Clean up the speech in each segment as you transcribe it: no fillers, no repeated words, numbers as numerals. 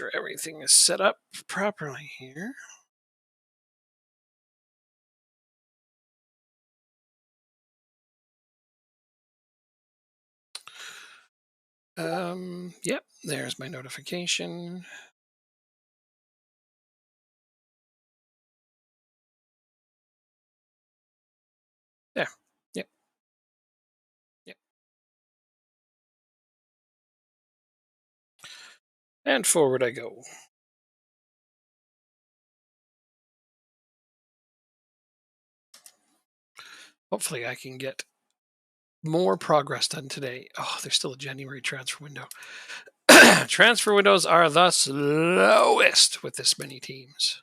Sure everything is set up properly here. Yep, there's my notification. There. Yep. Yep. And forward I go. Hopefully I can get more progress done today. Oh, there's still a January transfer window. Transfer windows are the slowest with this many teams.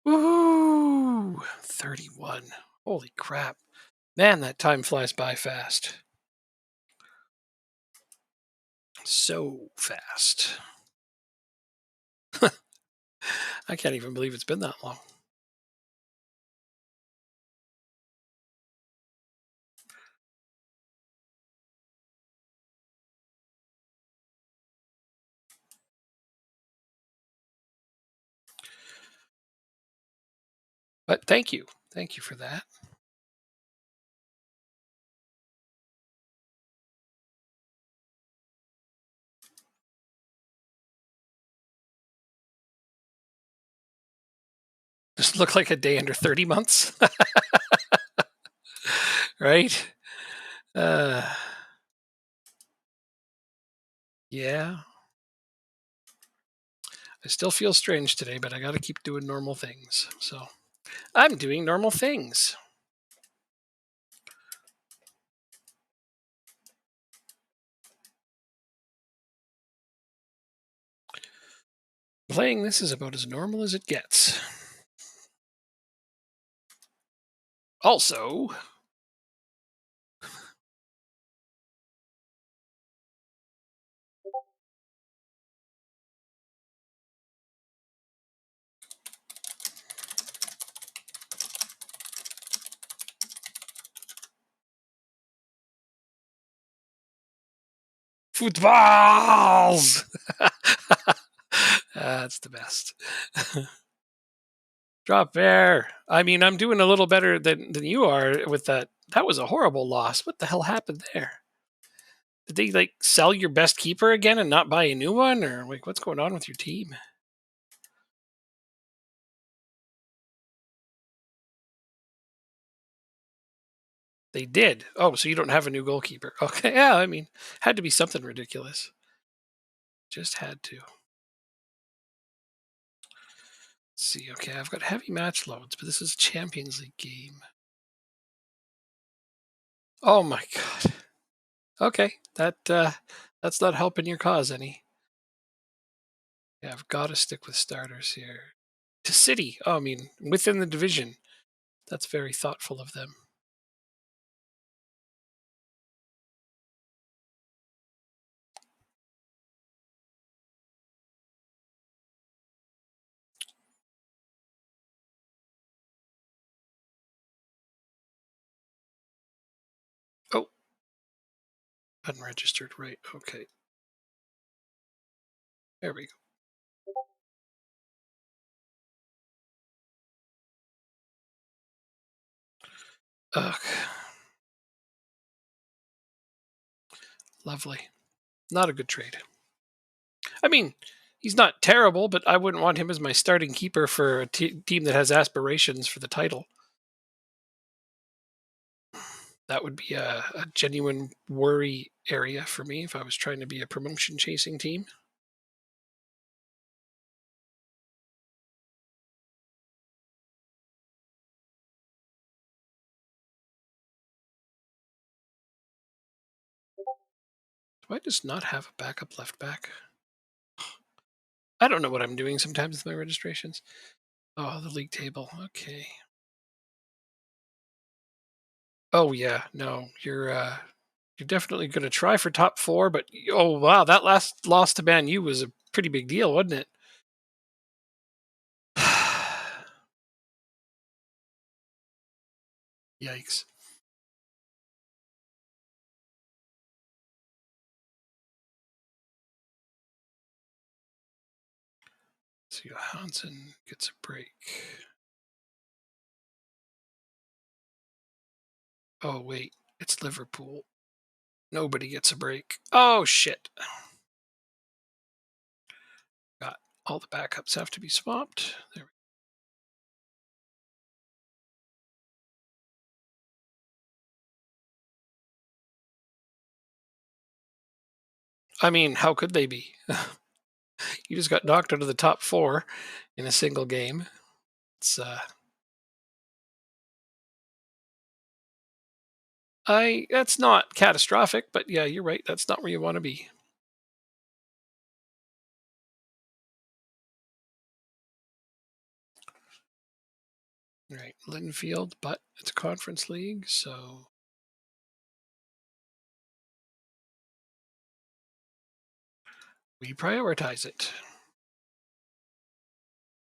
Woohoo! 31. Holy crap. Man, that time flies by fast. So fast. I can't even believe it's been that long. But thank you. Thank you for that. Does it look like a day under 30 months? Right? Uh, yeah. I still feel strange today, but I got to keep doing normal things. So I'm doing normal things. Playing this is about as normal as it gets. Also, footballs. That's the best. Drop there. I mean, I'm doing a little better than you are with that. That was a horrible loss. What the hell happened there? Did they like sell your best keeper again and not buy a new one, or like what's going on with your team? They did. Oh, so you don't have a new goalkeeper? Okay, yeah. I mean, had to be something ridiculous. Just had to. Let's see. Okay, I've got heavy match loads, but this is a Champions League game. Oh my god. Okay, that's not helping your cause any. Yeah, I've got to stick with starters here. To City. Oh, I mean, within the division. That's very thoughtful of them. Oh, unregistered. Right. Okay. There we go. Ugh. Lovely. Not a good trade. I mean, he's not terrible, but I wouldn't want him as my starting keeper for a team that has aspirations for the title. That would be a genuine worry area for me if I was trying to be a promotion chasing team. Do I just not have a backup left back? I don't know what I'm doing sometimes with my registrations. Oh, the league table. Okay. Oh yeah, no, you're definitely going to try for top four, but oh wow, that last loss to Man U was a pretty big deal, wasn't it? Yikes. So Johansson gets a break. Oh, wait. It's Liverpool. Nobody gets a break. Oh, shit. Got all the backups have to be swapped. There. I mean, how could they be? You just got knocked out of the top four in a single game. It's that's not catastrophic, but yeah, you're right. That's not where you want to be. Right, Linfield, but it's a conference league, so we prioritize it.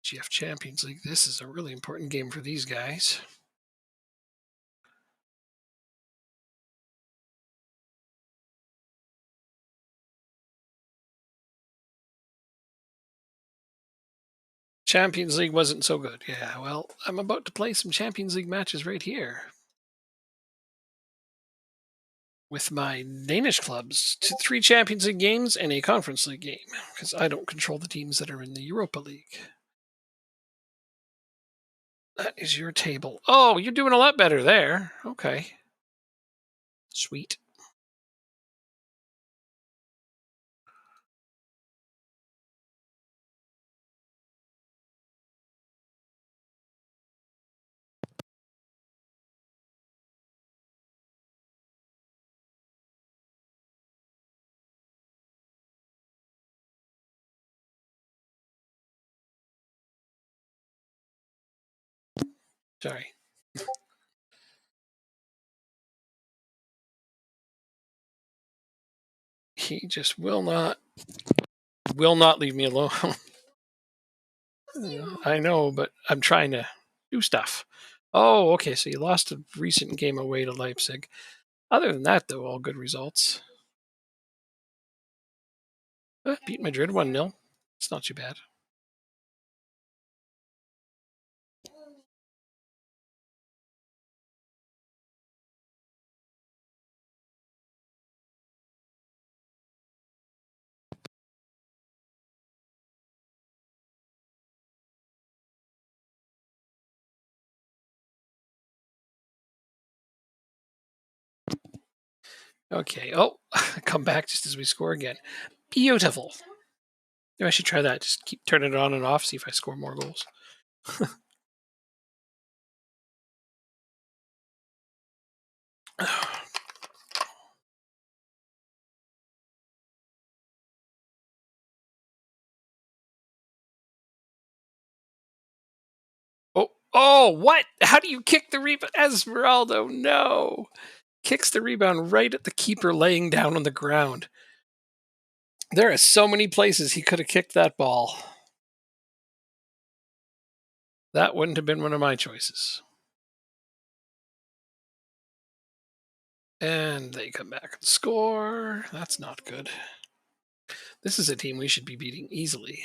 GF Champions League. This is a really important game for these guys. Champions League wasn't so good. Yeah, well, I'm about to play some Champions League matches right here with my Danish clubs. 3 Champions League games and a Conference League game because I don't control the teams that are in the Europa League. That is your table. Oh, you're doing a lot better there. Okay. Sweet. Sorry. He just will not leave me alone. I know, but I'm trying to do stuff. Oh, okay. So you lost a recent game away to Leipzig. Other than that, though, all good results. Beat Madrid 1-0. It's not too bad. Okay. Oh, come back just as we score again. Beautiful. Maybe I should try that. Just keep turning it on and off, see if I score more goals. Oh, what? How do you kick the rebound? Esmeraldo, no. Kicks the rebound right at the keeper laying down on the ground. There are so many places he could have kicked that ball. That wouldn't have been one of my choices. And they come back and score. That's not good. This is a team we should be beating easily.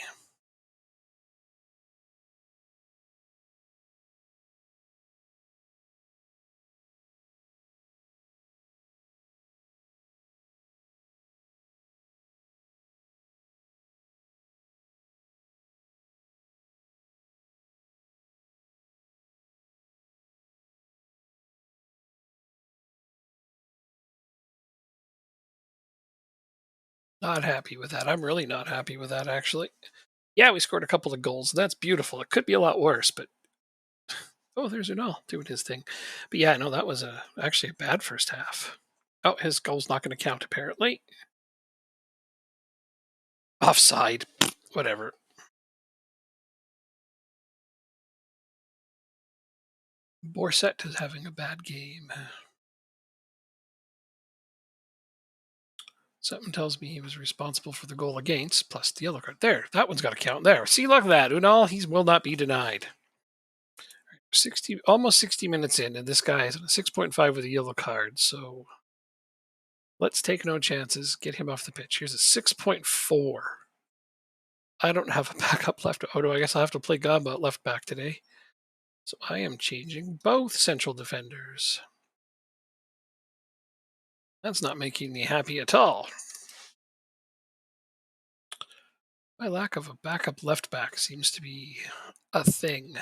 Not happy with that. I'm really not happy with that, actually. Yeah, we scored a couple of goals. That's beautiful. It could be a lot worse, but oh, there's Unal doing his thing. But yeah, no, that was actually a bad first half. Oh, his goal's not going to count, apparently. Offside. Whatever. Borset is having a bad game. Something tells me he was responsible for the goal against, plus the yellow card. There, that one's got to count. There. See, look at that. Unal, he will not be denied. 60, almost 60 minutes in, and this guy is on a 6.5 with a yellow card. So let's take no chances. Get him off the pitch. Here's a 6.4. I don't have a backup left. Oh, no, I guess I'll have to play Gamba at left back today. So I am changing both central defenders. That's not making me happy at all. My lack of a backup left back seems to be a thing.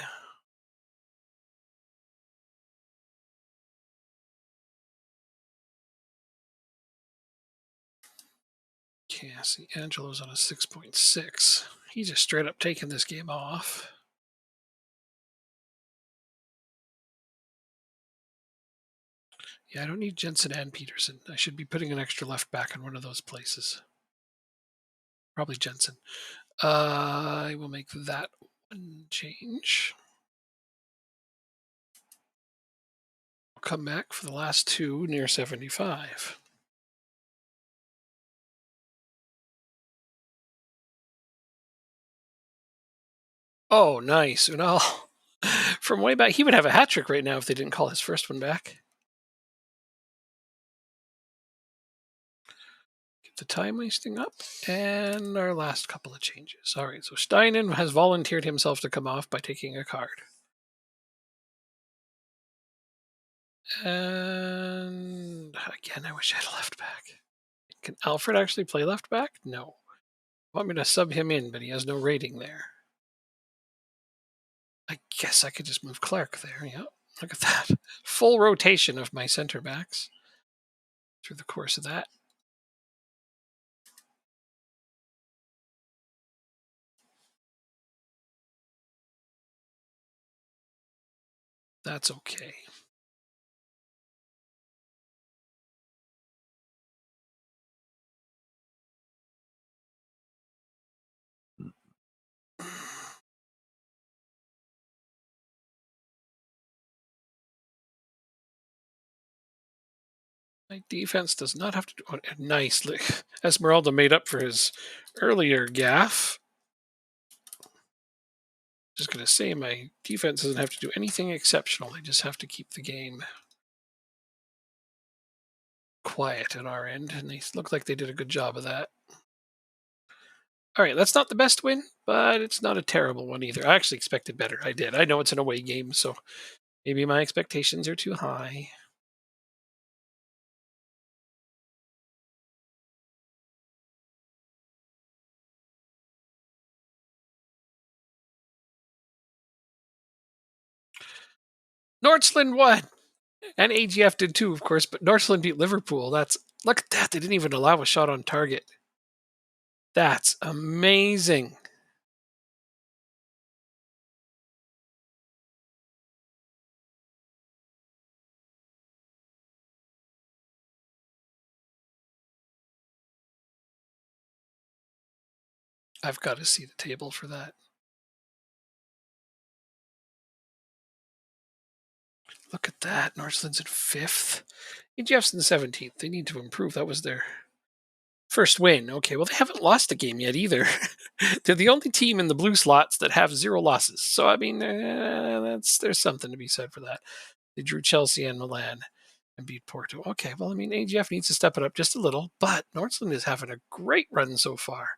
Yeah, see, Angelo's on a 6.6. He's just straight up taking this game off. Yeah, I don't need Jensen and Peterson. I should be putting an extra left back in one of those places. Probably Jensen. I will make that one change. I'll come back for the last two near 75. Oh, nice. Unal. From way back, he would have a hat trick right now if they didn't call his first one back. Get the time wasting up. And our last couple of changes. All right, so Steinen has volunteered himself to come off by taking a card. And again, I wish I had a left back. Can Alfred actually play left back? No. Want me to sub him in, but he has no rating there. I guess I could just move Clark there. Yep. Look at that. Full rotation of my center backs through the course of that. That's okay. My defense does not have to do nicely. Esmeralda made up for his earlier gaffe. Just going to say my defense doesn't have to do anything exceptional. They just have to keep the game quiet at our end, and they look like they did a good job of that. All right, that's not the best win, but it's not a terrible one either. I actually expected better. I did. I know it's an away game, so maybe my expectations are too high. Nordsland won, and AGF did too, of course. But Nordsland beat Liverpool. Look at that. They didn't even allow a shot on target. That's amazing. I've got to see the table for that. Look at that. Northland's in 5th. AGF's in 17th. They need to improve. That was their first win. Okay, well, they haven't lost a game yet either. They're the only team in the blue slots that have 0 losses. So, I mean, there's something to be said for that. They drew Chelsea and Milan and beat Porto. Okay, well, I mean, AGF needs to step it up just a little, but Northland is having a great run so far.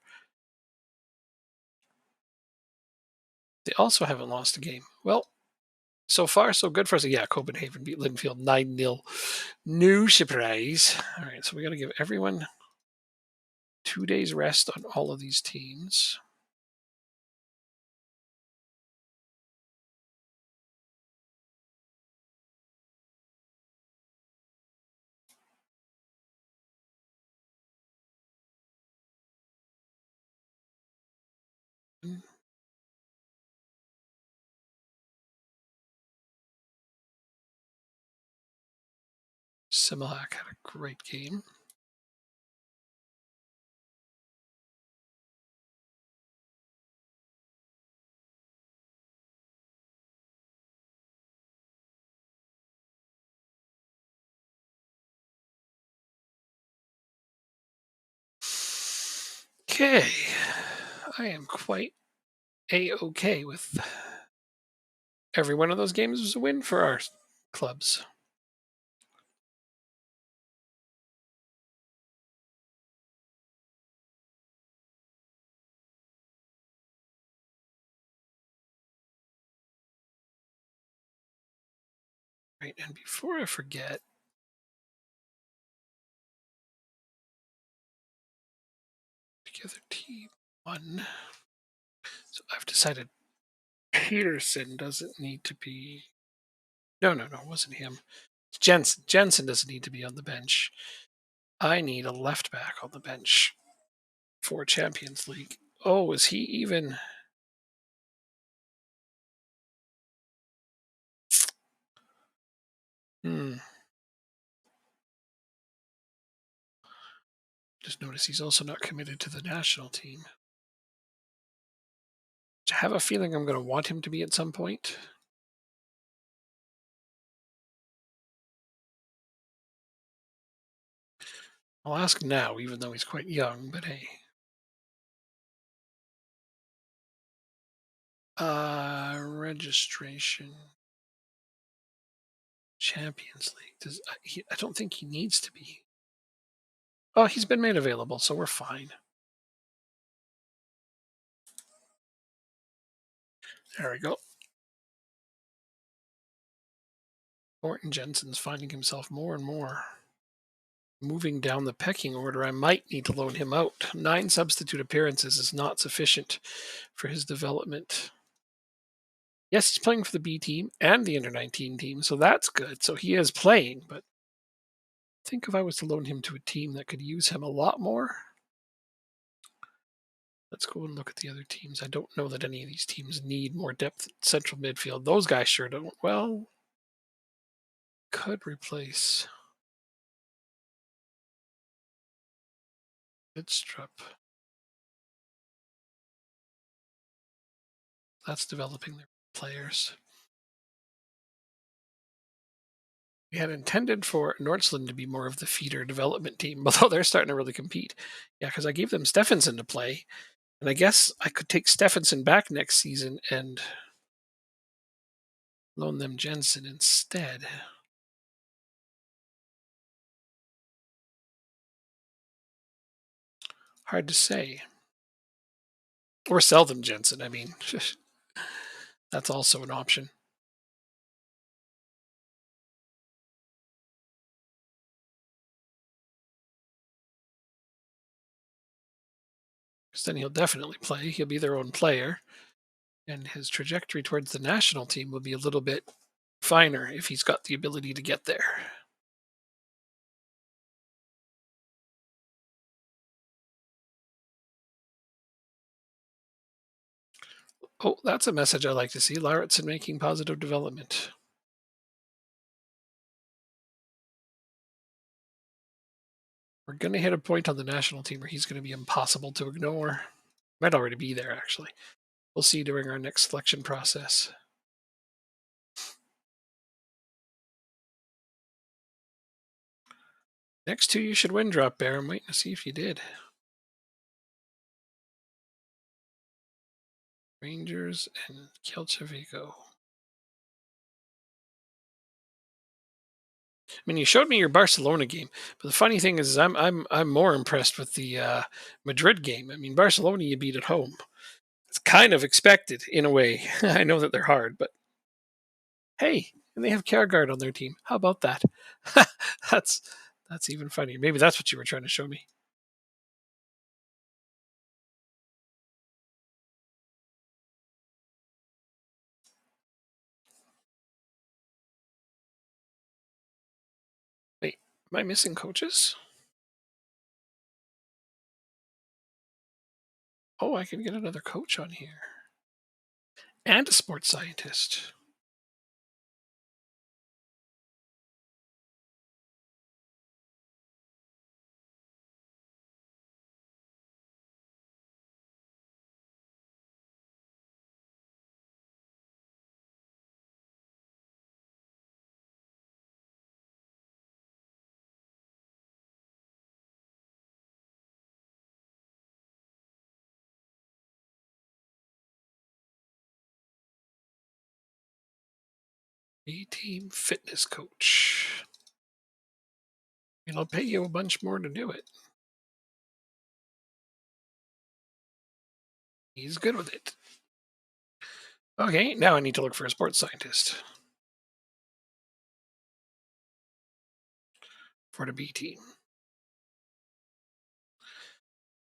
They also haven't lost a game. Well, so far, so good for us. Yeah, Copenhagen beat Linfield 9-0. No surprise. All right, so we got to give everyone 2 days rest on all of these teams. Similac had a great game. Okay, I am quite a-okay with every one of those games was a win for our clubs. Right, and before I forget, together team one. So I've decided Peterson doesn't need to be. No, no, no, it wasn't him. It's Jensen. Jensen doesn't need to be on the bench. I need a left back on the bench for Champions League. Oh, is he even? Hmm. Just notice he's also not committed to the national team. I have a feeling I'm going to want him to be at some point. I'll ask now, even though he's quite young. But hey, registration Champions League. I don't think he needs to be. Oh, he's been made available, so we're fine. There we go. Morton Jensen's finding himself more and more moving down the pecking order. I might need to loan him out. 9 substitute appearances is not sufficient for his development. Yes, he's playing for the B team and the under 19 team, so that's good. So he is playing, but I think if I was to loan him to a team that could use him a lot more. Let's go and look at the other teams. I don't know that any of these teams need more depth at central midfield. Those guys sure don't. Well, could replace Midstrup. That's developing their players. We had intended for Nordsland to be more of the feeder development team, although they're starting to really compete. Yeah, because I gave them Stephenson to play, and I guess I could take Stephenson back next season and loan them Jensen instead. Hard to say. Or sell them Jensen. I mean, that's also an option. Because then he'll definitely play. He'll be their own player. And his trajectory towards the national team will be a little bit finer if he's got the ability to get there. Oh, that's a message I like to see. Lauritsen making positive development. We're going to hit a point on the national team where he's going to be impossible to ignore. Might already be there, actually. We'll see during our next selection process. Next two you should win, Drop Bear. I'm waiting to see if you did. Rangers and Kelchevigo. I mean, you showed me your Barcelona game, but the funny thing is, I'm more impressed with the Madrid game. I mean, Barcelona you beat at home. It's kind of expected in a way. I know that they're hard, but hey, and they have Kjaergaard on their team. How about that? that's that's even funnier. Maybe that's what you were trying to show me. Wait, am I missing coaches? Oh, I can get another coach on here and a sports scientist. A-team fitness coach. And I'll pay you a bunch more to do it. He's good with it. Okay, now I need to look for a sports scientist. for the B team.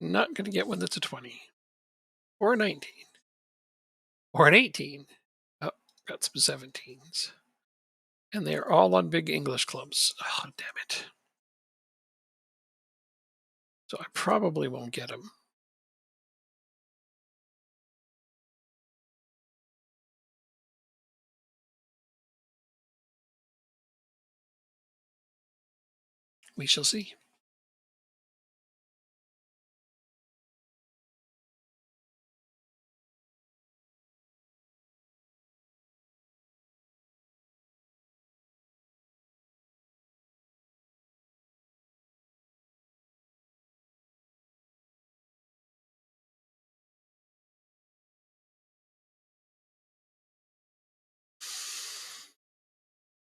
Not going to get one that's a 20 or a 19 or an 18. Oh, got some 17s. And they're all on big English clubs. Oh, damn it. So I probably won't get them. We shall see.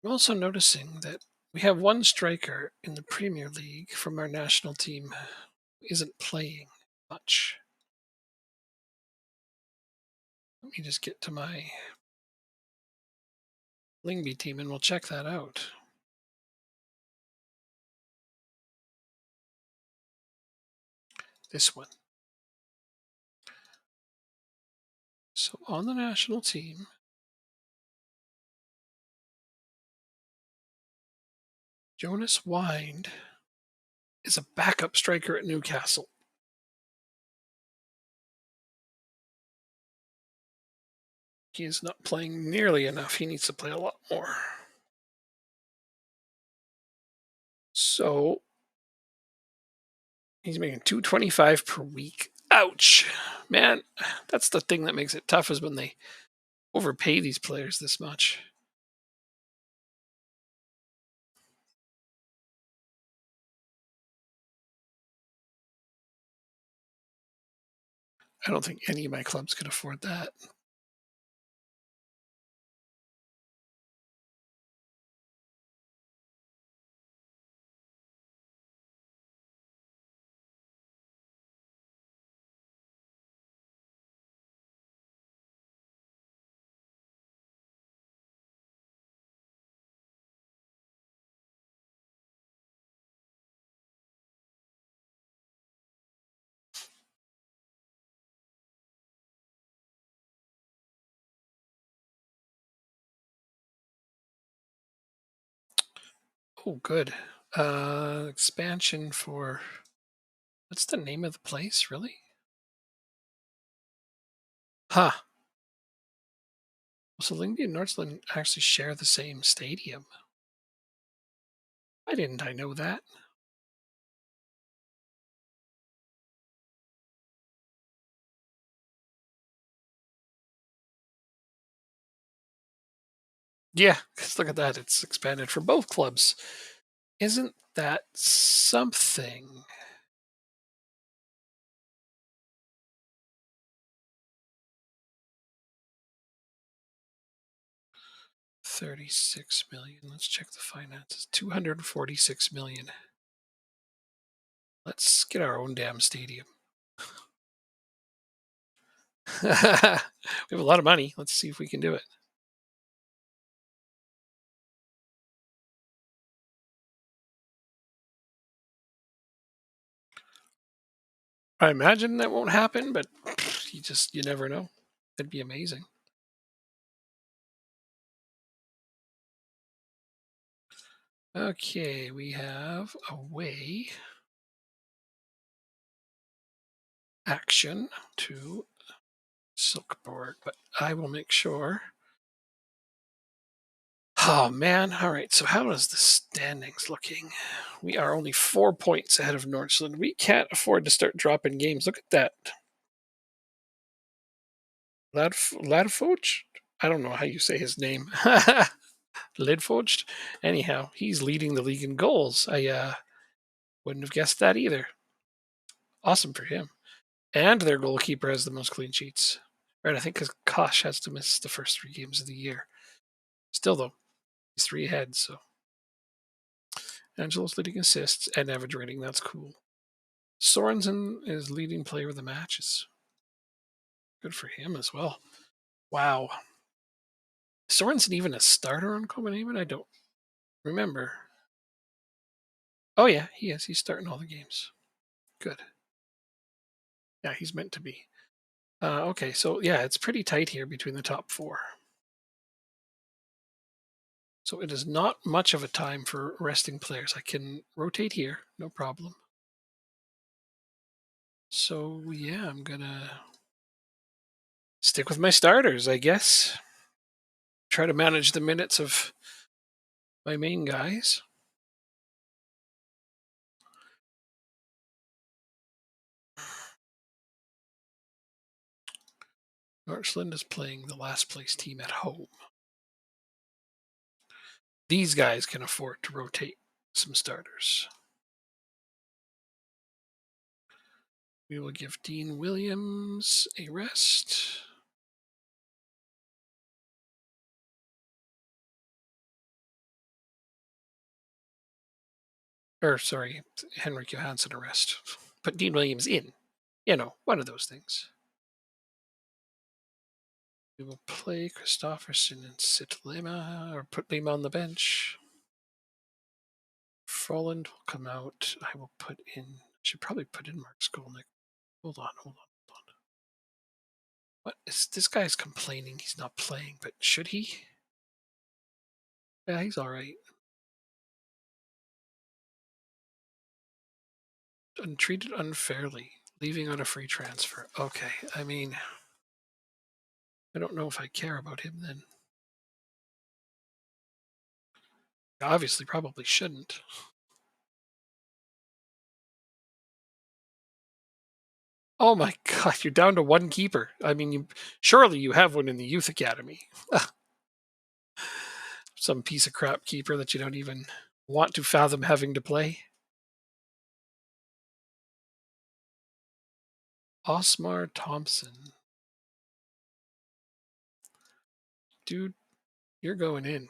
I'm also noticing that we have one striker in the Premier League from our national team who isn't playing much. Let me just get to my Lingby team and we'll check that out. This one. So on the national team, Jonas Wind is a backup striker at Newcastle. He is not playing nearly enough. He needs to play a lot more. So he's making 225 per week. Ouch. Man, that's the thing that makes it tough is when they overpay these players this much. I don't think any of my clubs could afford that. Oh, good. Expansion for what's the name of the place, really? Huh. So Lyngby and Northland actually share the same stadium. Why didn't I know that? Yeah, because look at that. It's expanded for both clubs. Isn't that something? $36 million. Let's check the finances. $246 million. Let's get our own damn stadium. We have a lot of money. Let's see if we can do it. I imagine that won't happen, but you never know. That'd be amazing. Okay, we have away action to Silkeborg, but I will make sure. Oh man! All right. So how is the standings looking? We are only 4 points ahead of Nordsland. We can't afford to start dropping games. Look at that. Ladfoge? I don't know how you say his name. Lidforged? Anyhow, he's leading the league in goals. I wouldn't have guessed that either. Awesome for him. And their goalkeeper has the most clean sheets. Right, I think because Kosh has to miss the first 3 games of the year. Still, though, he's 3 ahead, so. Angelo's leading assists and average rating. That's cool. Sorensen is leading player of the matches. Good for him as well. Wow. Sorensen even a starter on Copenhagen? I don't remember. Oh yeah, he is. He's starting all the games. Good. Yeah, he's meant to be. Okay, so yeah, it's pretty tight here between the top four. So it is not much of a time for resting players. I can rotate here, no problem. So yeah, I'm gonna stick with my starters, I guess. Try to manage the minutes of my main guys. Northland is playing the last place team at home. These guys can afford to rotate some starters. We will give Dean Williams a rest. Or, sorry, Henrik Johansson a rest. Put Dean Williams in. One of those things. We will play Christofferson and sit Lema, or put Lema on the bench. Froland will come out. I will put in, should probably put in Mark Skolnick. Hold on. What is this guy's complaining he's not playing, but should he? Yeah, he's all right. Untreated unfairly, leaving on a free transfer. Okay, I mean, I don't know if I care about him then. Obviously, probably shouldn't. Oh my God, you're down to one keeper. I mean, surely you have one in the youth academy. Some piece of crap keeper that you don't even want to fathom having to play. Osmar Thompson. Dude, you're going in.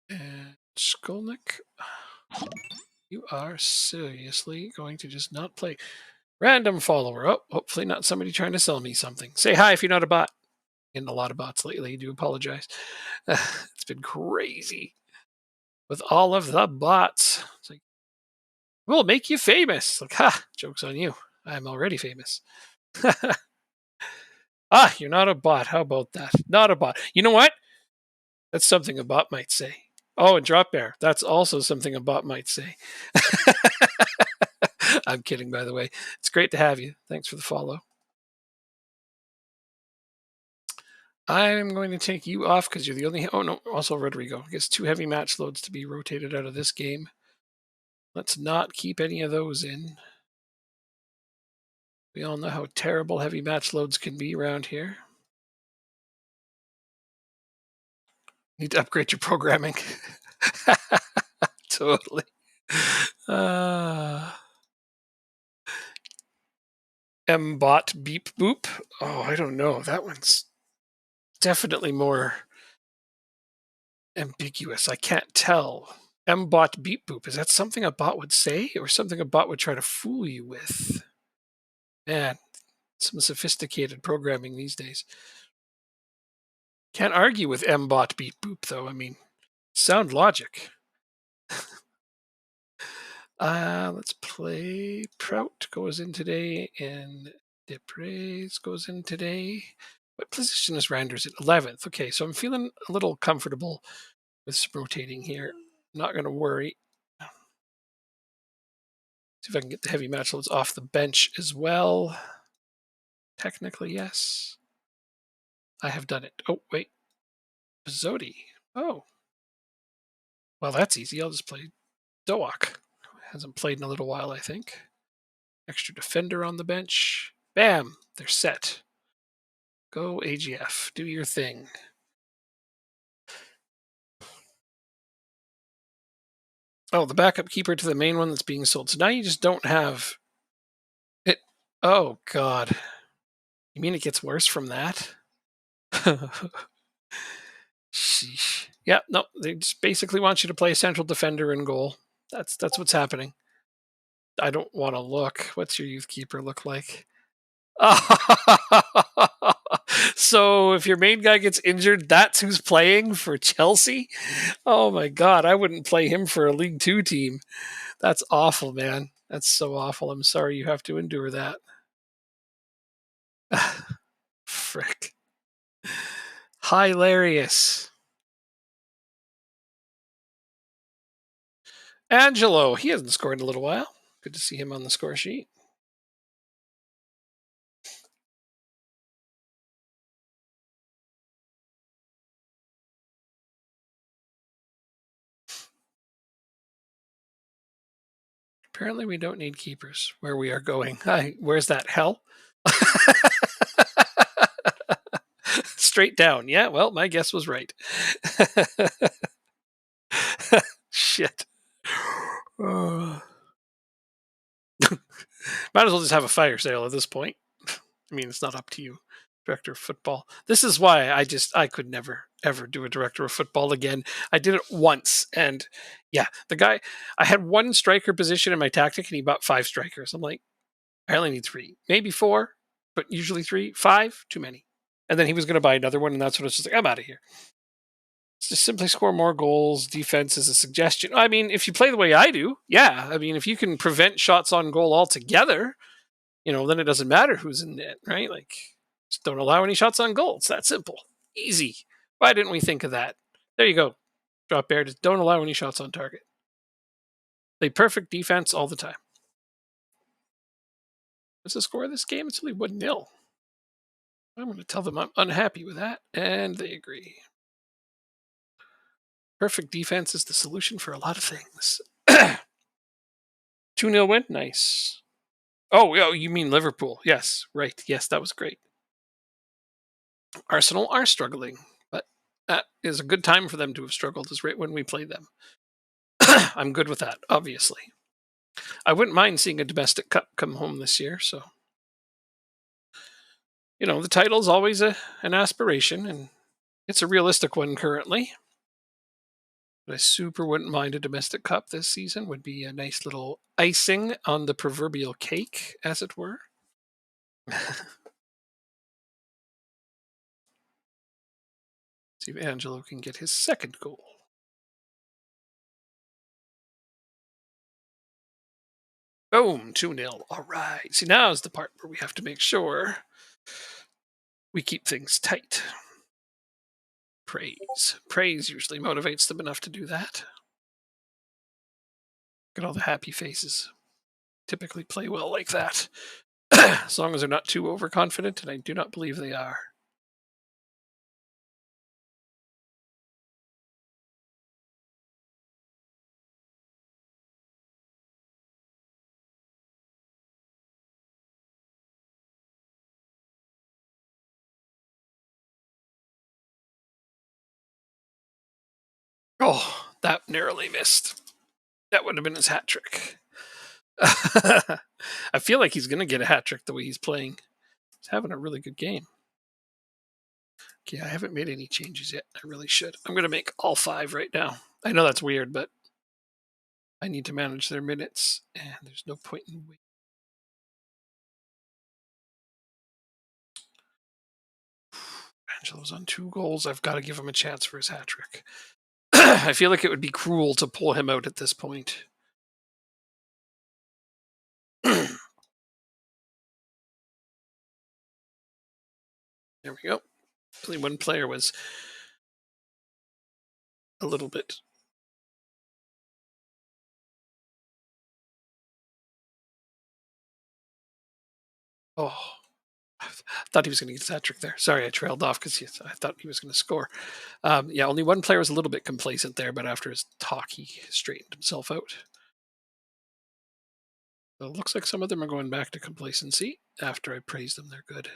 And Skolnick, you are seriously going to just not play. Random follower. Oh, hopefully not somebody trying to sell me something. Say hi if you're not a bot. Getting a lot of bots lately. I do apologize. It's been crazy with all of the bots. It's like, we'll make you famous. Like, ha, joke's on you. I'm already famous. You're not a bot. How about that? Not a bot. You know what? That's something a bot might say. Oh, and Drop Bear. That's also something a bot might say. I'm kidding, by the way. It's great to have you. Thanks for the follow. I'm going to take you off because you're the only. Oh, no. Also, Rodrigo. I guess 2 heavy match loads to be rotated out of this game. Let's not keep any of those in. We all know how terrible heavy match loads can be around here. Need to upgrade your programming. Totally. Mbot beep boop. Oh, I don't know. That one's definitely more ambiguous. I can't tell. Mbot beep boop. Is that something a bot would say or something a bot would try to fool you with? Man, some sophisticated programming these days. Can't argue with mbot beep boop though. I mean, sound logic. Let's play. Prout goes in today, and Depres goes in today. What position is Randers at? 11th. Okay, so I'm feeling a little comfortable with some rotating here. Not going to worry. See if I can get the heavy match loads off the bench as well. Technically, yes. I have done it. Oh, wait. Zodi. Oh. Well, that's easy. I'll just play Doak. Hasn't played in a little while, I think. Extra defender on the bench. Bam! They're set. Go AGF. Do your thing. Oh, the backup keeper to the main one that's being sold. So now you just don't have it. Oh, God. You mean it gets worse from that? Sheesh. Yeah, no, they just basically want you to play central defender in goal. That's what's happening. I don't want to look. What's your youth keeper look like? So if your main guy gets injured, that's who's playing for Chelsea? Oh my god, I wouldn't play him for a League Two team. That's awful, man. That's so awful. I'm sorry you have to endure that. Frick. Hilarious. Angelo, he hasn't scored in a little while. Good to see him on the score sheet. Apparently, we don't need keepers where we are going. Hi, where's that? Hell? Straight down. Yeah, well, my guess was right. Shit. Uh, might as well just have a fire sale at this point. I mean, it's not up to you, director of football. This is why I could never ever do a director of football again. I did it once, and yeah, the guy I had one striker position in my tactic, and he bought five strikers. I'm like, I only need three, maybe four, but usually three. Five, too many. And then he was going to buy another one, and that's when it's just like, I'm out of here. Just simply score more goals. Defense is a suggestion. I mean, if you play the way I do, yeah. I mean, if you can prevent shots on goal altogether, then it doesn't matter who's in net, right? Like, just don't allow any shots on goal. It's that simple. Easy. Why didn't we think of that? There you go. Drop bear. Just don't allow any shots on target. Play perfect defense all the time. What's the score of this game? It's only 1-0. I'm going to tell them I'm unhappy with that, and they agree. Perfect defense is the solution for a lot of things. 2-0 win? Nice. Oh, you mean Liverpool? Yes, right. Yes, that was great. Arsenal are struggling, but that is a good time for them to have struggled, is right when we play them. I'm good with that, obviously. I wouldn't mind seeing a domestic cup come home this year, so the title's always an aspiration, and it's a realistic one currently. But I super wouldn't mind a domestic cup this season. Would be a nice little icing on the proverbial cake, as it were. See if Angelo can get his second goal. Boom, 2-0. All right. See, now is the part where we have to make sure we keep things tight. Praise. Praise usually motivates them enough to do that. Look at all the happy faces. Typically play well like that. As long as they're not too overconfident, and I do not believe they are. Oh, that narrowly missed. That would have been his hat trick. I feel like he's going to get a hat trick the way he's playing. He's having a really good game. Okay, I haven't made any changes yet. I really should. I'm going to make all five right now. I know that's weird, but I need to manage their minutes, and there's no point in waiting. Angelo's on 2 goals. I've got to give him a chance for his hat trick. I feel like it would be cruel to pull him out at this point. There we go. Only one player was a little bit. Oh, I thought he was going to get his hat trick there. Sorry, I trailed off because I thought he was going to score. Yeah, only one player was a little bit complacent there, but after his talk, he straightened himself out. So it looks like some of them are going back to complacency after I praise them. They're good.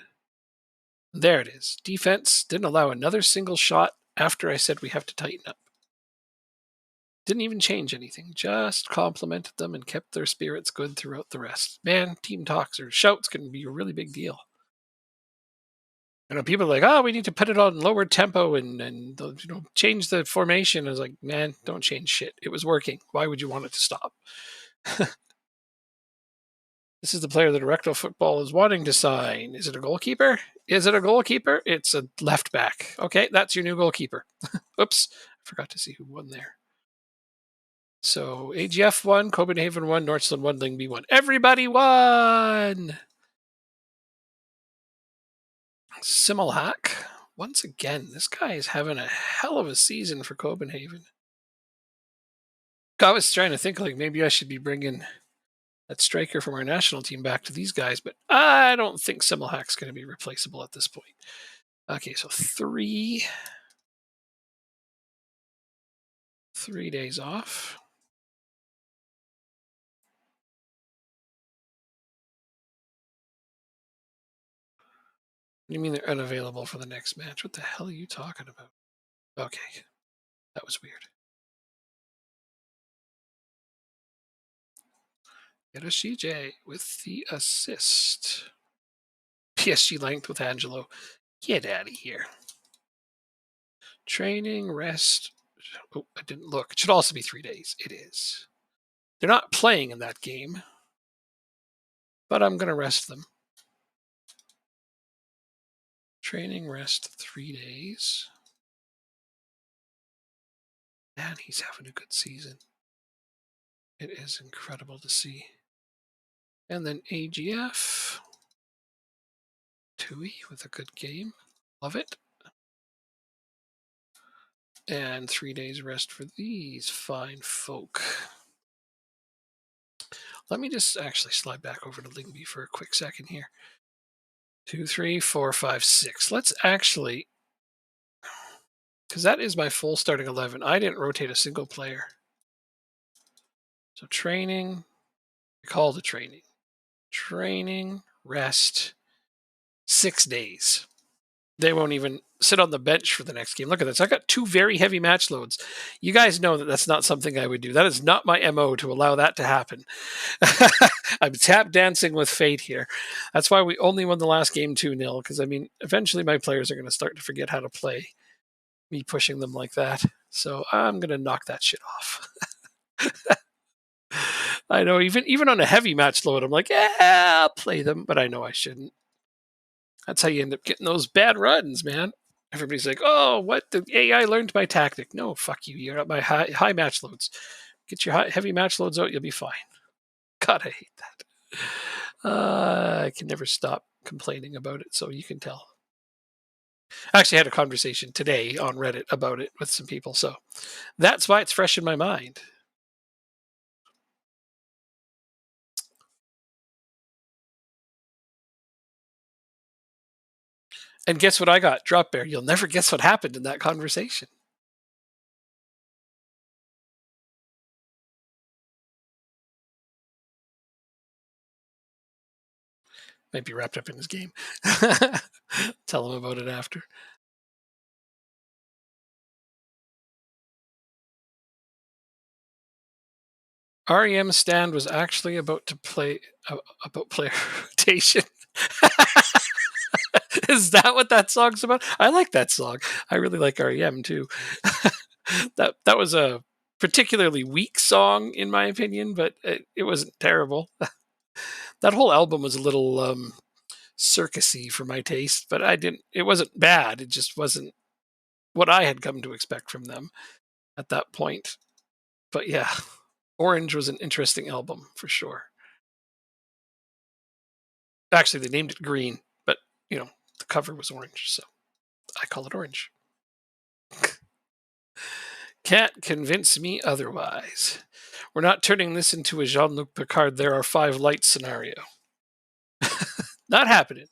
There it is. Defense didn't allow another single shot after I said we have to tighten up. Didn't even change anything, just complimented them and kept their spirits good throughout the rest. Man, team talks or shouts can be a really big deal. People are like, oh, we need to put it on lower tempo and change the formation. I was like, man, don't change shit. It was working. Why would you want it to stop? This is the player that Erecto Football is wanting to sign. Is it a goalkeeper? Is it a goalkeeper? It's a left back. Okay, that's your new goalkeeper. Oops, I forgot to see who won there. So AGF won, Copenhagen won, Northland won, Lyngby won. Everybody won! Simmelhack. Once again, this guy is having a hell of a season for Copenhagen. I was trying to think like maybe I should be bringing that striker from our national team back to these guys, but I don't think Simmelhack's going to be replaceable at this point. Okay, so 3 days off. What do you mean they're unavailable for the next match? What the hell are you talking about? Okay, that was weird. Get a CJ with the assist. PSG length with Angelo. Get out of here. Training, rest. Oh, I didn't look. It should also be 3 days. It is. They're not playing in that game, but I'm going to rest them. Training, rest, 3 days. Man, he's having a good season. It is incredible to see. And then AGF. Tui with a good game. Love it. And 3 days rest for these fine folk. Let me just actually slide back over to Lyngby for a quick second here. 2, 3, 4, 5, 6. Let's actually, because that is my full starting 11. I didn't rotate a single player. So training, call to training. Training, rest, 6 days. They won't even sit on the bench for the next game. Look at this. I got 2 very heavy match loads. You guys know that that's not something I would do. That is not my MO to allow that to happen. I'm tap dancing with fate here. That's why we only won the last game 2-0, because, I mean, eventually my players are going to start to forget how to play, me pushing them like that. So I'm going to knock that shit off. I know, even on a heavy match load, I'm like, yeah, I'll play them, but I know I shouldn't. That's how you end up getting those bad runs, man. Everybody's like, oh, what? The AI learned my tactic. No, fuck you. You're at my high match loads. Get your heavy match loads out, you'll be fine. God, I hate that. I can never stop complaining about it, so you can tell. I actually had a conversation today on Reddit about it with some people, so that's why it's fresh in my mind. And guess what I got? Drop Bear. You'll never guess what happened in that conversation. Might be wrapped up in his game. Tell him about it after. REM's stand was actually about to play about player rotation. Is that what that song's about? I like that song. I really like REM too. That was a particularly weak song in my opinion, but it wasn't terrible. That whole album was a little circusy for my taste, but it wasn't bad. It just wasn't what I had come to expect from them at that point. But yeah, Orange was an interesting album for sure. Actually, they named it Green, but the cover was orange, so I call it Orange. Can't convince me otherwise. We're not turning this into a Jean-Luc Picard there are 5 lights scenario. Not happening.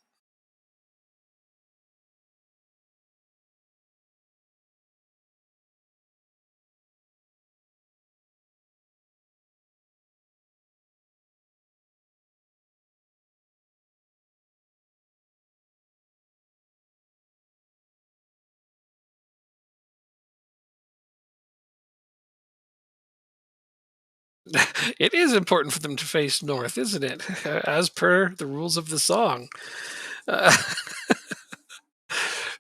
It is important for them to face north, isn't it? As per the rules of the song. Uh,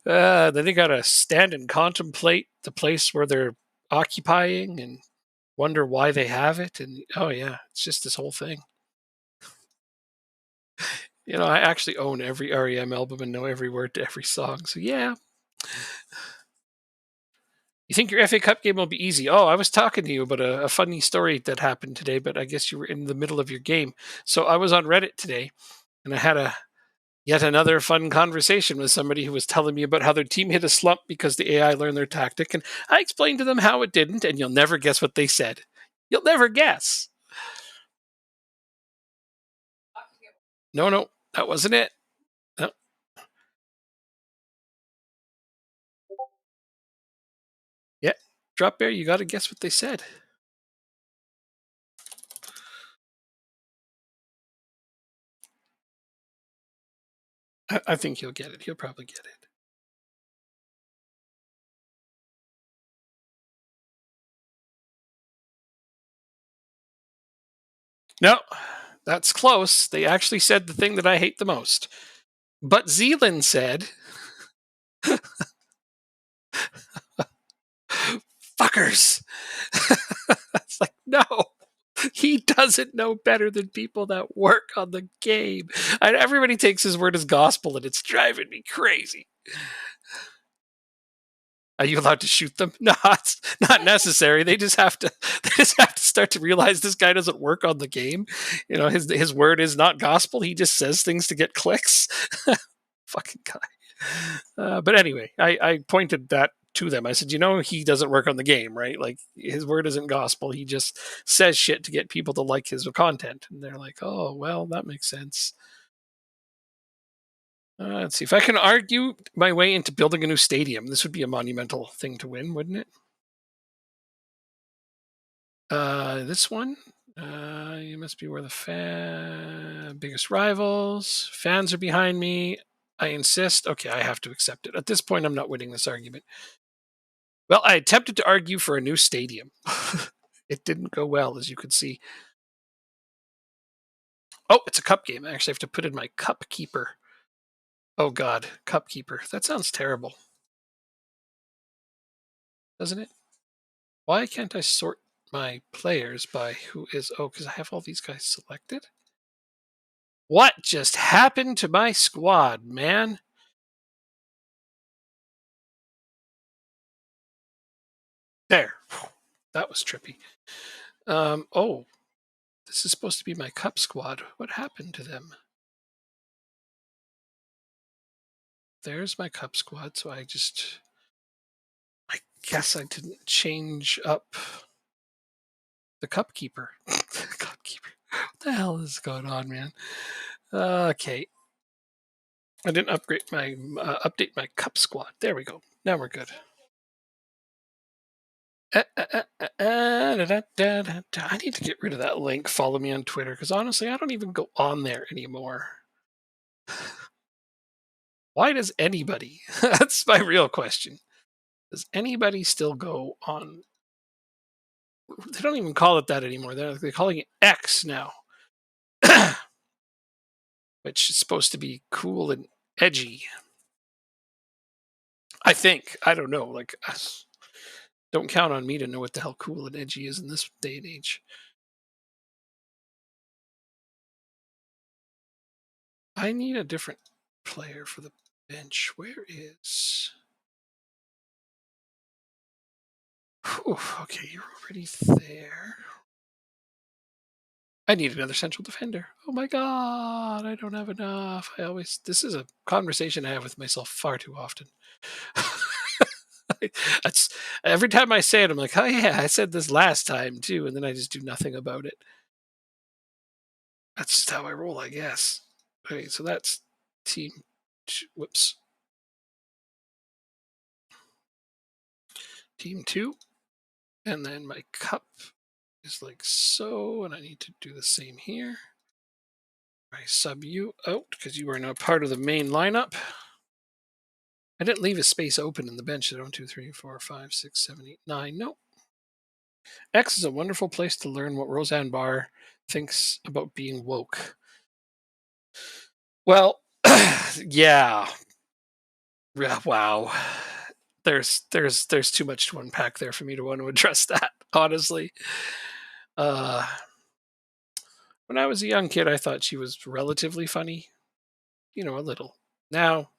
then they got to stand and contemplate the place where they're occupying and wonder why they have it. And oh, yeah, it's just this whole thing. I actually own every REM album and know every word to every song. So yeah. You think your FA Cup game will be easy? Oh, I was talking to you about a funny story that happened today, but I guess you were in the middle of your game. So I was on Reddit today, and I had a yet another fun conversation with somebody who was telling me about how their team hit a slump because the AI learned their tactic, and I explained to them how it didn't, and you'll never guess what they said. You'll never guess. No, no, that wasn't it. No. Yeah, Drop Bear, you got to guess what they said. I think he'll get it. He'll probably get it. No, that's close. They actually said the thing that I hate the most. But Zealand said, fuckers. It's like, no, he doesn't know better than people that work on the game. And everybody takes his word as gospel, and it's driving me crazy. Are you allowed to shoot them? No, it's not necessary. They just have to. They just have to start to realize this guy doesn't work on the game. His word is not gospel. He just says things to get clicks. Fucking guy. But anyway, I pointed that to them. I said, he doesn't work on the game, right? Like his word isn't gospel. He just says shit to get people to like his content. And they're like, oh, well, that makes sense. Let's see if I can argue my way into building a new stadium. This would be a monumental thing to win, wouldn't it? This one. You must be where the biggest rivals. Fans are behind me. I insist. Okay, I have to accept it. At this point, I'm not winning this argument. Well, I attempted to argue for a new stadium. It didn't go well, as you could see. Oh, it's a cup game. I actually have to put in my cup keeper. Oh, God. Cup keeper. That sounds terrible. Doesn't it? Why can't I sort my players by who is. Oh, because I have all these guys selected? What just happened to my squad, man? There. That was trippy. Oh, this is supposed to be my cup squad. What happened to them? There's my cup squad. So I guess I didn't change up the cup keeper. Cup keeper. What the hell is going on, man? Okay. I didn't update my cup squad. There we go. Now we're good. I need to get rid of that link. Follow me on Twitter because honestly, I don't even go on there anymore. Why does anybody? That's my real question. Does anybody still go on? They don't even call it that anymore. They're calling it X now, which is supposed to be cool and edgy. I think. I don't know. Like, don't count on me to know what the hell cool and edgy is in this day and age. I need a different player for the bench. Where is? Whew, okay, you're already there. I need another central defender. Oh my god, I don't have enough. This is a conversation I have with myself far too often. That's every time I say it, I'm like, oh yeah, I said this last time too, and then I just do nothing about it. That's just how I roll, I guess. Okay, so that's team. Whoops. Team 2. And then my cup is like so, and I need to do the same here. I sub you out because you are now part of the main lineup. I didn't leave a space open in the bench. So 1, 2, 3, 4, 5, 6, 7, 8, 9. Nope. X is a wonderful place to learn what Roseanne Barr thinks about being woke. Well, yeah. Wow. There's too much to unpack there for me to want to address that, honestly. When I was a young kid, I thought she was relatively funny. a little. Now,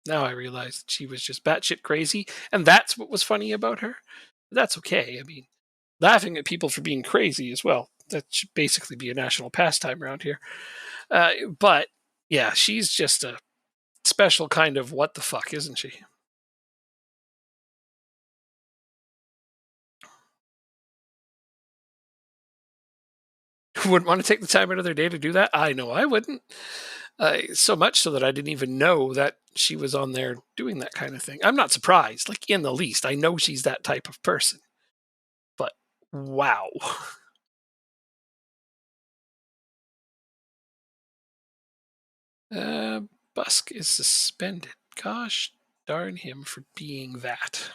now I realize that she was just batshit crazy, and that's what was funny about her. That's okay. I mean, laughing at people for being crazy as well. That should basically be a national pastime around here. But yeah, she's just a special kind of what the fuck, isn't she? Who wouldn't want to take the time out of their day to do that? I know I wouldn't. So much so that I didn't even know that she was on there doing that kind of thing. I'm not surprised, like in the least. I know she's that type of person, but wow. Uh, Busk is suspended. Gosh darn him for being that.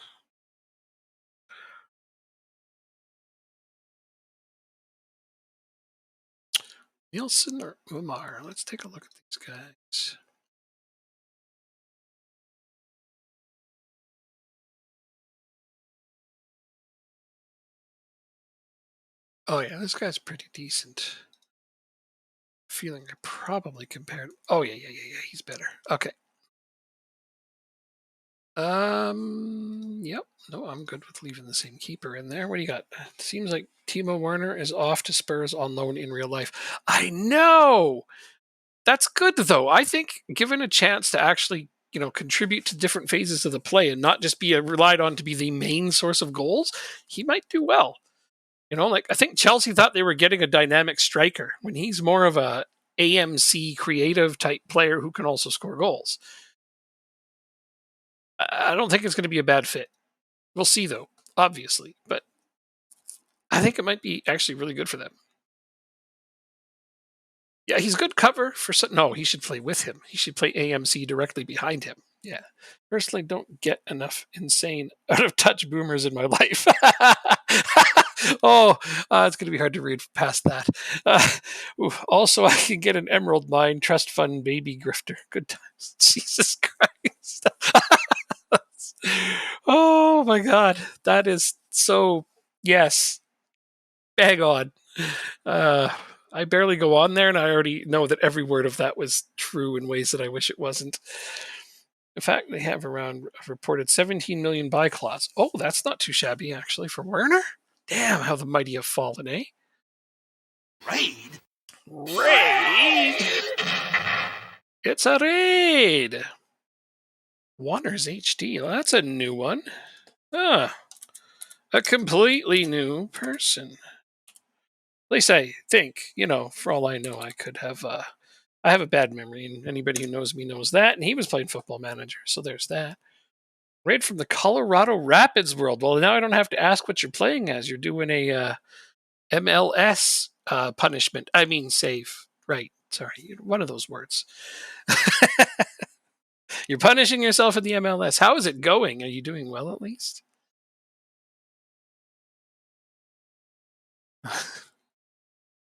Nielsen or Umar? Let's take a look at these guys. Oh yeah, this guy's pretty decent. Feeling I probably compared. Oh yeah, yeah. He's better. Okay. Yep. No, I'm good with leaving the same keeper in there. What do you got? Seems like Timo Werner is off to Spurs on loan in real life. I know. That's good though. I think given a chance to actually, contribute to different phases of the play and not just be relied on to be the main source of goals, he might do well. Like I think Chelsea thought they were getting a dynamic striker when he's more of a AMC creative type player who can also score goals. I don't think it's going to be a bad fit. We'll see though, obviously, but I think it might be actually really good for them. Yeah, he's good cover for some. No, he should play with him. He should play AMC directly behind him. Yeah. Personally, don't get enough insane out of touch boomers in my life. Oh, it's going to be hard to read past that. Also, I can get an Emerald Mine Trust Fund baby grifter. Good times. Jesus Christ. Oh my God. That is so, yes, bang on. Uh, I barely go on there, and I already know that every word of that was true in ways that I wish it wasn't. In fact, they have around reported 17 million buy clause. Oh, that's not too shabby actually for Werner. Damn, how the mighty have fallen, eh? Raid. Raid. It's a raid. Wonders HD. Well, that's a new one. Ah, a completely new person. At least I think. For all I know, I could have. I have a bad memory, and anybody who knows me knows that. And he was playing Football Manager, so there's that. Right from the Colorado Rapids world. Well, now I don't have to ask what you're playing as. You're doing a MLS punishment. I mean, save. Right. Sorry, one of those words. You're punishing yourself in the MLS. How is it going? Are you doing well at least?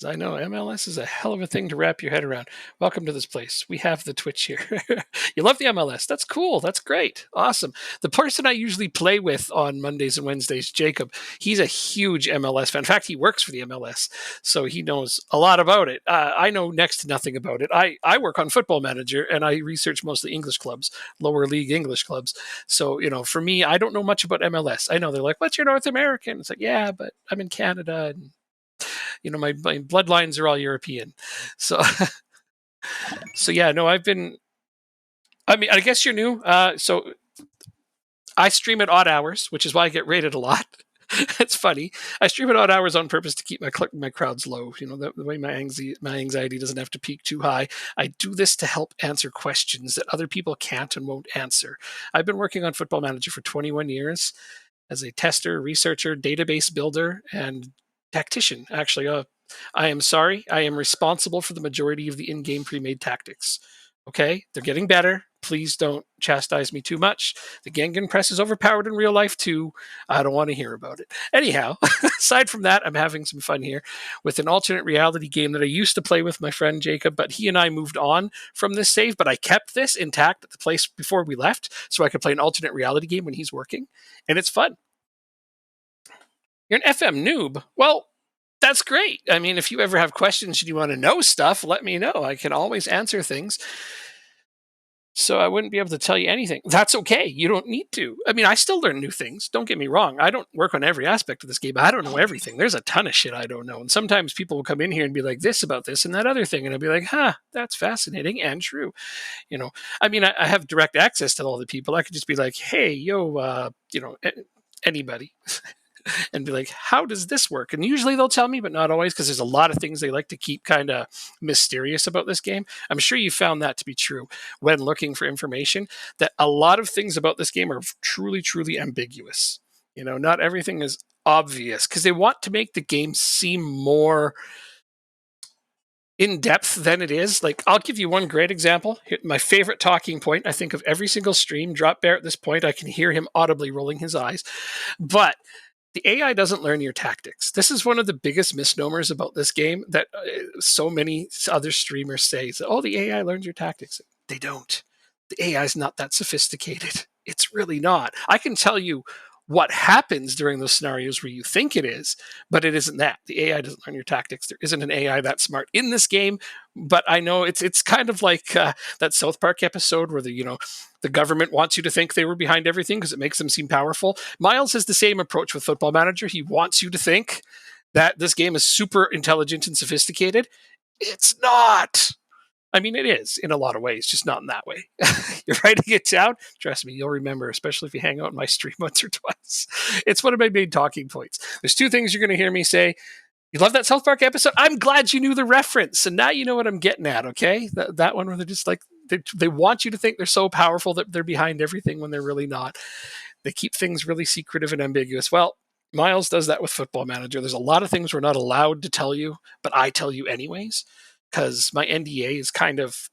I know MLS is a hell of a thing to wrap your head around. Welcome to this place. We have the Twitch here. You love the MLS. That's cool. That's great. Awesome. The person I usually play with on Mondays and Wednesdays, Jacob, he's a huge MLS fan. In fact, he works for the MLS, so he knows a lot about it. I know next to nothing about it. I work on Football Manager, and I research mostly English clubs, lower league English clubs. So, for me, I don't know much about MLS. I know they're like, what's your North American? It's like, yeah, but I'm in Canada, and my bloodlines are all European. So so yeah, no, I mean, I guess you're new. So I stream at odd hours, which is why I get rated a lot. It's funny. I stream at odd hours on purpose to keep my crowds low. The way my anxiety doesn't have to peak too high. I do this to help answer questions that other people can't and won't answer. I've been working on Football Manager for 21 years as a tester, researcher, database builder, and tactician. Actually, I am sorry. I am responsible for the majority of the in-game pre-made tactics. Okay, they're getting better. Please don't chastise me too much. The Gengen press is overpowered in real life too. I don't want to hear about it. Anyhow, aside from that, I'm having some fun here with an alternate reality game that I used to play with my friend Jacob, but he and I moved on from this save, but I kept this intact at the place before we left so I could play an alternate reality game when he's working, and it's fun. You're an FM noob. Well, that's great. I mean, if you ever have questions and you want to know stuff, let me know. I can always answer things. So I wouldn't be able to tell you anything. That's okay. You don't need to. I mean, I still learn new things. Don't get me wrong. I don't work on every aspect of this game. I don't know everything. There's a ton of shit I don't know. And sometimes people will come in here and be like this about this and that other thing. And I'll be like, huh, that's fascinating and true. You know, I mean, I have direct access to all the people. I could just be like, hey, yo, anybody and be like, how does this work? And usually they'll tell me, but not always, because there's a lot of things they like to keep kind of mysterious about this game. I'm sure you found that to be true when looking for information, that a lot of things about this game are truly, truly ambiguous. Not everything is obvious because they want to make the game seem more in depth than it is. Like, I'll give you one great example. My favorite talking point, I think, of every single stream. Drop Bear at this point, I can hear him audibly rolling his eyes. But the AI doesn't learn your tactics. This is one of the biggest misnomers about this game that so many other streamers say. Oh, the AI learns your tactics. They don't. The AI is not that sophisticated. It's really not. I can tell you what happens during those scenarios where you think it is, but it isn't that. The AI doesn't learn your tactics. There isn't an AI that smart in this game, but I know it's kind of like that South Park episode where the government wants you to think they were behind everything because it makes them seem powerful. Miles has the same approach with Football Manager. He wants you to think that this game is super intelligent and sophisticated. It's not. I mean, it is in a lot of ways, just not in that way. You're writing it down. Trust me, you'll remember, especially if you hang out in my stream once or twice. It's one of my main talking points. There's two things you're going to hear me say. You love that South Park episode? I'm glad you knew the reference. And now you know what I'm getting at, okay? That one where they're just like, they want you to think they're so powerful that they're behind everything when they're really not. They keep things really secretive and ambiguous. Well, Miles does that with Football Manager. There's a lot of things we're not allowed to tell you, but I tell you anyways, because my NDA is kind of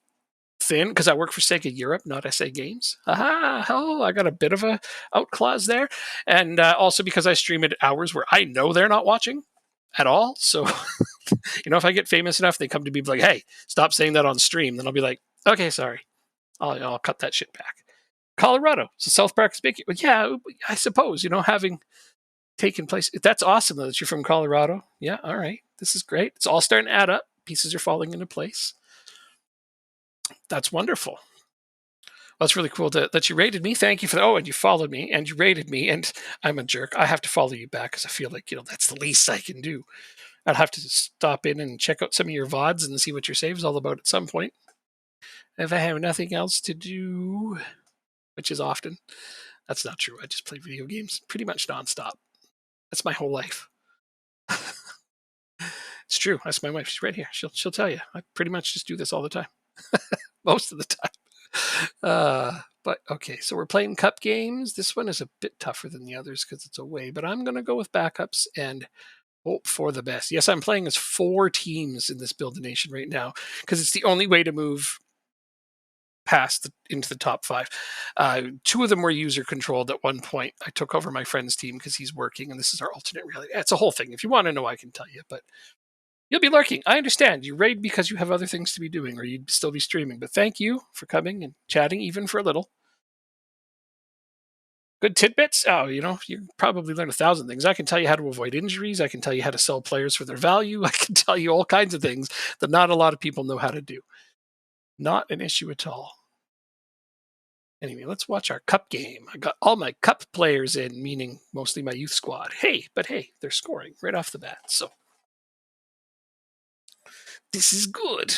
thin because I work for Sega Europe, not SA Games. Aha! Oh, I got a bit of a out clause there, and also because I stream at hours where I know they're not watching at all. So, if I get famous enough, they come to me like, "Hey, stop saying that on stream." Then I'll be like, "Okay, sorry, I'll cut that shit back." Colorado, so South Park is big. Yeah, I suppose having taken place. That's awesome though, that you're from Colorado. Yeah, all right, this is great. It's all starting to add up. Pieces are falling into place. That's wonderful. Well, that's really cool that you rated me. Thank you for that. Oh, and you followed me and you rated me, and I'm a jerk. I have to follow you back because I feel like that's the least I can do. I'd have to stop in and check out some of your VODs and see what your save's all about at some point. If I have nothing else to do, which is often, that's not true. I just play video games pretty much nonstop. That's my whole life. It's true. That's my wife. She's right here. She'll tell you. I pretty much just do this all the time, most of the time. But okay, so we're playing cup games. This one is a bit tougher than the others because it's away. But I'm gonna go with backups and hope for the best. Yes, I'm playing as 4 teams in this Build a Nation right now because it's the only way to move into the top 5. 2 of them were user controlled at one point. I took over my friend's team because he's working, and this is our alternate reality. It's a whole thing. If you want to know, I can tell you. But you'll be lurking. I understand. You raid because you have other things to be doing, or you'd still be streaming. But thank you for coming and chatting, even for a little. Good tidbits. Oh, you probably learn 1,000 things. I can tell you how to avoid injuries. I can tell you how to sell players for their value. I can tell you all kinds of things that not a lot of people know how to do. Not an issue at all. Anyway, let's watch our cup game. I got all my cup players in, meaning mostly my youth squad. Hey, they're scoring right off the bat. So this is good.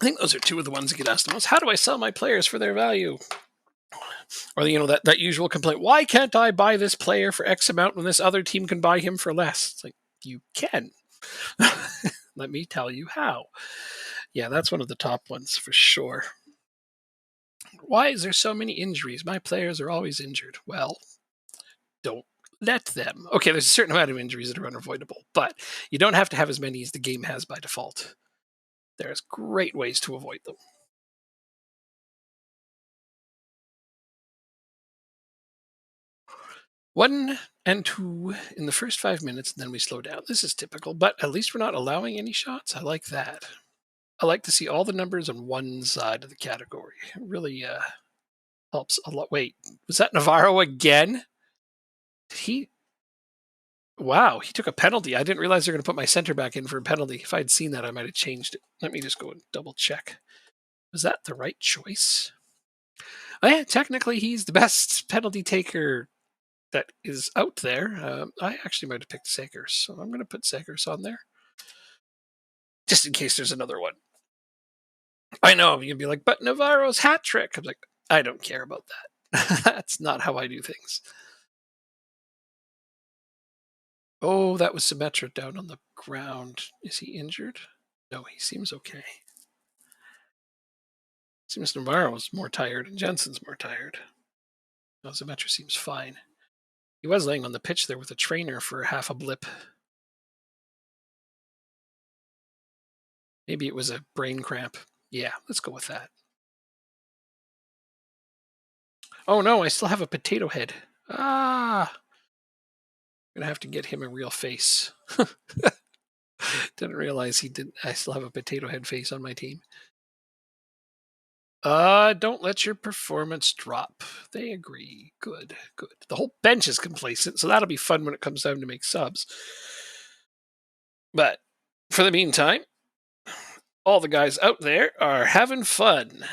I think those are 2 of the ones that get asked the most. How do I sell my players for their value? Or that usual complaint. Why can't I buy this player for X amount when this other team can buy him for less? It's like, you can. Let me tell you how. Yeah, that's one of the top ones for sure. Why is there so many injuries? My players are always injured. Well, don't let them. Okay, there's a certain amount of injuries that are unavoidable, but you don't have to have as many as the game has by default. There's great ways to avoid them. 1 and 2 in the first 5 minutes, and then we slow down. This is typical, but at least we're not allowing any shots. I like that. I like to see all the numbers on one side of the category. It really helps a lot. Wait, was that Navarro again? Did he? Wow, he took a penalty. I didn't realize they're going to put my center back in for a penalty. If I'd seen that, I might have changed it. Let me just go and double check. Was that the right choice? Oh, yeah, technically, he's the best penalty taker that is out there. I actually might have picked Sakers, so I'm going to put Sakers on there just in case there's another one. I know you'd be like, but Navarro's hat trick. I'm like, I don't care about that. That's not how I do things. Oh, that was Symmetra down on the ground. Is he injured? No, he seems okay. Seems Navarro's more tired and Jensen's more tired. No, Symmetra seems fine. He was laying on the pitch there with a trainer for half a blip. Maybe it was a brain cramp. Yeah, let's go with that. Oh no, I still have a potato head. Ah, I'm gonna have to get him a real face. Didn't realize he did. I still have a potato head face on my team. Don't let your performance drop. They agree. Good, good. The whole bench is complacent, so that'll be fun when it comes time to make subs. But for the meantime, all the guys out there are having fun.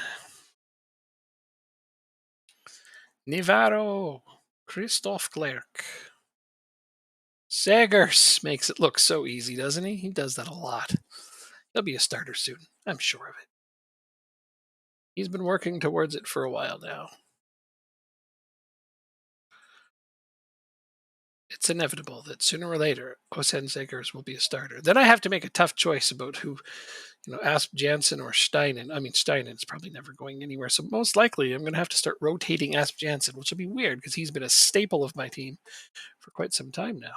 Navarro, Christoph Clerc. Sagers makes it look so easy, doesn't he? He does that a lot. He'll be a starter soon. I'm sure of it. He's been working towards it for a while now. It's inevitable that sooner or later Osen Sagers will be a starter. Then I have to make a tough choice about who, Asp Jansen or Steinen. I mean, Steinen's probably never going anywhere. So most likely I'm going to have to start rotating Asp Jansen, which will be weird because he's been a staple of my team for quite some time now.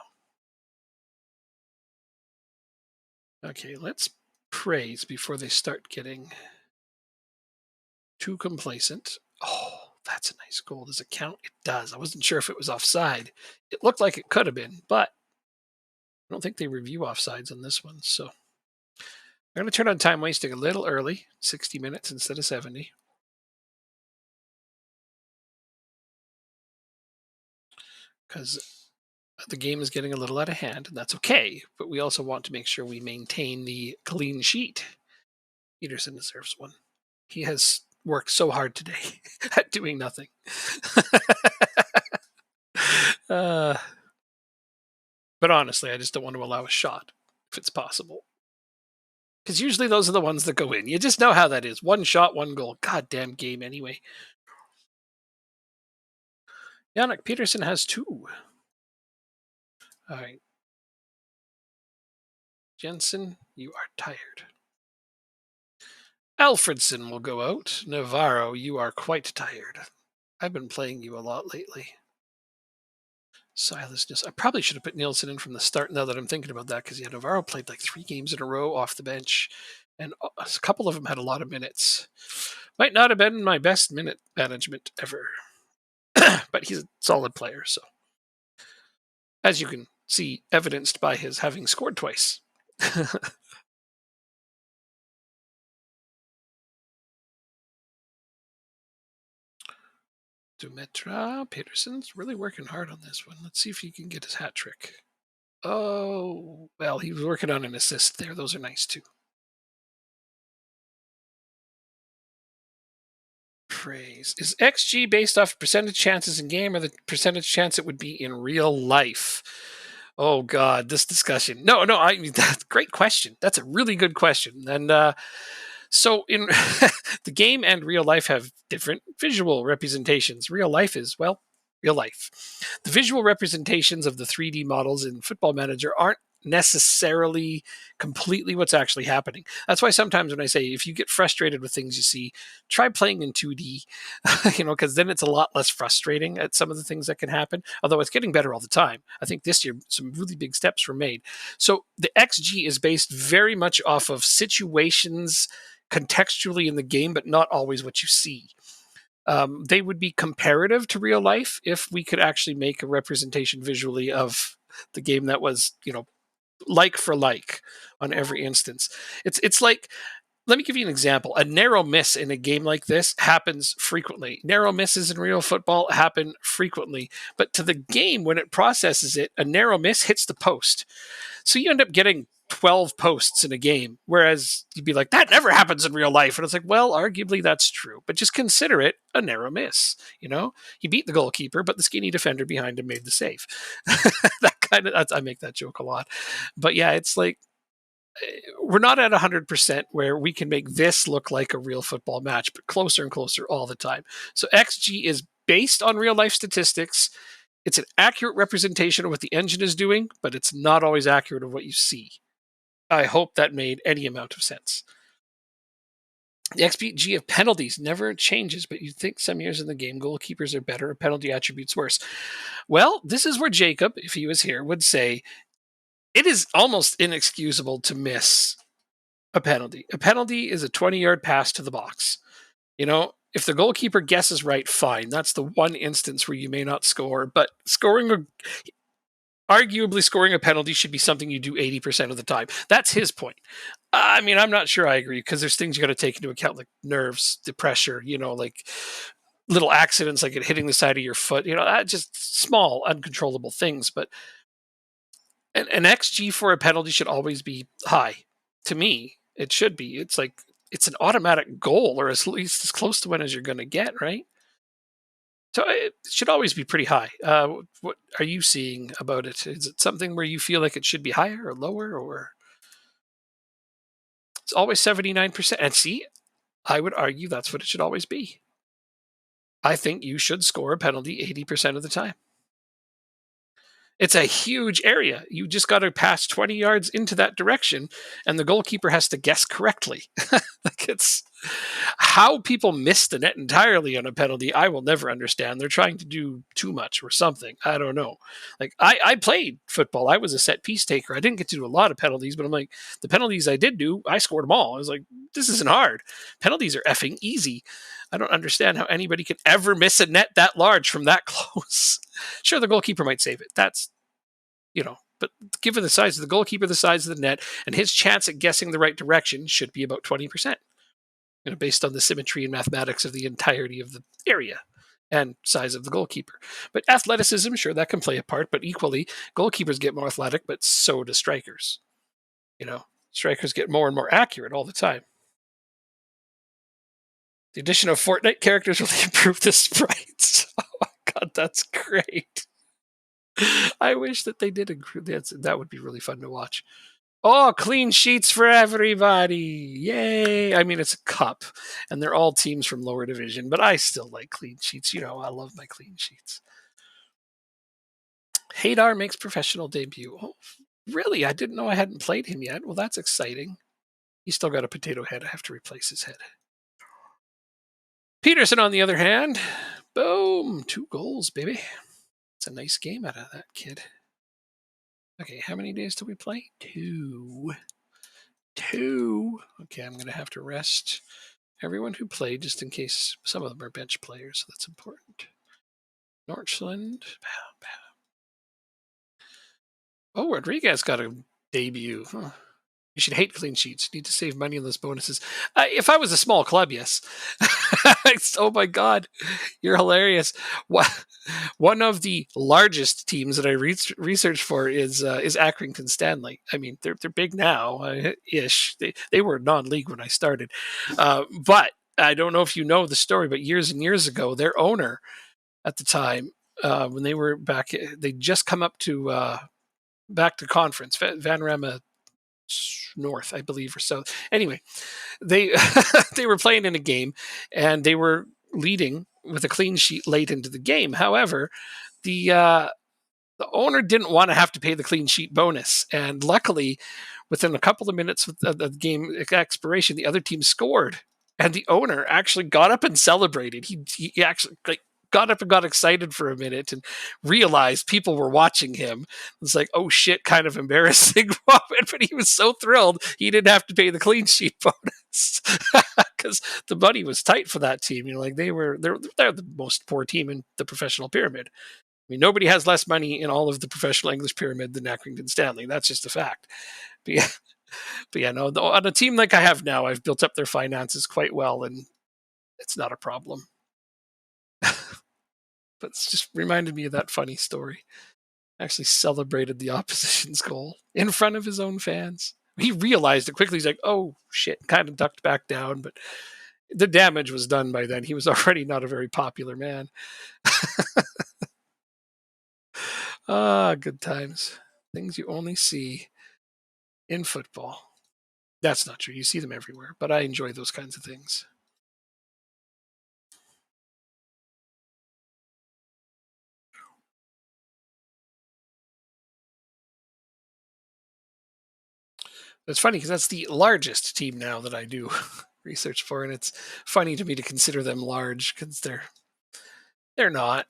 Okay, let's praise before they start getting too complacent. Oh, that's a nice goal. Does it count? It does. I wasn't sure if it was offside. It looked like it could have been, but I don't think they review offsides on this one. So I'm going to turn on time wasting a little early, 60 minutes instead of 70. Because the game is getting a little out of hand, and that's okay. But we also want to make sure we maintain the clean sheet. Peterson deserves one. He has worked so hard today at doing nothing. But honestly, I just don't want to allow a shot if it's possible. Because usually those are the ones that go in. You just know how that is. One shot, one goal. Goddamn game anyway. Yannick Peterson has 2. All right. Jensen, you are tired. Alfredson will go out. Navarro, you are quite tired. I've been playing you a lot lately. Silas, I probably should have put Nielsen in from the start now that I'm thinking about that because Navarro played like 3 games in a row off the bench, and a couple of them had a lot of minutes. Might not have been my best minute management ever, but he's a solid player. So, as you can see, evidenced by his having scored twice. Dumetra Peterson's really working hard on this one. Let's see if he can get his hat trick. Oh, well, he was working on an assist there. Those are nice too. Praise. Is XG based off percentage chances in game or the percentage chance it would be in real life? Oh God, this discussion. No, I mean that's a great question. That's a really good question. And so in the game and real life have different visual representations. Real life is, well, real life. The visual representations of the 3D models in Football Manager aren't necessarily completely what's actually happening. That's why sometimes when I say if you get frustrated with things you see, try playing in 2D, because then it's a lot less frustrating at some of the things that can happen. Although it's getting better all the time. I think this year some really big steps were made. So the XG is based very much off of situations contextually in the game, but not always what you see. They would be comparative to real life if we could actually make a representation visually of the game that was, like for like on every instance. It's like let me give you an example. A narrow miss in a game like this happens frequently. Narrow misses in real football happen frequently. But to the game, when it processes it, a narrow miss hits the post. So you end up getting 12 posts in a game, whereas you'd be like, that never happens in real life. And it's like, well, arguably that's true, but just consider it a narrow miss. He beat the goalkeeper, but the skinny defender behind him made the save. I make that joke a lot. But yeah, it's like, we're not at 100% where we can make this look like a real football match, but closer and closer all the time. So XG is based on real life statistics. It's an accurate representation of what the engine is doing, but it's not always accurate of what you see. I hope that made any amount of sense. The XG of penalties never changes, but you'd think some years in the game, goalkeepers are better, penalty attributes worse. Well, this is where Jacob, if he was here, would say it is almost inexcusable to miss a penalty. A penalty is a 20-yard pass to the box. If the goalkeeper guesses right, fine. That's the one instance where you may not score, but arguably scoring a penalty should be something you do 80% of the time. That's his point. I mean, I'm not sure I agree, because there's things you got to take into account, like nerves, the pressure, like little accidents like it hitting the side of your foot, just small, uncontrollable things. But an XG for a penalty should always be high. To me, it should be. It's like it's an automatic goal, or at least as close to one as you're going to get, right? So it should always be pretty high. What are you seeing about it? Is it something where you feel like it should be higher or lower, or it's always 79%? And see, I would argue that's what it should always be. I think you should score a penalty 80% of the time. It's a huge area. You just got to pass 20 yards into that direction, and the goalkeeper has to guess correctly. It's how people miss the net entirely on a penalty. I will never understand. They're trying to do too much or something. I don't know. Like I played football. I was a set piece taker. I didn't get to do a lot of penalties, but I'm like, the penalties I did do, I scored them all. I was like, this isn't hard. Penalties are effing easy. I don't understand how anybody could ever miss a net that large from that close. Sure, the goalkeeper might save it. That's, but given the size of the goalkeeper, the size of the net, and his chance at guessing the right direction should be about 20%, based on the symmetry and mathematics of the entirety of the area and size of the goalkeeper. But athleticism, sure, that can play a part, but equally, goalkeepers get more athletic, but so do strikers. Strikers get more and more accurate all the time. The addition of Fortnite characters really improved the sprites. Oh my god, that's great. I wish that they did include that. That would be really fun to watch. Oh, clean sheets for everybody. Yay. I mean, it's a cup, and they're all teams from lower division, but I still like clean sheets. I love my clean sheets. Hadar makes professional debut. Oh, really? I didn't know I hadn't played him yet. Well, that's exciting. He's still got a potato head. I have to replace his head. Peterson, on the other hand, boom, 2 goals, baby. It's a nice game out of that kid. Okay, how many days do we play? 2. Okay, I'm going to have to rest everyone who played, just in case some of them are bench players, so that's important. Norchland. Oh, Rodriguez got a debut. Huh. You should hate clean sheets. You need to save money on those bonuses. If I was a small club, yes. Oh my God, you're hilarious. One of the largest teams that I researched for is Accrington Stanley. I mean, they're big now, ish. They were non-league when I started, but I don't know if you know the story. But years and years ago, their owner at the time, when they were back, they just come up to back to conference, Van Rama North, I believe, or so. Anyway, they they were playing in a game, and they were leading with a clean sheet late into the game. However, the owner didn't want to have to pay the clean sheet bonus, and luckily, within a couple of minutes of the game expiration, the other team scored, and the owner actually got up and celebrated. He actually got up and got excited for a minute and realized people were watching him. It's like, oh shit, kind of embarrassing moment, but he was so thrilled he didn't have to pay the clean sheet bonus because the money was tight for that team. They're the most poor team in the professional pyramid. I mean, nobody has less money in all of the professional English pyramid than Accrington Stanley. That's just a fact. But yeah, But yeah, no, on a team like I have now, I've built up their finances quite well, and it's not a problem. But it's just reminded me of that funny story. Actually celebrated the opposition's goal in front of his own fans. He realized it quickly. He's like, "Oh shit!" Kind of ducked back down, but the damage was done by then. He was already not a very popular man. Ah, good times. Things you only see in football. That's not true. You see them everywhere, but I enjoy those kinds of things. It's funny because that's the largest team now that I do research for, and it's funny to me to consider them large because they're not.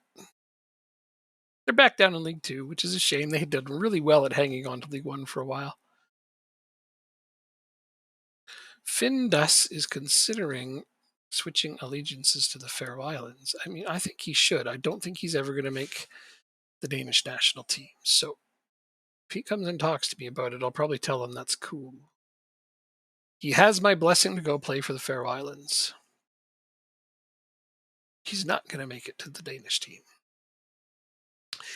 They're back down in League Two, which is a shame. They had done really well at hanging on to League One for a while. Finn Duss is considering switching allegiances to the Faroe Islands. I mean, I think he should. I don't think he's ever going to make the Danish national team. So if he comes and talks to me about it, I'll probably tell him that's cool. He has my blessing to go play for the Faroe Islands. He's not going to make it to the Danish team.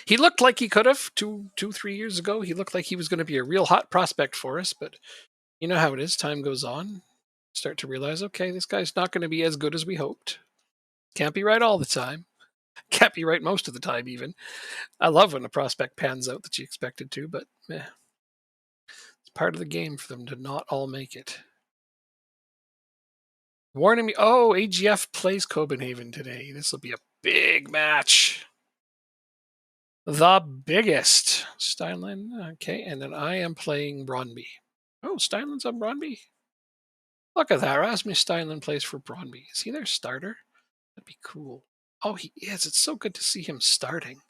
He looked like he could have 3 years ago. He looked like he was going to be a real hot prospect for us, but you know how it is. Time goes on. Start to realize, okay, this guy's not going to be as good as we hoped. Can't be right all the time. Can't be right most of the time, even. I love when a prospect pans out that you expected to, but it's part of the game for them to not all make it. Warning me, oh, AGF plays Copenhagen today. This will be a big match. The biggest. Steinlein, okay, and then I am playing Brøndby. Oh, Steinlein's on Brøndby? Look at that. Rasmus Steinlein plays for Brøndby. Is he their starter? That'd be cool. Oh, he is. It's so good to see him starting.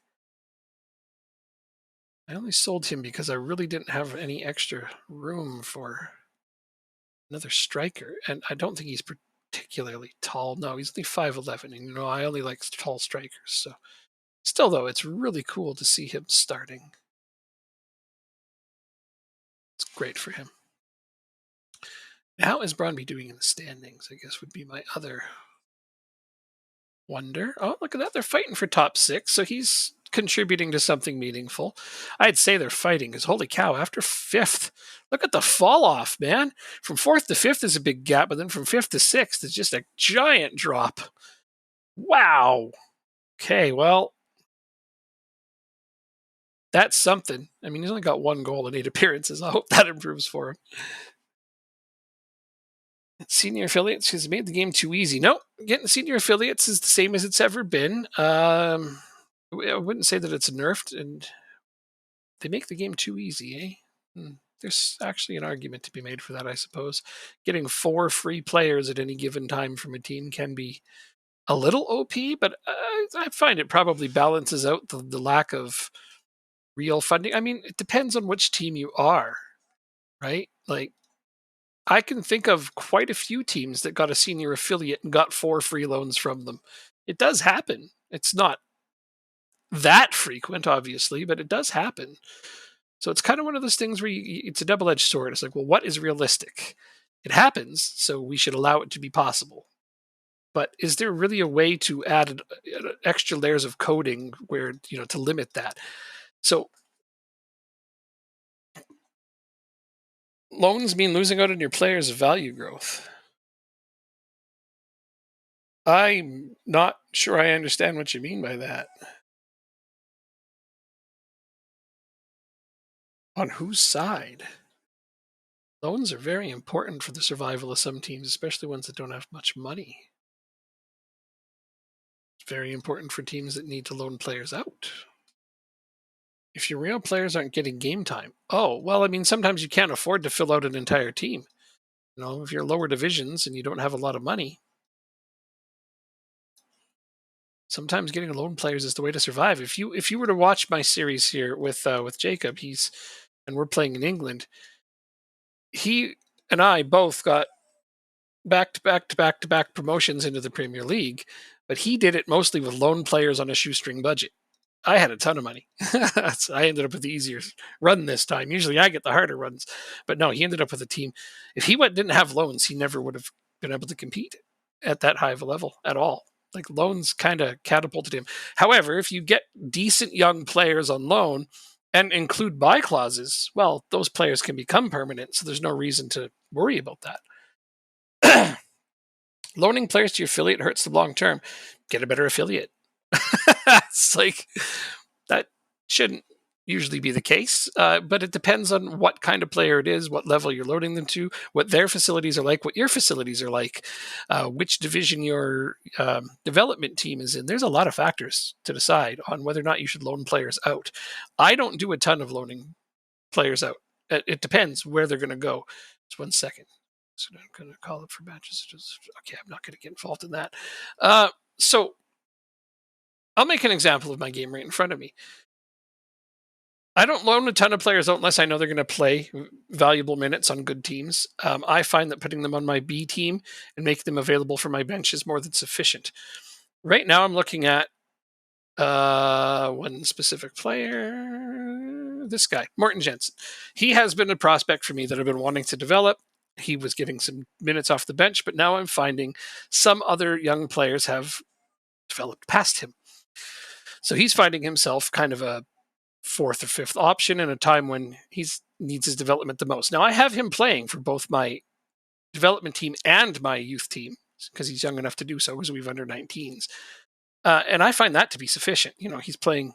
I only sold him because I really didn't have any extra room for another striker, and I don't think he's particularly tall. No, he's only 5'11", and I only like tall strikers. So, still though, it's really cool to see him starting. It's great for him. How is Brøndby doing in the standings? I guess would be my other wonder. Oh, look at that. They're fighting for top six. So he's contributing to something meaningful. I'd say they're fighting because holy cow, after fifth, look at the fall off, man. From fourth to fifth is a big gap, but then from fifth to sixth is just a giant drop. Wow. Okay, well, that's something. I mean, he's only got one goal in 8 appearances. I hope that improves for him. Senior affiliates has made the game too easy. No, getting senior affiliates is the same as it's ever been. I wouldn't say that it's nerfed, and they make the game too easy, eh? There's actually an argument to be made for that, I suppose. Getting 4 free players at any given time from a team can be a little OP, but I find it probably balances out the lack of real funding. I mean, it depends on which team you are, right? Like, I can think of quite a few teams that got a senior affiliate and got 4 free loans from them. It does happen. It's not that frequent, obviously, but it does happen. So it's kind of one of those things where it's a double-edged sword. It's like, well, what is realistic? It happens, so we should allow it to be possible. But is there really a way to add extra layers of coding where, to limit that? So loans mean losing out on your players' value growth. I'm not sure I understand what you mean by that. On whose side? Loans are very important for the survival of some teams, especially ones that don't have much money. It's very important for teams that need to loan players out. If your real players aren't getting game time, oh, well, I mean, sometimes you can't afford to fill out an entire team. If you're lower divisions and you don't have a lot of money, sometimes getting loan players is the way to survive. If you were to watch my series here with Jacob, and we're playing in England, he and I both got back to back to back to back promotions into the Premier League, but he did it mostly with loan players on a shoestring budget. I had a ton of money. So I ended up with the easier run this time. Usually I get the harder runs, but no, he ended up with a team. If he didn't have loans, he never would have been able to compete at that high of a level at all. Like loans kind of catapulted him. However, if you get decent young players on loan and include buy clauses, well, those players can become permanent. So there's no reason to worry about that. Loaning players to your affiliate hurts the long term. Get a better affiliate. It's like that shouldn't usually be the case, but it depends on what kind of player it is, what level you're loading them to, what their facilities are like, what your facilities are like, which division your development team is in. There's a lot of factors to decide on whether or not you should loan players out. I don't do a ton of loaning players out. It depends where they're going to go. Just 1 second. So I'm going to call up for matches. Okay, I'm not going to get involved in that. So I'll make an example of my game right in front of me. I don't loan a ton of players out unless I know they're going to play valuable minutes on good teams. I find that putting them on my B team and making them available for my bench is more than sufficient. Right now, I'm looking at one specific player. This guy, Morton Jensen. He has been a prospect for me that I've been wanting to develop. He was getting some minutes off the bench, but now I'm finding some other young players have developed past him. So he's finding himself kind of a fourth or fifth option in a time when he needs his development the most. Now I have him playing for both my development team and my youth team because he's young enough to do so because we've under 19s. And I find that to be sufficient. You know, he's playing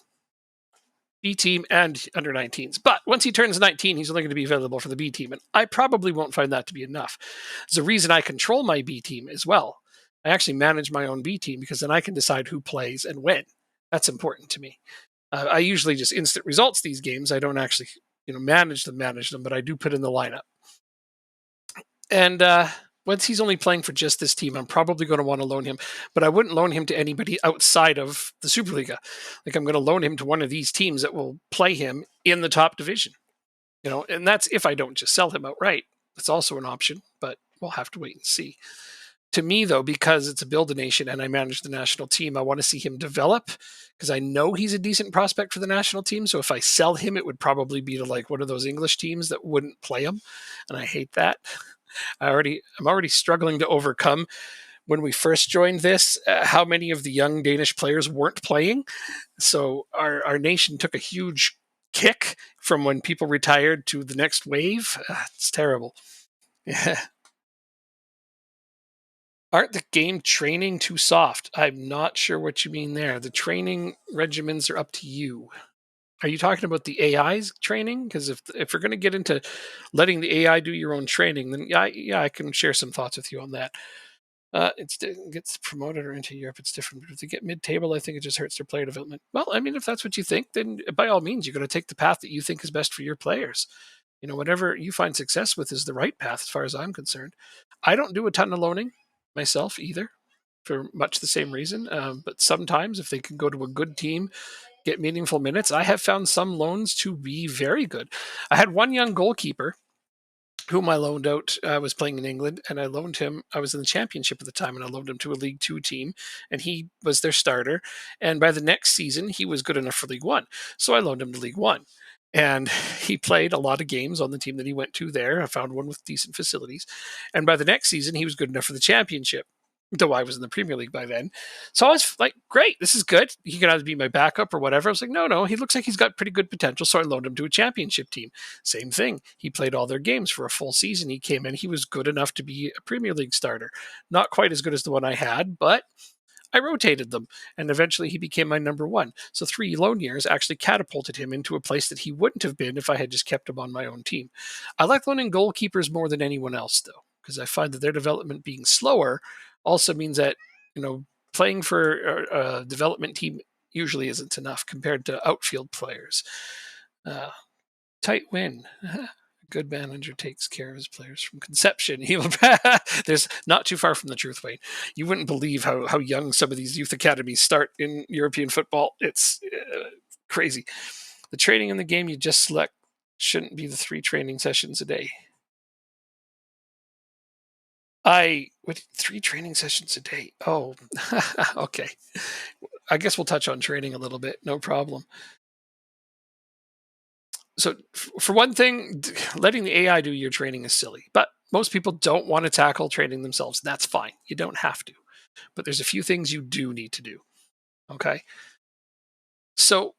B team and under 19s. But once he turns 19, he's only going to be available for the B team. And I probably won't find that to be enough. There's a reason I control my B team as well. I actually manage my own B team because then I can decide who plays and when. That's important to me. I usually just instant results these games. I don't actually, manage them, but I do put in the lineup. And once he's only playing for just this team, I'm probably going to want to loan him, but I wouldn't loan him to anybody outside of the Superliga. Like I'm going to loan him to one of these teams that will play him in the top division. And that's if I don't just sell him outright. That's also an option, but we'll have to wait and see. To me, though, because it's a build a nation and I manage the national team, I want to see him develop because I know he's a decent prospect for the national team. So if I sell him, it would probably be to like one of those English teams that wouldn't play him, and I hate that. I'm already struggling to overcome when we first joined this how many of the young Danish players weren't playing. So our nation took a huge kick from when people retired to the next wave. It's terrible. Yeah. Aren't the game training too soft? I'm not sure what you mean there. The training regimens are up to you. Are you talking about the AI's training? Because if we're going to get into letting the AI do your own training, then yeah, I can share some thoughts with you on that. It gets promoted or into Europe, it's different. But if they get mid-table, I think it just hurts their player development. Well, I mean, if that's what you think, then by all means, you're going to take the path that you think is best for your players. Whatever you find success with is the right path, as far as I'm concerned. I don't do a ton of loaning myself either, for much the same reason. But sometimes, if they can go to a good team, get meaningful minutes, I have found some loans to be very good. I had one young goalkeeper whom I loaned out. I was playing in England, and I loaned him. I was in the championship at the time, and I loaned him to a League Two team, and he was their starter. And by the next season, he was good enough for League One, so I loaned him to League One. And he played a lot of games on the team that he went to there. I found one with decent facilities. And by the next season, he was good enough for the championship, though I was in the Premier League by then. So I was like, great, this is good. He can either be my backup or whatever. I was like, no, he looks like he's got pretty good potential. So I loaned him to a championship team. Same thing. He played all their games for a full season. He came in. He was good enough to be a Premier League starter. Not quite as good as the one I had, but I rotated them, and eventually he became my number one. So 3 loan years actually catapulted him into a place that he wouldn't have been if I had just kept him on my own team. I like loaning goalkeepers more than anyone else, though, because I find that their development being slower also means that, playing for a development team usually isn't enough compared to outfield players. Tight win. Good manager takes care of his players from conception. There's not too far from the truth, Wayne. You wouldn't believe how young some of these youth academies start in European football. It's crazy. The training in the game you just select shouldn't be the 3 training sessions a day. What 3 training sessions a day? Oh, okay. I guess we'll touch on training a little bit. No problem. So, for one thing, letting the AI do your training is silly, but most people don't want to tackle training themselves. That's fine. You don't have to. But there's a few things you do need to do. Okay. So,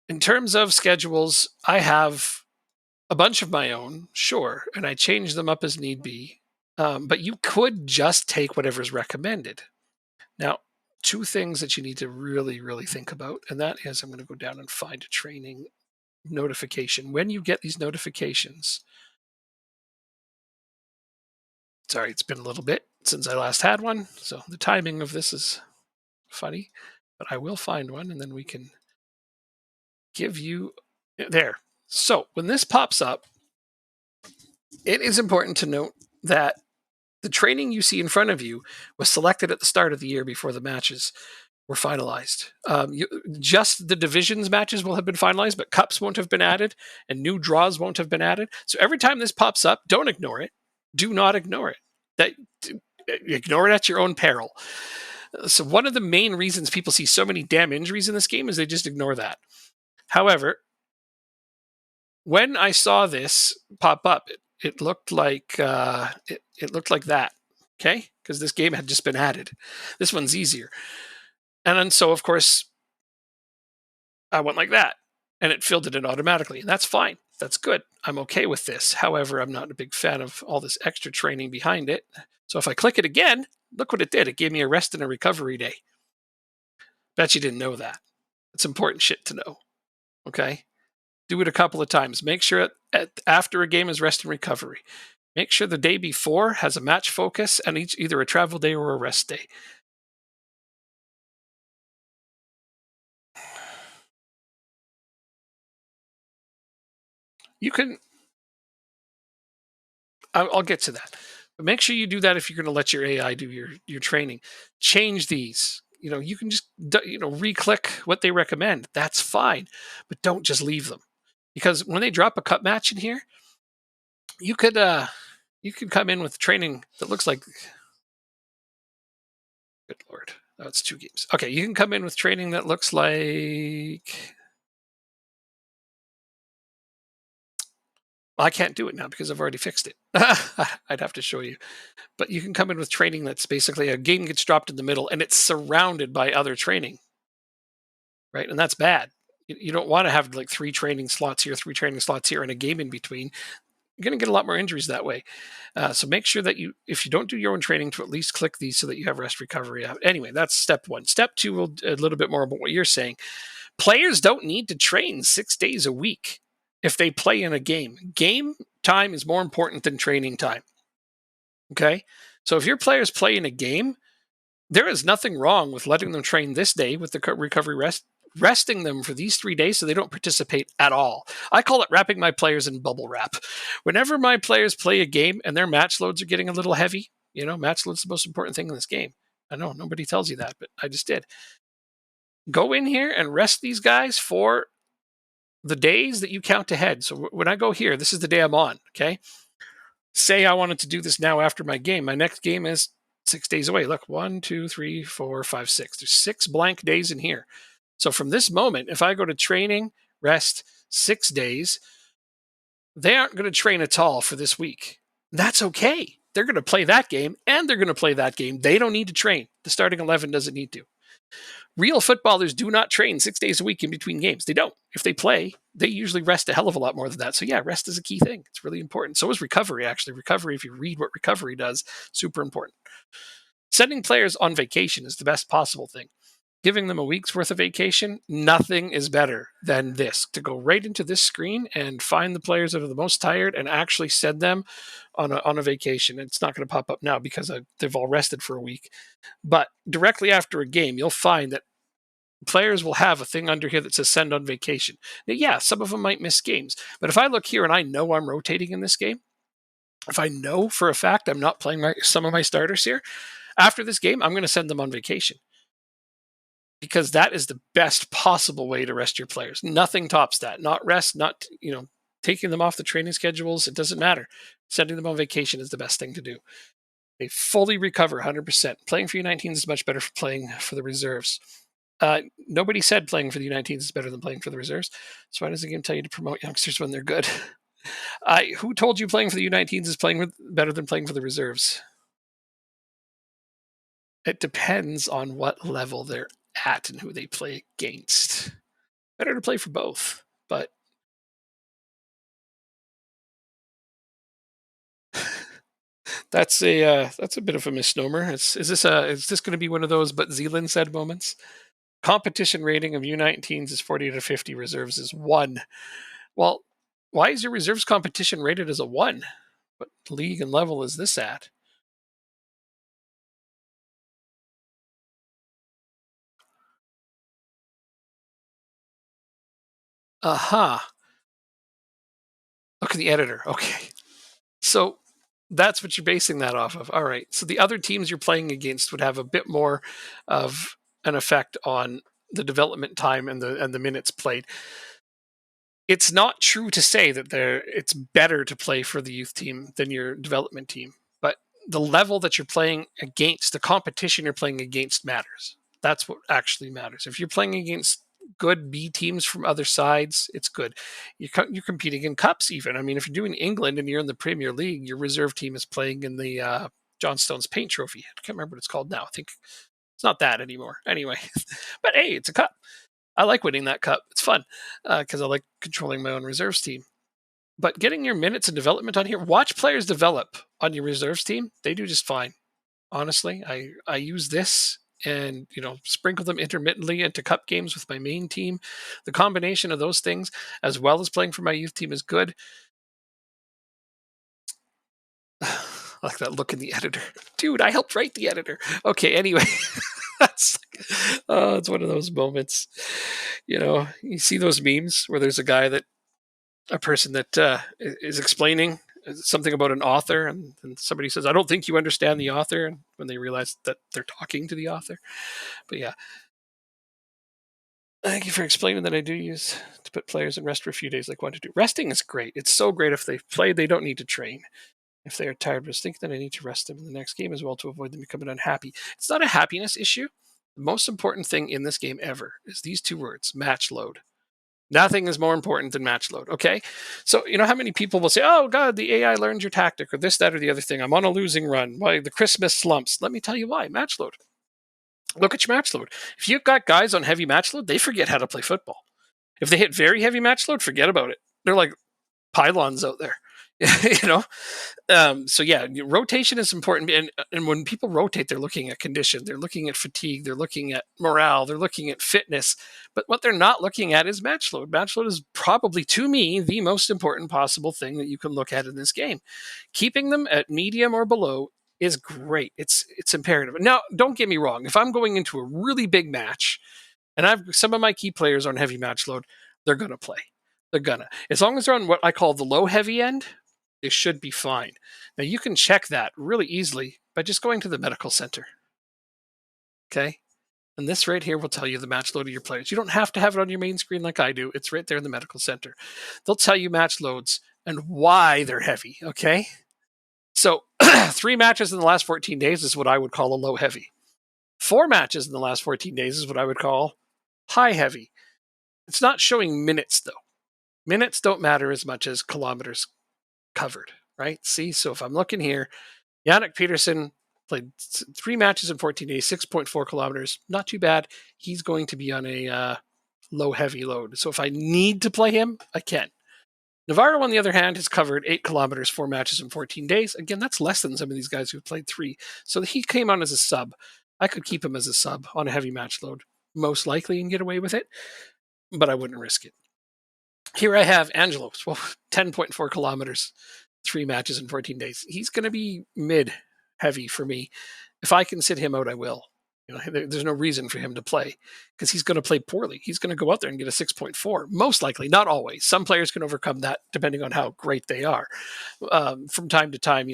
in terms of schedules, I have a bunch of my own, sure, and I change them up as need be. But you could just take whatever's recommended. Now, two things that you need to really, really think about, and that is I'm going to go down and find a training notification. When you get these notifications, sorry, it's been a little bit since I last had one, so the timing of this is funny, but I will find one and then we can give you there. So when this pops up, it is important to note that the training you see in front of you was selected at the start of the year before the matches were finalized. Just the divisions matches will have been finalized, but cups won't have been added and new draws won't have been added. So every time this pops up, don't ignore it. Do not ignore it. That ignore it at your own peril. So one of the main reasons people see so many damn injuries in this game is they just ignore that. However, when I saw this pop up, it looked like it looked like that. Okay, because this game had just been added. This one's easier, and then so of course I went like that, and it filled it in automatically, and that's fine. That's good. I'm okay with this. However, I'm not a big fan of all this extra training behind it. So if I click it again, look what it did. It gave me a rest and a recovery day. Bet you didn't know that. It's important shit to know. Okay. Do it a couple of times. Make sure after a game is rest and recovery. Make sure the day before has a match focus and either a travel day or a rest day. You can. I'll get to that. But make sure you do that if you're going to let your AI do your training. Change these. You can just re-click what they recommend. That's fine, but don't just leave them because when they drop a cut match in here, you could come in with training that looks like. Good lord, that's two games. Okay, you can come in with training that looks like. Well, I can't do it now because I've already fixed it. I'd have to show you. But you can come in with training that's basically a game gets dropped in the middle and it's surrounded by other training, right? And that's bad. You don't want to have like three training slots here, three training slots here, and a game in between. You're going to get a lot more injuries that way. So make sure that if you don't do your own training, to at least click these so that you have rest recovery out. Anyway, that's step one. Step two, will a little bit more about what you're saying. Players don't need to train 6 days a week if they play in a game. Game time is more important than training time. Okay? So if your players play in a game, there is nothing wrong with letting them train this day with the recovery resting them for these 3 days so they don't participate at all. I call it wrapping my players in bubble wrap. Whenever my players play a game and their match loads are getting a little heavy, match load's the most important thing in this game. I know nobody tells you that, but I just did. Go in here and rest these guys for the days that you count ahead. So when I go here, this is the day I'm on. Okay. Say I wanted to do this now after my game. My next game is 6 days away. Look, 1, 2, 3, 4, 5, 6. There's 6 blank days in here. So from this moment, if I go to training, rest 6 days, they aren't going to train at all for this week. That's okay. They're going to play that game and they're going to play that game. They don't need to train. The starting 11 doesn't need to. Real footballers do not train 6 days a week in between games. They don't. If they play, they usually rest a hell of a lot more than that. So yeah, rest is a key thing. It's really important. So is recovery, actually. Recovery, if you read what recovery does, super important. Sending players on vacation is the best possible thing. Giving them a week's worth of vacation, nothing is better than this. To go right into this screen and find the players that are the most tired and actually send them on a vacation. It's not going to pop up now because they've all rested for a week. But directly after a game, you'll find that players will have a thing under here that says send on vacation. Now, yeah, some of them might miss games. But if I look here and I know I'm rotating in this game, if I know for a fact I'm not playing some of my starters here, after this game, I'm going to send them on vacation. Because that is the best possible way to rest your players. Nothing tops that. Not rest, not, taking them off the training schedules. It doesn't matter. Sending them on vacation is the best thing to do. They fully recover 100%. Playing for U19s is much better for playing for the reserves. Nobody said playing for the U19s is better than playing for the reserves. So why does the game tell you to promote youngsters when they're good? Who told you playing for the U19s is better than playing for the reserves? It depends on what level they're at and who they play against. Better to play for both, but that's a bit of a misnomer. Is this going to be one of those "but Zealand said" moments? Competition rating of U19s is 40 to 50. Reserves is 1. Well, why is your reserves competition rated as a 1? What league and level is this at? Aha. Look at the editor. Okay. So that's what you're basing that off of. All right. So the other teams you're playing against would have a bit more of an effect on the development time and the minutes played. It's not true to say that it's better to play for the youth team than your development team, but the level that you're playing against, the competition you're playing against matters. That's what actually matters. If you're playing against good B teams from other sides, it's good. You're competing in cups even. I mean, if you're doing England and you're in the Premier League, your reserve team is playing in the John Stones Paint Trophy. I can't remember what it's called now. I think it's not that anymore. Anyway, but hey, it's a cup. I like winning that cup. It's fun because I like controlling my own reserves team. But getting your minutes and development on here, watch players develop on your reserves team. They do just fine. Honestly, I use this and sprinkle them intermittently into cup games with my main team. The combination of those things, as well as playing for my youth team, is good. I like that look in the editor, dude. I helped write the editor. Okay, anyway, that's it's one of those moments. You see those memes where there's a person that is explaining something about an author, and somebody says, "I don't think you understand the author," and when they realize that they're talking to the author. But yeah, thank you for explaining that. I do use to put players in rest for a few days, like 1 to 2. Resting is great. It's so great if they've played, they don't need to train. If they are tired, just think that I need to rest them in the next game as well to avoid them becoming unhappy. It's not a happiness issue. The most important thing in this game ever is these two words: match load. Nothing is more important than match load. Okay. So, you know how many people will say, "Oh, God, the AI learned your tactic," or this, that, or the other thing. I'm on a losing run. Why the Christmas slumps? Let me tell you why. Match load. Look at your match load. If you've got guys on heavy match load, they forget how to play football. If they hit very heavy match load, forget about it. They're like pylons out there. you know, so yeah, rotation is important, and when people rotate, they're looking at condition, they're looking at fatigue, they're looking at morale, they're looking at fitness. But what they're not looking at is match load. Match load is probably, to me, the most important possible thing that you can look at in this game. Keeping them at medium or below is great. It's imperative. Now, don't get me wrong. If I'm going into a really big match and I've some of my key players on heavy match load, they're gonna play. They're gonna. As long as they're on what I call the low heavy end, they should be fine. Now you can check that really easily by just going to the medical center. Okay. And this right here will tell you the match load of your players. You don't have to have it on your main screen like I do. It's right there in the medical center. They'll tell you match loads and why they're heavy. Okay. So 3 matches in the last 14 days is what I would call a low heavy. 4 matches in the last 14 days is what I would call high heavy. It's not showing minutes though. Minutes don't matter as much as kilometers covered, right? See, so if I'm looking here, Yannick Peterson played 3 matches in 14 days, 6.4 kilometers. Not too bad. He's going to be on a low heavy load. So if I need to play him, I can. Navarro, on the other hand, has covered 8 kilometers, 4 matches in 14 days. Again, that's less than some of these guys who played 3. So he came on as a sub. I could keep him as a sub on a heavy match load, most likely, and get away with it, but I wouldn't risk it. Here I have Angelo, well, 10.4 kilometers, 3 matches in 14 days. He's going to be mid heavy for me. If I can sit him out, I will. There's no reason for him to play because he's going to play poorly. He's going to go out there and get a 6.4, most likely, not always. Some players can overcome that depending on how great they are. From time to time,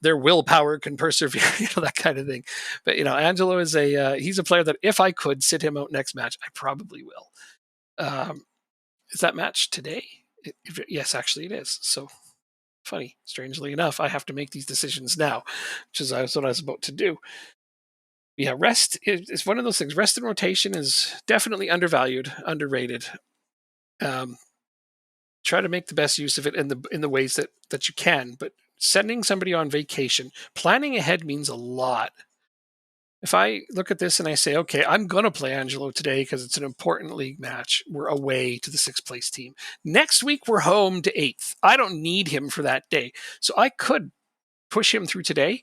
their willpower can persevere, that kind of thing. But Angelo is he's a player that if I could sit him out next match, I probably will. Is that match today? Yes, actually it is. So funny. Strangely enough, I have to make these decisions now, which is what I was about to do. Yeah, rest is one of those things. Rest and rotation is definitely undervalued, underrated. Um, Try to make the best use of it in the ways that you can. But sending somebody on vacation, planning ahead means a lot. If I look at this and I say, okay, I'm going to play Angelo today because it's an important league match. We're away to the sixth place team. Next week, we're home to eighth. I don't need him for that day. So I could push him through today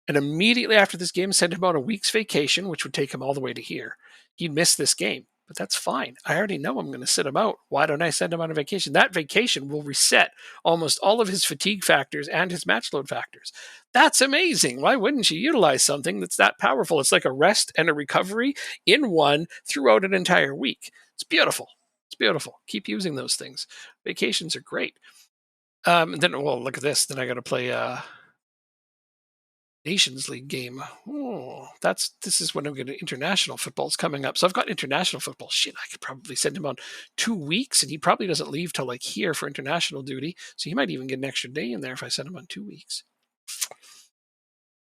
and immediately after this game send him on a week's vacation, which would take him all the way to here. He'd miss this game, but that's fine. I already know I'm going to sit him out. Why don't I send him on a vacation? That vacation will reset almost all of his fatigue factors and his match load factors. That's amazing. Why wouldn't you utilize something that's that powerful? It's like a rest and a recovery in one throughout an entire week. It's beautiful. It's beautiful. Keep using those things. Vacations are great. Then, well, look at this. Then I got to play Nations League game. Oh, this is when I'm going to international football's coming up. So I've got international football. Shit, I could probably send him on 2 weeks, and he probably doesn't leave till like here for international duty. So he might even get an extra day in there if I send him on 2 weeks.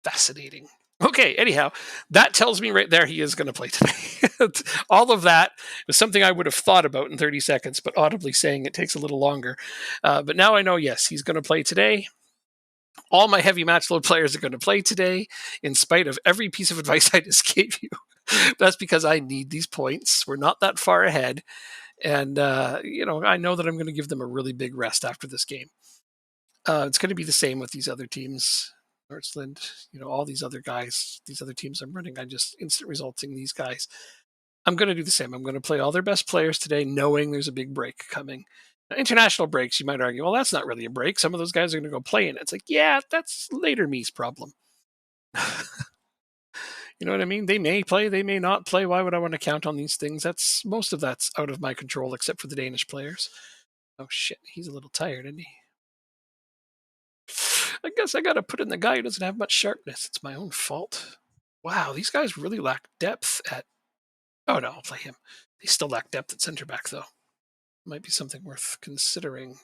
Fascinating. Okay, anyhow, that tells me right there he is going to play today. All of that was something I would have thought about in 30 seconds, but audibly saying it takes a little longer. But now I know, yes, he's going to play today. All my heavy match load players are going to play today, in spite of every piece of advice I just gave you. That's because I need these points. We're not that far ahead. And, I know that I'm going to give them a really big rest after this game. It's going to be the same with these other teams. Northland, all these other guys, these other teams I'm running. I'm just instant resulting these guys. I'm going to do the same. I'm going to play all their best players today, knowing there's a big break coming. Now, international breaks, you might argue, well, that's not really a break. Some of those guys are going to go play in it. It's like, yeah, that's later me's problem. You know what I mean? They may play, they may not play. Why would I want to count on these things? Most of that's out of my control, except for the Danish players. Oh shit, he's a little tired, isn't he? I guess I got to put in the guy who doesn't have much sharpness. It's my own fault. Wow, these guys really lack depth at. Oh no, I'll play him. They still lack depth at center back, though. Might be something worth considering.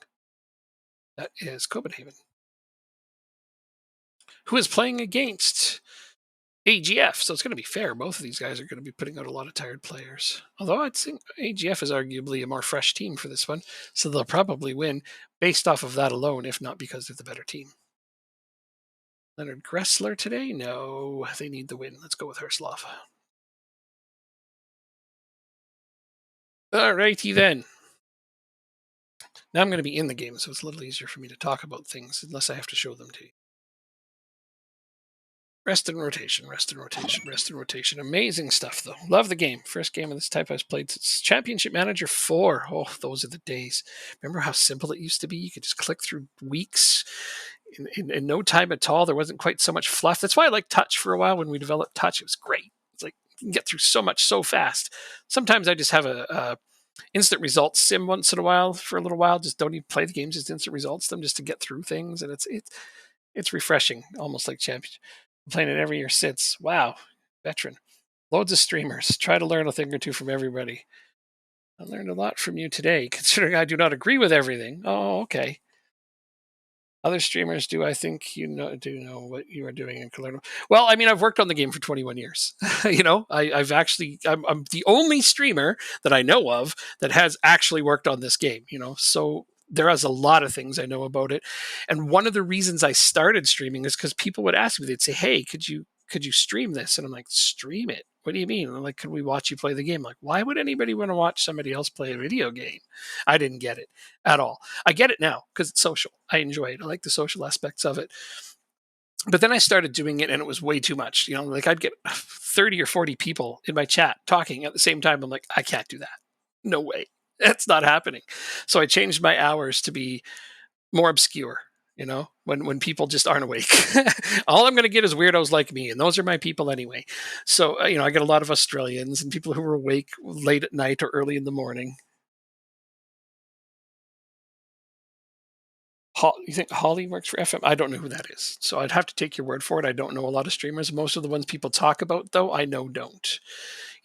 That is Copenhagen, who is playing against AGF. So it's going to be fair. Both of these guys are going to be putting out a lot of tired players. Although I'd think AGF is arguably a more fresh team for this one. So they'll probably win based off of that alone, if not because they're the better team. Leonard Gressler today? No, they need the win. Let's go with Herslov. All righty then. Now I'm going to be in the game, so it's a little easier for me to talk about things, unless I have to show them to you. Rest and rotation, rest and rotation, rest and rotation. Amazing stuff, though. Love the game. First game of this type I've played since Championship Manager 4. Oh, those are the days. Remember how simple it used to be? You could just click through weeks in no time at all. There wasn't quite so much fluff. That's why I liked Touch for a while. When we developed Touch, it was great. It's like you can get through so much so fast. Sometimes I just have a instant results sim once in a while for a little while. Just don't even play the games, just instant results them just to get through things. And it's refreshing, almost like Championship. I'm playing it every year since. Wow, veteran. Loads of streamers. Try to learn a thing or two from everybody. I learned a lot from you today, considering I do not agree with everything. Oh, okay. Other streamers do I think do know what you are doing in Colorado? Well, I mean, I've worked on the game for 21 years. I've actually I'm the only streamer that I know of that has actually worked on this game. So there is a lot of things I know about it, and one of the reasons I started streaming is because people would ask me, they'd say, "Hey, could you stream this?" And I'm like, "Stream it? What do you mean?" And I'm like, "Could we watch you play the game?" Like, why would anybody want to watch somebody else play a video game? I didn't get it at all. I get it now because it's social. I enjoy it. I like the social aspects of it. But then I started doing it and it was way too much. Like I'd get 30 or 40 people in my chat talking at the same time. I'm like, I can't do that. No way. That's not happening. So I changed my hours to be more obscure, when people just aren't awake. All I'm going to get is weirdos like me, and those are my people anyway. So, I get a lot of Australians and people who are awake late at night or early in the morning. You think Holly works for FM? I don't know who that is. So I'd have to take your word for it. I don't know a lot of streamers. Most of the ones people talk about, though, I know don't.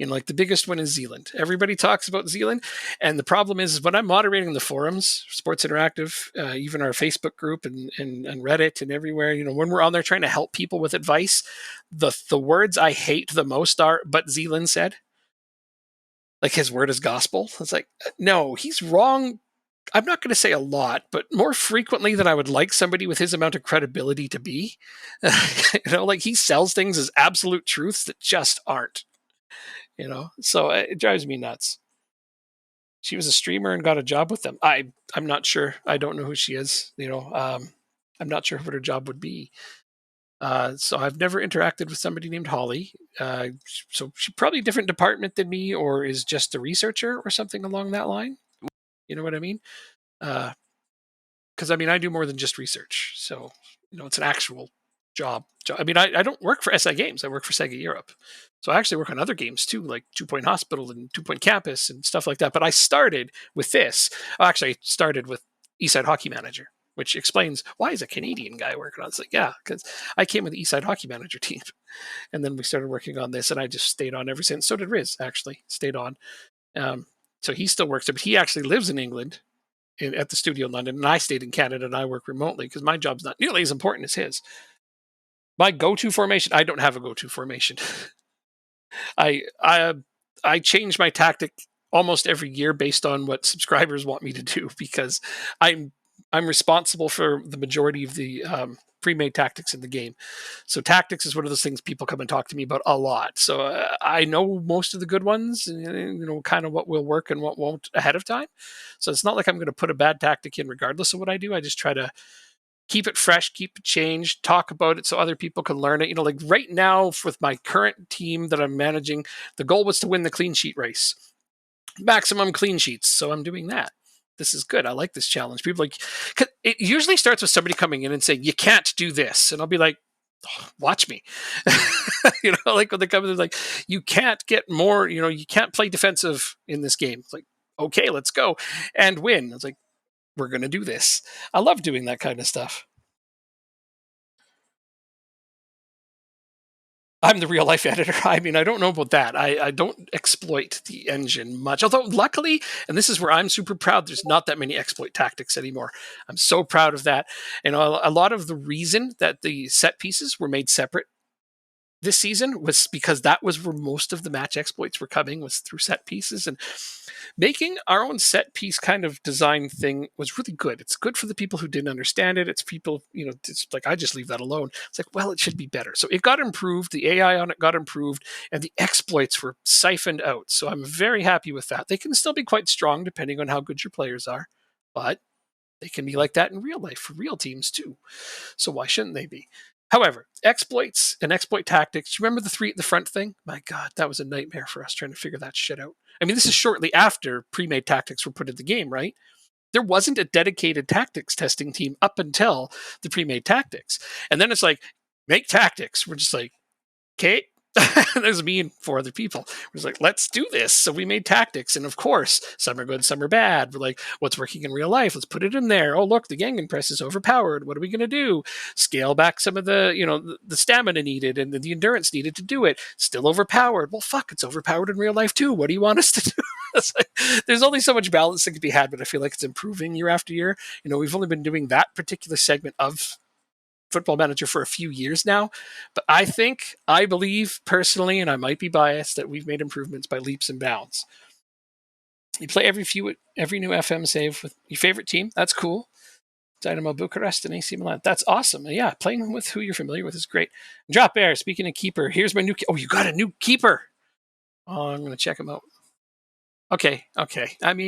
Like the biggest one is Zealand. Everybody talks about Zealand. And the problem is when I'm moderating the forums, Sports Interactive, even our Facebook group and Reddit and everywhere, when we're on there trying to help people with advice, the words I hate the most are, but Zealand said. Like his word is gospel. It's like, no, he's wrong. I'm not going to say a lot, but more frequently than I would like somebody with his amount of credibility to be. Like he sells things as absolute truths that just aren't. So it drives me nuts. She was a streamer and got a job with them. I'm not sure. I don't know who she is. I'm not sure what her job would be. So I've never interacted with somebody named Holly. So she's probably a different department than me, or is just a researcher or something along that line. You know what I mean? Because I do more than just research. So it's an actual job. I don't work for SI Games. I work for Sega Europe. So I actually work on other games too, like Two Point Hospital and Two Point Campus and stuff like that. But I started with this. Actually, I started with Eastside Hockey Manager, which explains why is a Canadian guy working on it. It's like, yeah, because I came with the Eastside Hockey Manager team. And then we started working on this, and I just stayed on ever since. So did Riz, actually, stayed on. So he still works there, but he actually lives in England at the studio in London, and I stayed in Canada and I work remotely because my job's not nearly as important as his. My go-to formation, I don't have a go-to formation. I change my tactic almost every year based on what subscribers want me to do because I'm responsible for the majority of the pre-made tactics in the game. So tactics is one of those things people come and talk to me about a lot. So I know most of the good ones, kind of what will work and what won't ahead of time. So it's not like I'm going to put a bad tactic in regardless of what I do. I just try to keep it fresh, keep it changed, talk about it so other people can learn it. Like right now with my current team that I'm managing, the goal was to win the clean sheet race, maximum clean sheets. So I'm doing that. This is good. I like this challenge. People it usually starts with somebody coming in and saying, you can't do this. And I'll be like, oh, watch me. Like when they come in, they're like, you can't get more, you can't play defensive in this game. It's like, okay, let's go and win. It's like, we're going to do this. I love doing that kind of stuff. I'm the real life editor. I don't know about that. I don't exploit the engine much. Although, luckily, and this is where I'm super proud, there's not that many exploit tactics anymore. I'm so proud of that. And a lot of the reason that the set pieces were made separate this season was because that was where most of the match exploits were coming, was through set pieces. And making our own set piece kind of design thing was really good. It's good for the people who didn't understand it. It's people, it's like, I just leave that alone. It's like, well, it should be better. So it got improved. The AI on it got improved and the exploits were siphoned out. So I'm very happy with that. They can still be quite strong depending on how good your players are, but they can be like that in real life for real teams too. So why shouldn't they be? However, exploits and exploit tactics. Remember the three at the front thing? My God, that was a nightmare for us trying to figure that shit out. This is shortly after pre-made tactics were put in the game, right? There wasn't a dedicated tactics testing team up until the pre-made tactics. And then it's like, make tactics. We're just like, okay. There's me and four other people. We're like, let's do this. So we made tactics. And of course, some are good, some are bad. We're like, what's working in real life? Let's put it in there. Oh, look, the Gegenpress is overpowered. What are we going to do? Scale back some of the stamina needed and the endurance needed to do it. Still overpowered. Well, fuck, it's overpowered in real life too. What do you want us to do? There's only so much balance that can be had, but I feel like it's improving year after year. We've only been doing that particular segment of Football Manager for a few years now, but I believe personally, and I might be biased, that we've made improvements by leaps and bounds. You play every new FM save with your favorite team. That's cool. Dynamo Bucharest and AC Milan. That's awesome. And yeah, playing with who you're familiar with is great. Drop Air, speaking of keeper, here's my new. You got a new keeper. Oh, I'm going to check him out. Okay. Damn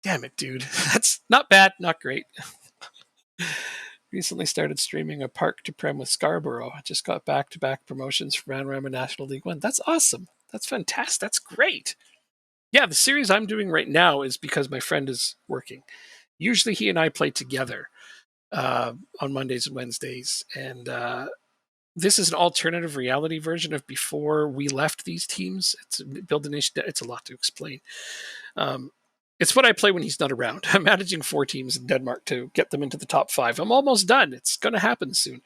it, dude. That's not bad, not great. Recently started streaming a Park to Prem with Scarborough. I just got back-to-back promotions for Vanarama National League One. That's awesome. That's fantastic. That's great. Yeah, the series I'm doing right now is because my friend is working. Usually he and I play together on Mondays and Wednesdays. And this is an alternative reality version of before we left these teams. It's a lot to explain. It's what I play when he's not around. I'm managing 4 teams in Denmark to get them into the top 5. I'm almost done. It's going to happen soon.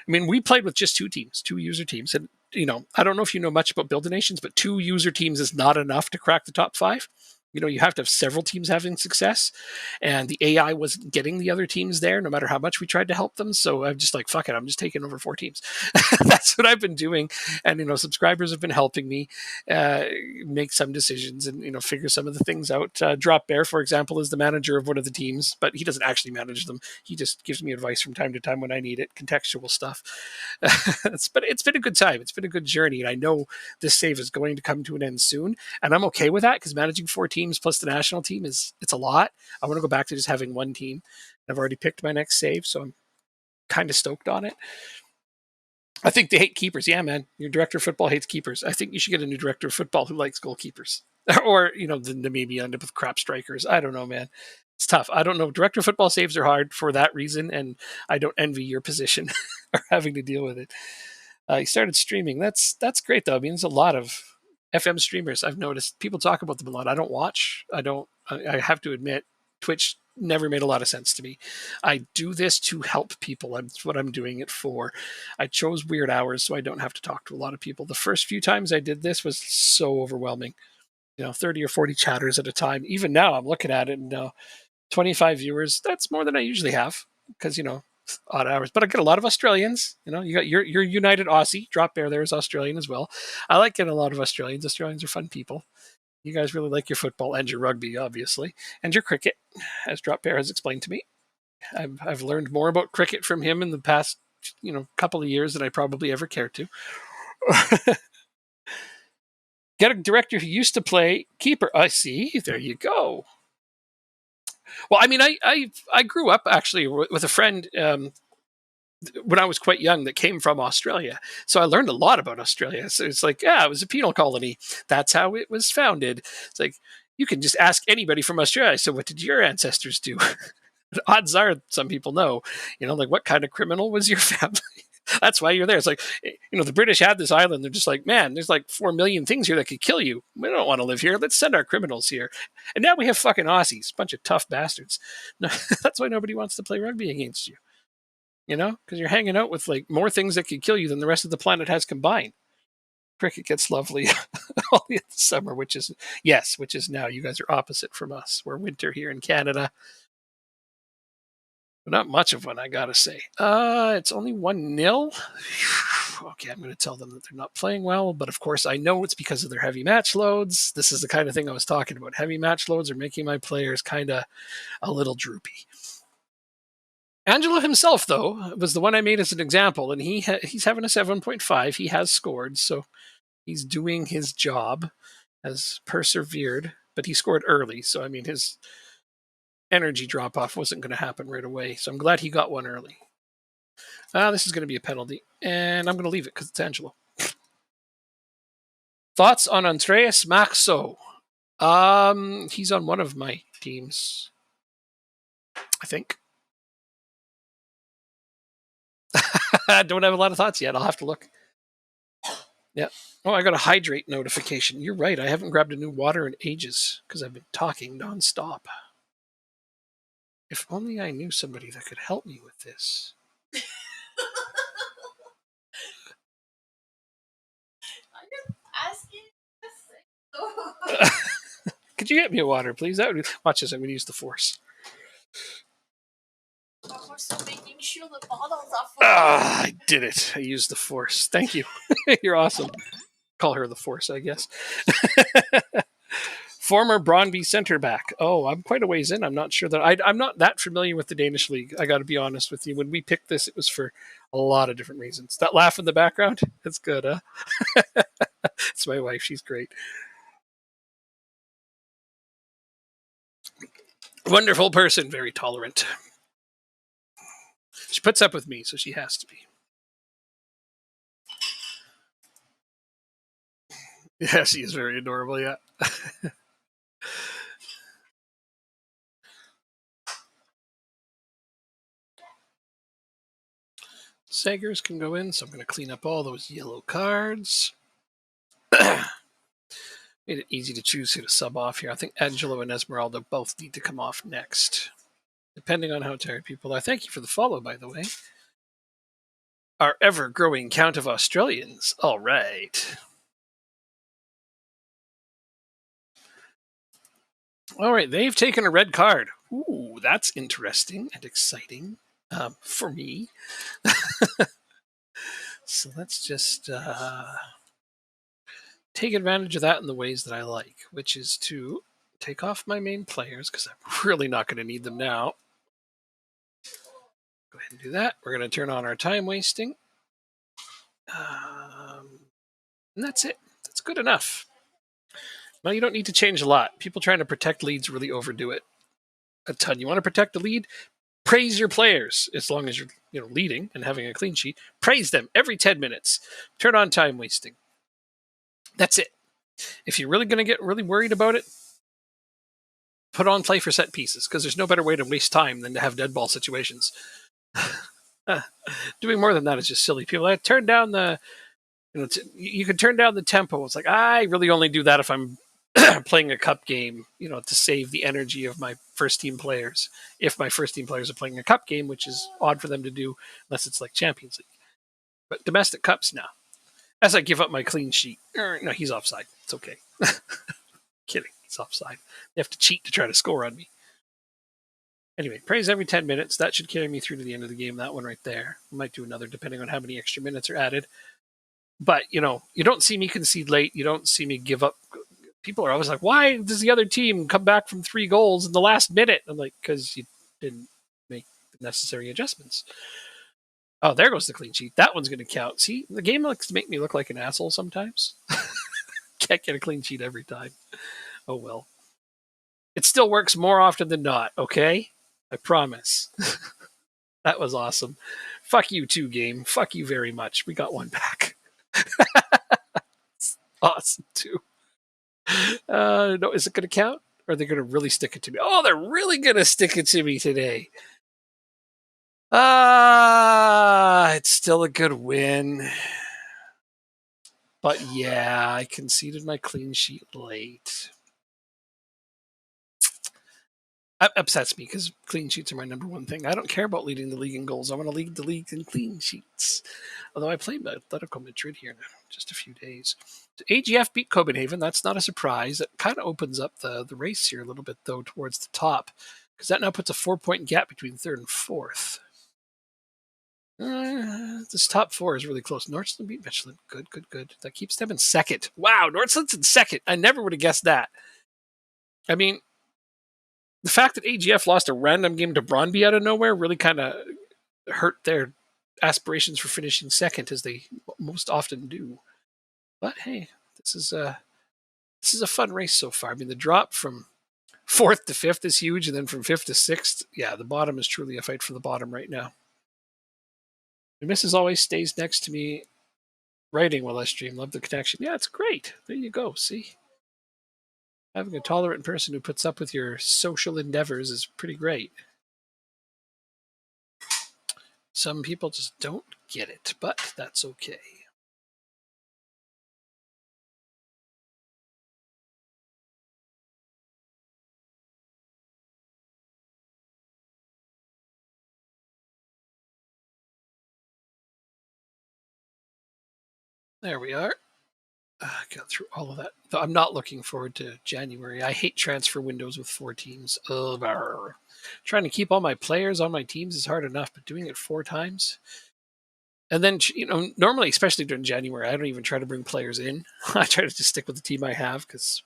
I mean, we played with just 2 teams, 2 user teams. And, I don't know if you know much about Build the Nations, but 2 user teams is not enough to crack the top 5. You have to have several teams having success. And the AI wasn't getting the other teams there, no matter how much we tried to help them. So I'm just like, fuck it, I'm just taking over 4 teams. That's what I've been doing. And, subscribers have been helping me uh, make some decisions and, figure some of the things out. Drop Bear, for example, is the manager of one of the teams, but he doesn't actually manage them. He just gives me advice from time to time when I need it, contextual stuff. But it's been a good time. It's been a good journey. And I know this save is going to come to an end soon. And I'm okay with that because managing 4 teams plus the national team it's a lot. I want to go back to just having 1 team. I've already picked my next save, so I'm kind of stoked on it. I think they hate keepers. Yeah, man. Your director of football hates keepers. I think you should get a new director of football who likes goalkeepers. Or, maybe end up with crap strikers. I don't know, man. It's tough. I don't know. Director of football saves are hard for that reason, and I don't envy your position or having to deal with it. He started streaming. That's great though. I mean, there's a lot of FM streamers. I've noticed people talk about them a lot. I don't watch. I have to admit, Twitch never made a lot of sense to me. I do this to help people. That's what I'm doing it for. I chose weird hours so I don't have to talk to a lot of people. The first few times I did this was so overwhelming. 30 or 40 chatters at a time. Even now, I'm looking at it and 25 viewers. That's more than I usually have because odd hours. But I get a lot of Australians. You got your United Aussie. Drop Bear there is Australian as well. I like getting a lot of Australians. Australians are fun people. You guys really like your football and your rugby, obviously, and your cricket, as Drop Bear has explained to me. I've learned more about cricket from him in the past couple of years than I probably ever cared to. Get a director who used to play keeper. I see. There you go. Well, I mean, I grew up actually with a friend when I was quite young that came from Australia. So I learned a lot about Australia. So it's like, yeah, it was a penal colony. That's how it was founded. It's like, you can just ask anybody from Australia. So what did your ancestors do? Odds are some people know, like what kind of criminal was your family? That's why you're there. It's like, the British had this island. They're just like, man, there's like 4 million things here that could kill you. We don't want to live here. Let's send our criminals here. And now we have fucking Aussies, bunch of tough bastards. No, that's why nobody wants to play rugby against you. Because you're hanging out with like more things that could kill you than the rest of the planet has combined. Cricket gets lovely all the summer, which is now. You guys are opposite from us. We're winter here in Canada. But not much of one, I gotta say. It's only 1-0. Okay, I'm going to tell them that they're not playing well, but of course I know it's because of their heavy match loads. This is the kind of thing I was talking about. Heavy match loads are making my players kind of a little droopy. Angelo himself, though, was the one I made as an example, and he's having a 7.5. He has scored, so he's doing his job, has persevered, but he scored early, so I mean his energy drop off wasn't going to happen right away. So I'm glad he got one early. This is going to be a penalty, and I'm going to leave it because it's Angelo. Thoughts on Andreas Maxo? He's on one of my teams, I think. I don't have a lot of thoughts yet. I'll have to look. Yeah. Oh, I got a hydrate notification. You're right. I haven't grabbed a new water in ages because I've been talking nonstop. If only I knew somebody that could help me with this. Could you get me a water, please? That would watch this. I'm going to use the force. Making sure the bottles are full. I did it. I used the force. Thank you. You're awesome. Call her the force, I guess. Former Brøndby center back. Oh, I'm quite a ways in. I'm not sure that I'm not that familiar with the Danish league. I got to be honest with you. When we picked this, it was for a lot of different reasons. That laugh in the background, it's good, huh? It's my wife. She's great. Wonderful person, very tolerant. She puts up with me, so she has to be. Yeah, she is very adorable, yeah. Sagers can go in, so I'm going to clean up all those yellow cards. Made it easy to choose who to sub off here. I think Angelo and Esmeralda both need to come off next, depending on how tired people are. Thank you for the follow, by the way. Our ever-growing count of Australians. All right. All right, they've taken a red card. Ooh, that's interesting and exciting for me. So let's just take advantage of that in the ways that I like, which is to take off my main players because I'm really not going to need them now. Go ahead and do that. We're going to turn on our time wasting. And that's it. That's good enough. Well, you don't need to change a lot. People trying to protect leads really overdo it a ton. You want to protect the lead? Praise your players as long as you're leading and having a clean sheet. Praise them every 10 minutes. Turn on time wasting. That's it. If you're really going to get really worried about it, put on play for set pieces because there's no better way to waste time than to have dead ball situations. Doing more than that is just silly. People turn down the, you can turn down the tempo. It's like I really only do that if I'm playing a cup game, to save the energy of my first team players. If my first team players are playing a cup game, which is odd for them to do unless it's like Champions League. But domestic cups now. As I give up my clean sheet. No, he's offside. It's okay. Kidding. He's offside. They have to cheat to try to score on me. Anyway, praise every 10 minutes. That should carry me through to the end of the game. That one right there. I might do another depending on how many extra minutes are added. But, you don't see me concede late. You don't see me give up. People are always like, why does the other team come back from 3 goals in the last minute? I'm like, because you didn't make the necessary adjustments. Oh, there goes the clean sheet. That one's going to count. See, the game likes to make me look like an asshole sometimes. Can't get a clean sheet every time. Oh, well. It still works more often than not, okay? I promise. That was awesome. Fuck you too, game. Fuck you very much. We got one back. Awesome too. No, is it going to count? Or are they going to really stick it to me? Oh, they're really going to stick it to me today. It's still a good win. But yeah, I conceded my clean sheet late. That upsets me because clean sheets are my number one thing. I don't care about leading the league in goals. I want to lead the league in clean sheets. Although I played Atletico Madrid here in just a few days. AGF beat Copenhagen. That's not a surprise. It kind of opens up the race here a little bit, though, towards the top. Because that now puts a 4-point gap between third and fourth. This top 4 is really close. Nordsjælland beat Michelin. Good, good, good. That keeps them in second. Wow, Nordsjælland's in second. I never would have guessed that. I mean, the fact that AGF lost a random game to Brøndby out of nowhere really kind of hurt their aspirations for finishing second, as they most often do. But hey, this is a fun race so far. I mean, the drop from 4th to 5th is huge, and then from 5th to 6th, yeah, the bottom is truly a fight for the bottom right now. And Mrs. always stays next to me writing while I stream. Love the connection. Yeah, it's great. There you go. See? Having a tolerant person who puts up with your social endeavors is pretty great. Some people just don't get it, but that's okay. There we are. Got through all of that. Though I'm not looking forward to January. I hate transfer windows with 4 teams. Trying to keep all my players on my teams is hard enough, but doing it 4 times. And then, normally, especially during January, I don't even try to bring players in. I try to just stick with the team I have because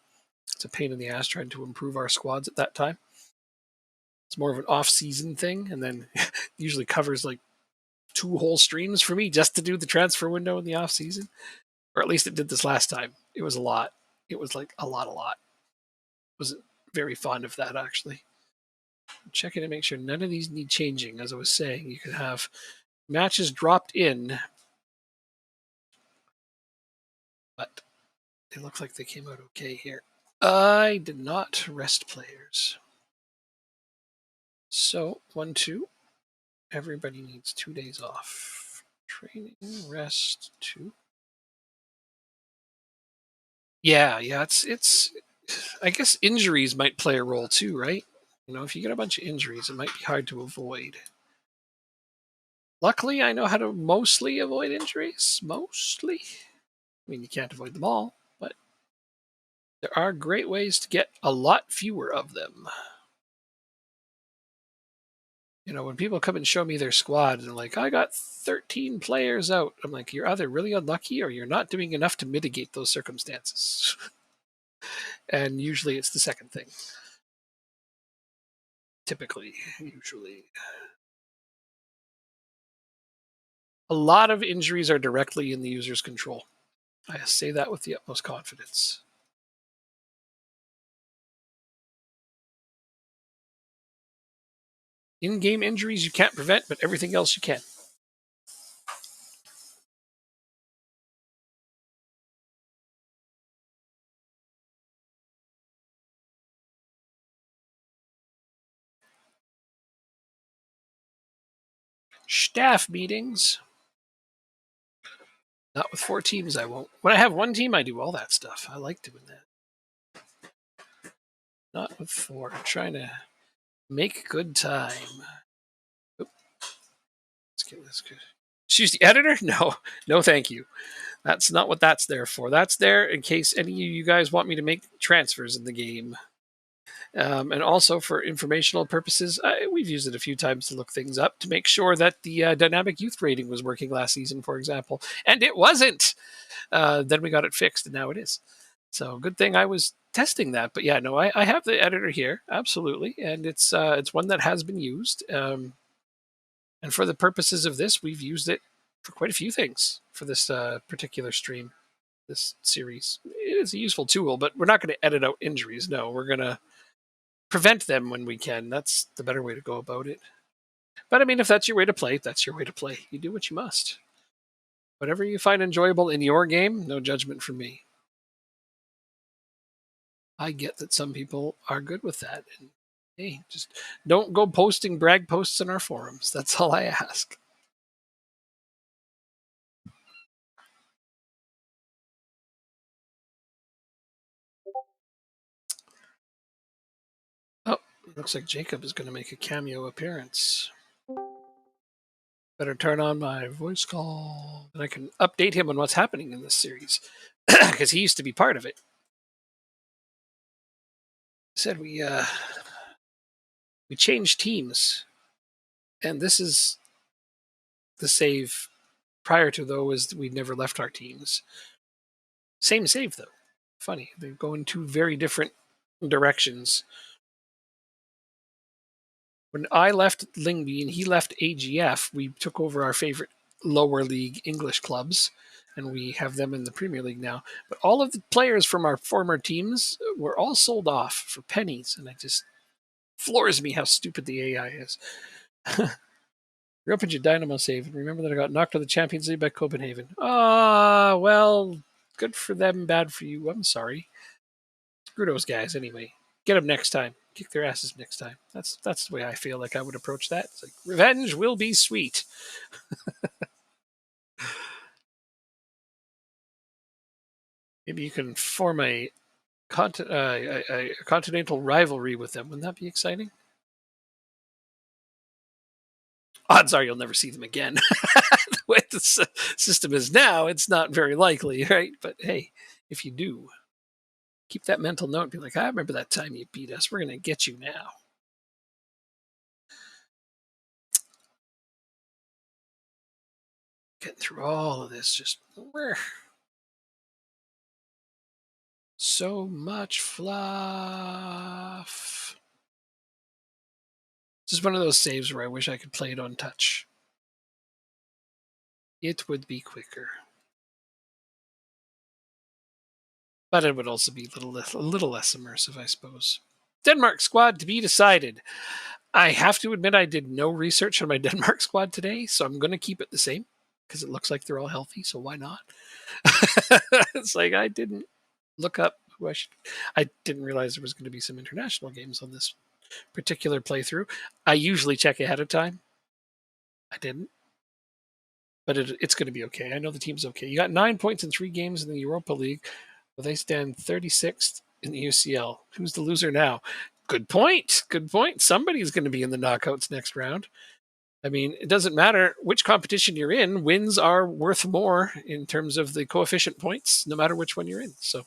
it's a pain in the ass trying to improve our squads at that time. It's more of an off-season thing, and then usually covers like 2 whole streams for me just to do the transfer window in the off-season. Or at least it did this last time. It was a lot. It was like a lot. Was very fond of that, actually. Checking to make sure none of these need changing. As I was saying, you could have matches dropped in, but they look like they came out okay here. I did not rest players. So, 1, 2. Everybody needs 2 days off. Training, rest, 2. Yeah, yeah. It's. I guess injuries might play a role too, right? If you get a bunch of injuries, it might be hard to avoid. Luckily, I know how to mostly avoid injuries. Mostly. I mean, you can't avoid them all, but there are great ways to get a lot fewer of them. When people come and show me their squad and they're like, I got 13 players out, I'm like, you're either really unlucky or you're not doing enough to mitigate those circumstances. And usually it's the second thing. Typically, usually. A lot of injuries are directly in the user's control. I say that with the utmost confidence. In-game injuries you can't prevent, but everything else you can. Staff meetings. Not with 4 teams, I won't. When I have 1 team, I do all that stuff. I like doing that. Not with 4. I'm trying to make good time. Oop. Let's get this good. Choose the editor? No, no, thank you. That's not what that's there for. That's there in case any of you guys want me to make transfers in the game. And also for informational purposes, we've used it a few times to look things up to make sure that the dynamic youth rating was working last season, for example. And it wasn't. Then we got it fixed, and now it is. So good thing I was testing that. But yeah, no, I have the editor here, absolutely, and it's one that has been used. And for the purposes of this, we've used it for quite a few things for this particular stream, this series. It is a useful tool, but we're not going to edit out injuries. No, we're going to prevent them when we can. That's the better way to go about it. But I mean, if that's your way to play, that's your way to play. You do what you must. Whatever you find enjoyable in your game, no judgment from me. I get that some people are good with that. And hey, just don't go posting brag posts in our forums. That's all I ask. Oh, looks like Jacob is going to make a cameo appearance. Better turn on my voice call. And I can update him on what's happening in this series because he used to be part of it. Said we changed teams, and this is the save. Prior to those, we'd never left our teams. Same save though. Funny, they go in 2 very different directions. When I left Lingby and he left AGF, we took over our favorite lower league English clubs, and we have them in the Premier League now. But all of the players from our former teams were all sold off for pennies, and it just floors me how stupid the AI is. Grew up in your Dynamo save, and remember that I got knocked out of the Champions League by Copenhagen. Ah, well, good for them, bad for you. I'm sorry. Screw those guys anyway. Get them next time. Kick their asses next time. That's the way I feel like I would approach that. It's like revenge will be sweet. Maybe you can form a continental rivalry with them. Wouldn't that be exciting? Odds are you'll never see them again. The way the system is now, it's not very likely, right? But hey, if you do, keep that mental note. Be like, I remember that time you beat us. We're going to get you now. Getting through all of this, just so much fluff. This is one of those saves where I wish I could play it on touch. It would be quicker. But it would also be a little less immersive, I suppose. Denmark squad to be decided. I have to admit I did no research on my Denmark squad today, so I'm going to keep it the same because it looks like they're all healthy, so why not? It's like I didn't look up who I should. I didn't realize there was going to be some international games on this particular playthrough. I usually check ahead of time. I didn't. But it's going to be okay. I know the team's okay. You got 9 points in 3 games in the Europa League. Well, they stand 36th in the UCL. Who's the loser now? Good point. Good point. Somebody's going to be in the knockouts next round. I mean, it doesn't matter which competition you're in. Wins are worth more in terms of the coefficient points, no matter which one you're in. So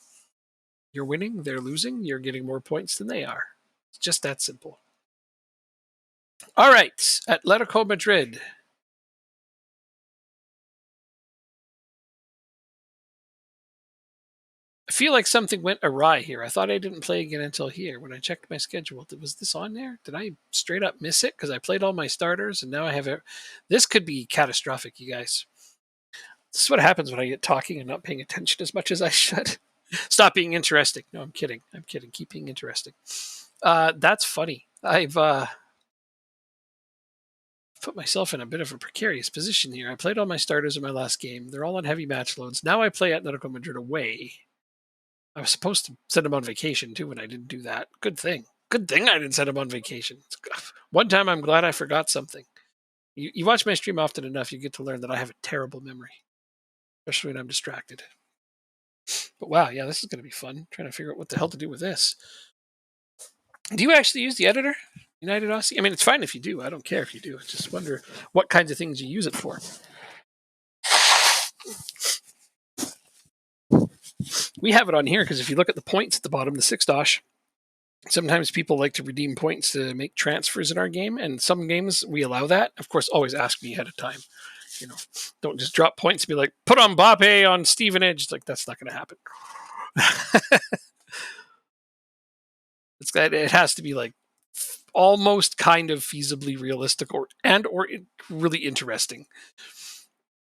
you're winning, they're losing, you're getting more points than they are. It's just that simple. All right, Atletico Madrid. I feel like something went awry here. I thought I didn't play again until here. When I checked my schedule, was this on there? Did I straight up miss it? Because I played all my starters and now I have it. This could be catastrophic, you guys. This is what happens when I get talking and not paying attention as much as I should. Stop being interesting. No, I'm kidding. I'm kidding. Keep being interesting. That's funny. I've put myself in a bit of a precarious position here. I played all my starters in my last game. They're all on heavy match loads. Now I play Atletico Madrid away. I was supposed to send them on vacation too, and I didn't do that. Good thing. Good thing I didn't send them on vacation. One time I'm glad I forgot something. You watch my stream often enough, you get to learn that I have a terrible memory, especially when I'm distracted. But wow, yeah, this is going to be fun. Trying to figure out what the hell to do with this. Do you actually use the editor, United Aussie? I mean, it's fine if you do. I don't care if you do. I just wonder what kinds of things you use it for. We have it on here because if you look at the points at the bottom, the 6-dosh, sometimes people like to redeem points to make transfers in our game, and some games we allow that. Of course, always ask me ahead of time. You know, don't just drop points and be like, put on Mbappe on Stevenage. Like, that's not going to happen. It has to be like almost kind of feasibly realistic or really interesting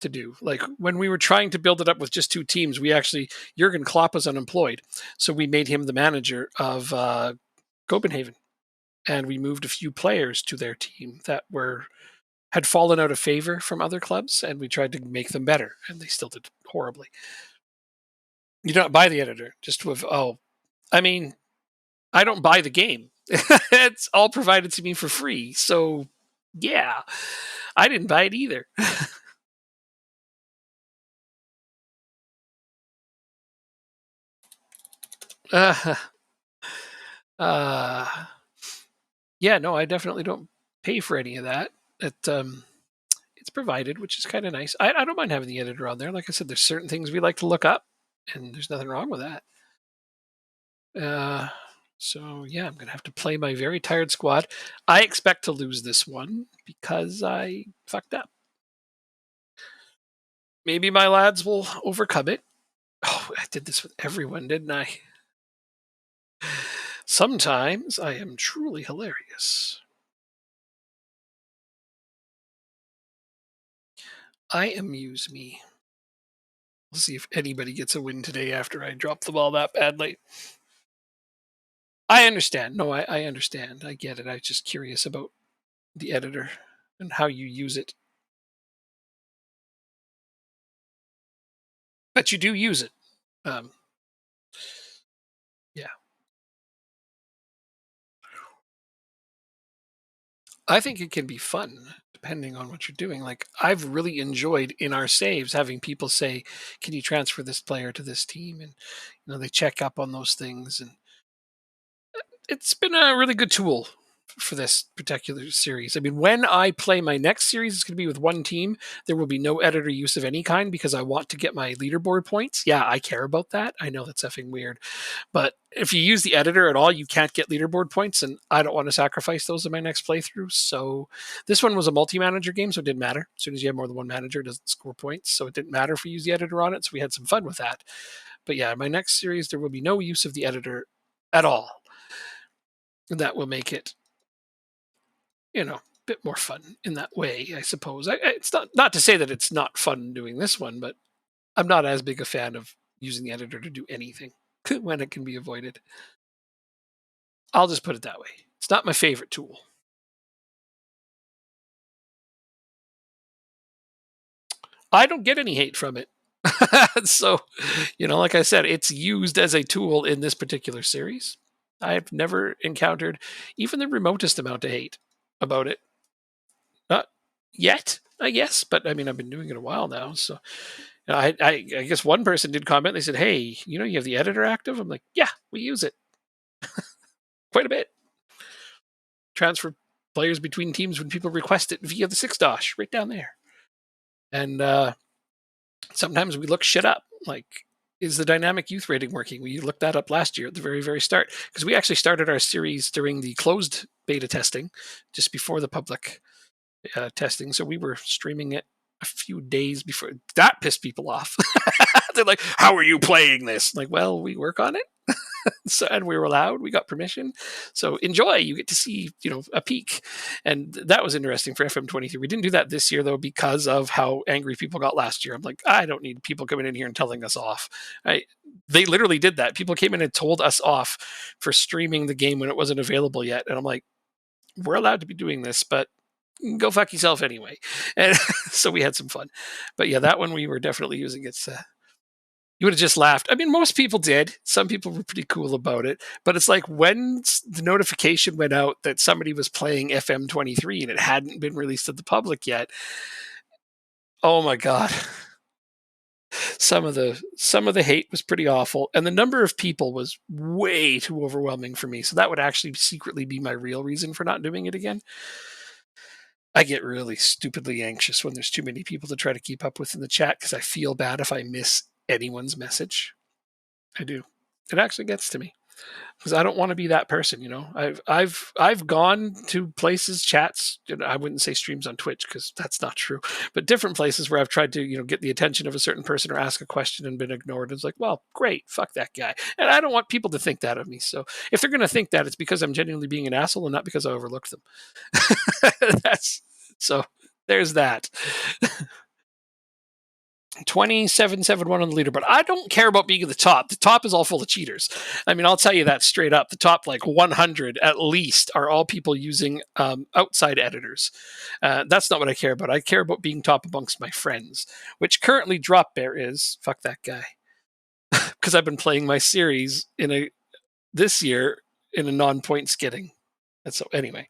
to do. Like when we were trying to build it up with just two teams, we actually, Jurgen Klopp was unemployed. So we made him the manager of Copenhagen. And we moved a few players to their team that had fallen out of favor from other clubs, and we tried to make them better, and they still did horribly. You don't buy the editor just with I mean, I don't buy the game. It's all provided to me for free. So yeah, I didn't buy it either. uh, yeah, no, I definitely don't pay for any of that. It's provided, which is kind of nice. I don't mind having the editor on there. Like I said, there's certain things we like to look up, and there's nothing wrong with that. So yeah, I'm gonna have to play my very tired squad. I expect to lose this one because I fucked up. Maybe my lads will overcome it. Oh, I did this with everyone, didn't I? Sometimes I am truly hilarious. I amuse me. We'll see if anybody gets a win today after I drop the ball that badly. I understand. No, I understand. I get it. I'm just curious about the editor and how you use it. But you do use it. Yeah. I think it can be fun depending on what you're doing. Like I've really enjoyed in our saves having people say, "Can you transfer this player to this team?" And they check up on those things, and it's been a really good tool for this particular series. I mean, when I play my next series, it's going to be with one team. There will be no editor use of any kind because I want to get my leaderboard points. Yeah, I care about that. I know that's effing weird. But if you use the editor at all, you can't get leaderboard points, and I don't want to sacrifice those in my next playthrough. So this one was a multi-manager game, so it didn't matter. As soon as you have more than one manager, it doesn't score points. So it didn't matter if we use the editor on it. So we had some fun with that. But yeah, in my next series, there will be no use of the editor at all. And that will make it, a bit more fun in that way, I suppose. It's not to say that it's not fun doing this one, but I'm not as big a fan of using the editor to do anything when it can be avoided. I'll just put it that way. It's not my favorite tool. I don't get any hate from it. So, like I said, it's used as a tool in this particular series. I've never encountered even the remotest amount of hate about it. Not yet, I guess, but I mean, I've been doing it a while now, so I guess one person did comment. They said, "Hey, you have the editor active." I'm like, "Yeah, we use it quite a bit. Transfer players between teams when people request it via the six dosh right down there." And sometimes we look shit up, like, is the dynamic youth rating working? We looked that up last year at the very, very start because we actually started our series during the closed beta testing, just before the public testing. So we were streaming it a few days before. That pissed people off. They're like, "How are you playing this?" Like, well, we work on it. So, and we were allowed, we got permission, so enjoy, you get to see a peek. And that was interesting for FM23. We didn't do that this year though because of how angry people got last year. I'm like, I don't need people coming in here and telling us off. They literally did that. People came in and told us off for streaming the game when it wasn't available yet, and I'm like, we're allowed to be doing this, but go fuck yourself anyway. And so we had some fun. But yeah, that one we were definitely using it. You would have just laughed. I mean, most people did. Some people were pretty cool about it. But it's like when the notification went out that somebody was playing FM23 and it hadn't been released to the public yet. Oh my god. Some of the hate was pretty awful, and the number of people was way too overwhelming for me. So that would actually secretly be my real reason for not doing it again. I get really stupidly anxious when there's too many people to try to keep up with in the chat because I feel bad if I miss anyone's message. I do. It actually gets to me because I don't want to be that person. I've gone to places, chats. I wouldn't say streams on Twitch because that's not true, but different places where I've tried to get the attention of a certain person or ask a question and been ignored. It's like, well, great, fuck that guy, and I don't want people to think that of me. So if they're going to think that, it's because I'm genuinely being an asshole and not because I overlooked them. That's so. There's that. 2771 on the leaderboard. I don't care about being at the top. The top is all full of cheaters. I mean, I'll tell you that straight up. The top like 100 at least are all people using outside editors. That's not what I care about. I care about being top amongst my friends, which currently Drop Bear is. Fuck that guy. Because I've been playing my series this year in a non-point skidding. And so anyway,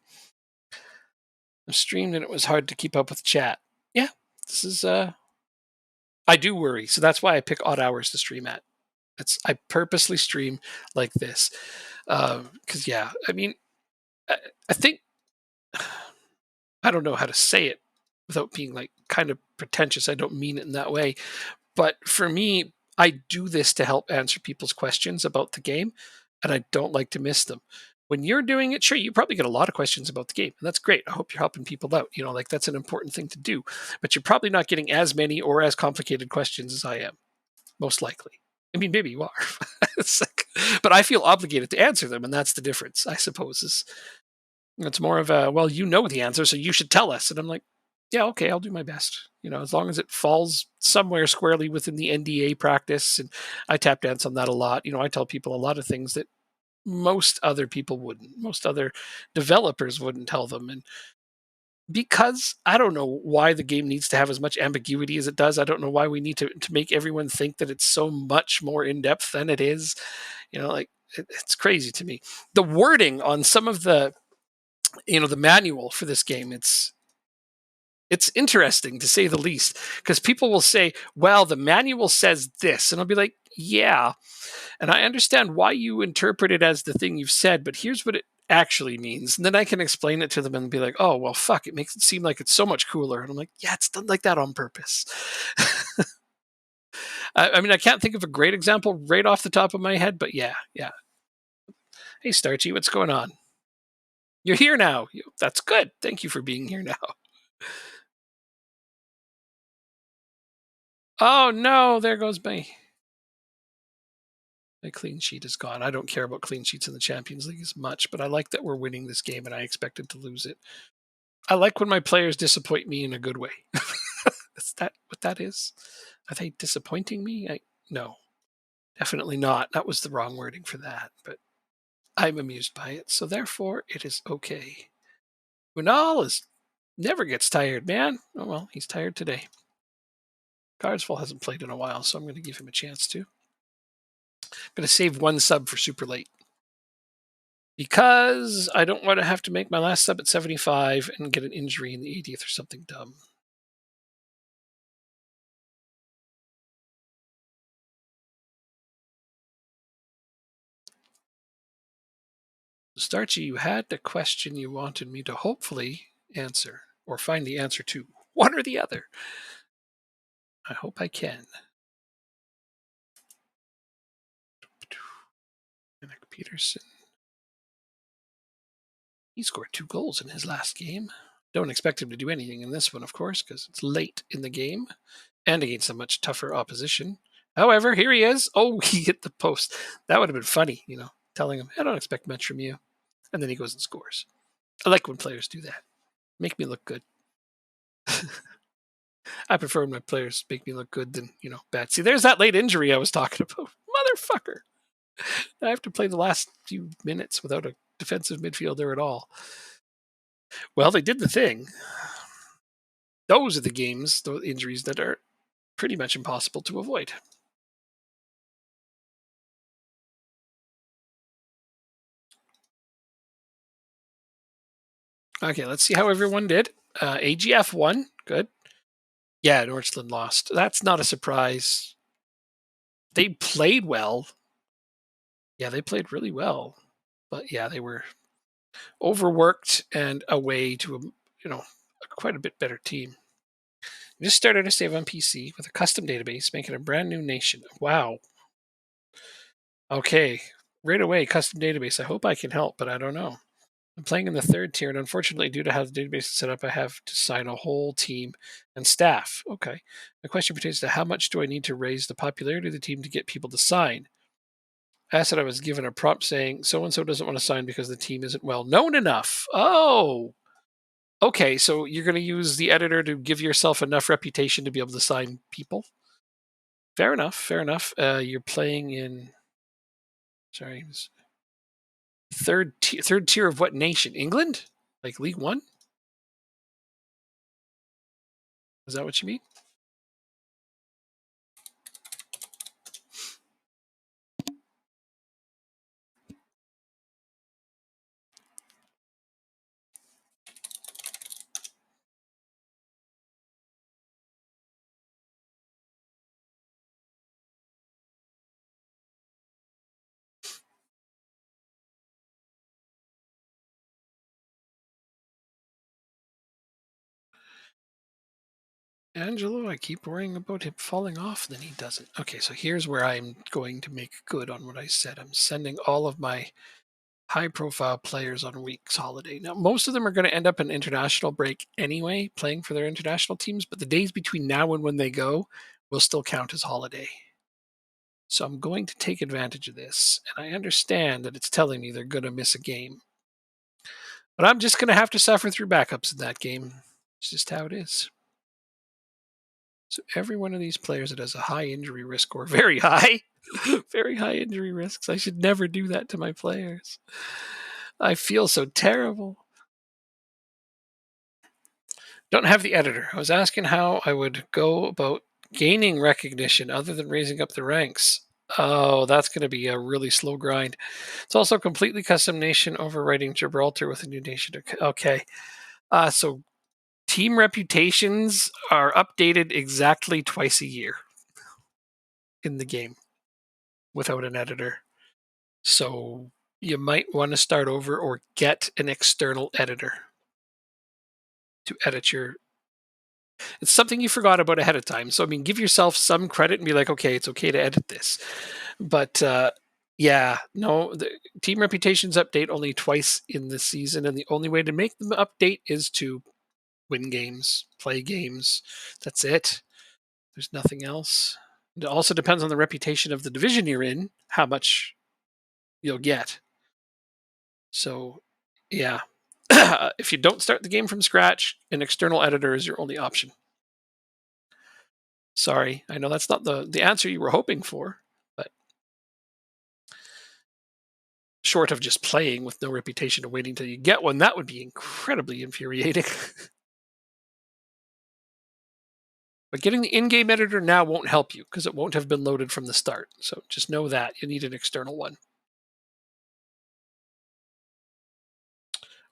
I streamed and it was hard to keep up with chat. Yeah, this is I do worry. So that's why I pick odd hours to stream at. I purposely stream like this. Because yeah, I mean, I think I don't know how to say it without being like kind of pretentious. I don't mean it in that way. But for me, I do this to help answer people's questions about the game, and I don't like to miss them. When you're doing it, sure, you probably get a lot of questions about the game, and that's great. I hope you're helping people out. Like that's an important thing to do. But you're probably not getting as many or as complicated questions as I am, most likely. I mean, maybe you are. But I feel obligated to answer them, and that's the difference, I suppose. It's more of a, well, the answer, so you should tell us. And I'm like, yeah, okay, I'll do my best. As long as it falls somewhere squarely within the NDA practice. And I tap dance on that a lot. I tell people a lot of things that most other people wouldn't, most other developers wouldn't tell them. And because I don't know why the game needs to have as much ambiguity as it does. I don't know why we need to make everyone think that it's so much more in depth than it is. Like it's crazy to me. The wording on some of the manual for this game, it's interesting to say the least, because people will say, well, the manual says this, and I'll be like, yeah, and I understand why you interpret it as the thing you've said, but here's what it actually means. And then I can explain it to them and be like, oh, well, fuck, it makes it seem like it's so much cooler. And I'm like, yeah, it's done like that on purpose. I mean, I can't think of a great example right off the top of my head, but yeah. Hey, Starchy, what's going on? You're here now. That's good. Thank you for being here now. Oh no, there goes my clean sheet is gone. I don't care about clean sheets in the Champions League as much, but I like that we're winning this game and I expected to lose it. I like when my players disappoint me in a good way. Is that what that is? Are they disappointing me? No, definitely not. That was the wrong wording for that, but I'm amused by it, so therefore it is okay. Unal never gets tired, man. Oh well, he's tired today. Cardsfall hasn't played in a while, so I'm going to give him a chance to. I'm going to save one sub for super late, because I don't want to have to make my last sub at 75 and get an injury in the 80th or something dumb. Starchy, you had the question you wanted me to hopefully answer or find the answer to. One or the other. I hope I can. Nick Peterson. He scored 2 goals in his last game. Don't expect him to do anything in this one, of course, because it's late in the game and against a much tougher opposition. However, here he is. Oh, he hit the post. That would have been funny, telling him, I don't expect much from you. And then he goes and scores. I like when players do that. Make me look good. I prefer when my players make me look good than, bad. See, there's that late injury I was talking about. Motherfucker. I have to play the last few minutes without a defensive midfielder at all. Well, they did the thing. Those are the games, the injuries that are pretty much impossible to avoid. Okay, let's see how everyone did. AGF won. Good. Yeah, Northland lost. That's not a surprise. They played well. Yeah, they played really well. But yeah, they were overworked and away to quite a bit better team. Just started a save on PC with a custom database, making a brand new nation. Wow. Okay. Right away, custom database. I hope I can help, but I don't know. I'm playing in the 3rd tier, and unfortunately, due to how the database is set up, I have to sign a whole team and staff. Okay. My question pertains to how much do I need to raise the popularity of the team to get people to sign? I said I was given a prompt saying so and so doesn't want to sign because the team isn't well known enough. Oh, okay. So you're going to use the editor to give yourself enough reputation to be able to sign people. Fair enough. Fair enough. You're playing in. Sorry, third tier of what nation? England? Like League One? Is that what you mean? Angelo, I keep worrying about him falling off, then he doesn't. Okay, so here's where I'm going to make good on what I said. I'm sending all of my high-profile players on a week's holiday. Now, most of them are going to end up in international break anyway, playing for their international teams, but the days between now and when they go will still count as holiday. So I'm going to take advantage of this, and I understand that it's telling me they're going to miss a game. But I'm just going to have to suffer through backups in that game. It's just how it is. So every one of these players that has a high injury risk or very high, very high injury risks, I should never do that to my players. I feel so terrible. Don't have the editor. I was asking how I would go about gaining recognition other than raising up the ranks. Oh, that's going to be a really slow grind. It's also completely custom nation overwriting Gibraltar with a new nation. Okay. So team reputations are updated exactly twice a year in the game without an editor. So you might want to start over or get an external editor to edit your. It's something you forgot about ahead of time. So, I mean, give yourself some credit and be like, okay, it's okay to edit this. But yeah, no, the team reputations update only twice in the season. And the only way to make them update is to win games, play games. That's it. There's nothing else. It also depends on the reputation of the division you're in, how much you'll get. So, yeah. If you don't start the game from scratch, an external editor is your only option. Sorry, I know that's not the answer you were hoping for, but short of just playing with no reputation and waiting till you get one, that would be incredibly infuriating. But getting the in-game editor now won't help you because it won't have been loaded from the start. So just know that you need an external one.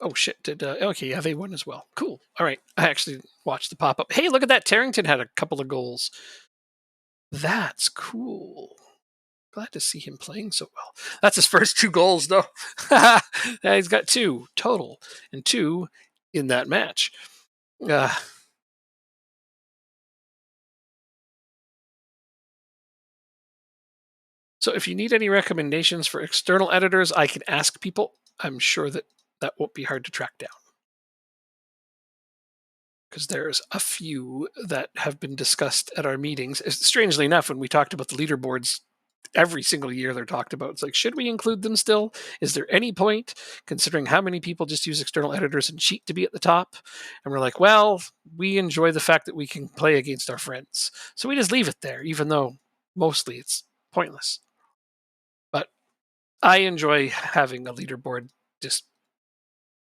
Oh shit! Okay, yeah, they won as well. Cool. All right, I actually watched the pop up. Hey, look at that! Tarrington had a couple of goals. That's cool. Glad to see him playing so well. That's his first 2 goals, though. Yeah, he's got 2 total, and 2 in that match. Uh, so if you need any recommendations for external editors, I can ask people. I'm sure that that won't be hard to track down because there's a few that have been discussed at our meetings. Strangely enough, when we talked about the leaderboards every single year they're talked about. It's like, should we include them still? Is there any point considering how many people just use external editors and cheat to be at the top? And we're like, well, we enjoy the fact that we can play against our friends. So we just leave it there, even though mostly it's pointless. But I enjoy having a leaderboard. Just,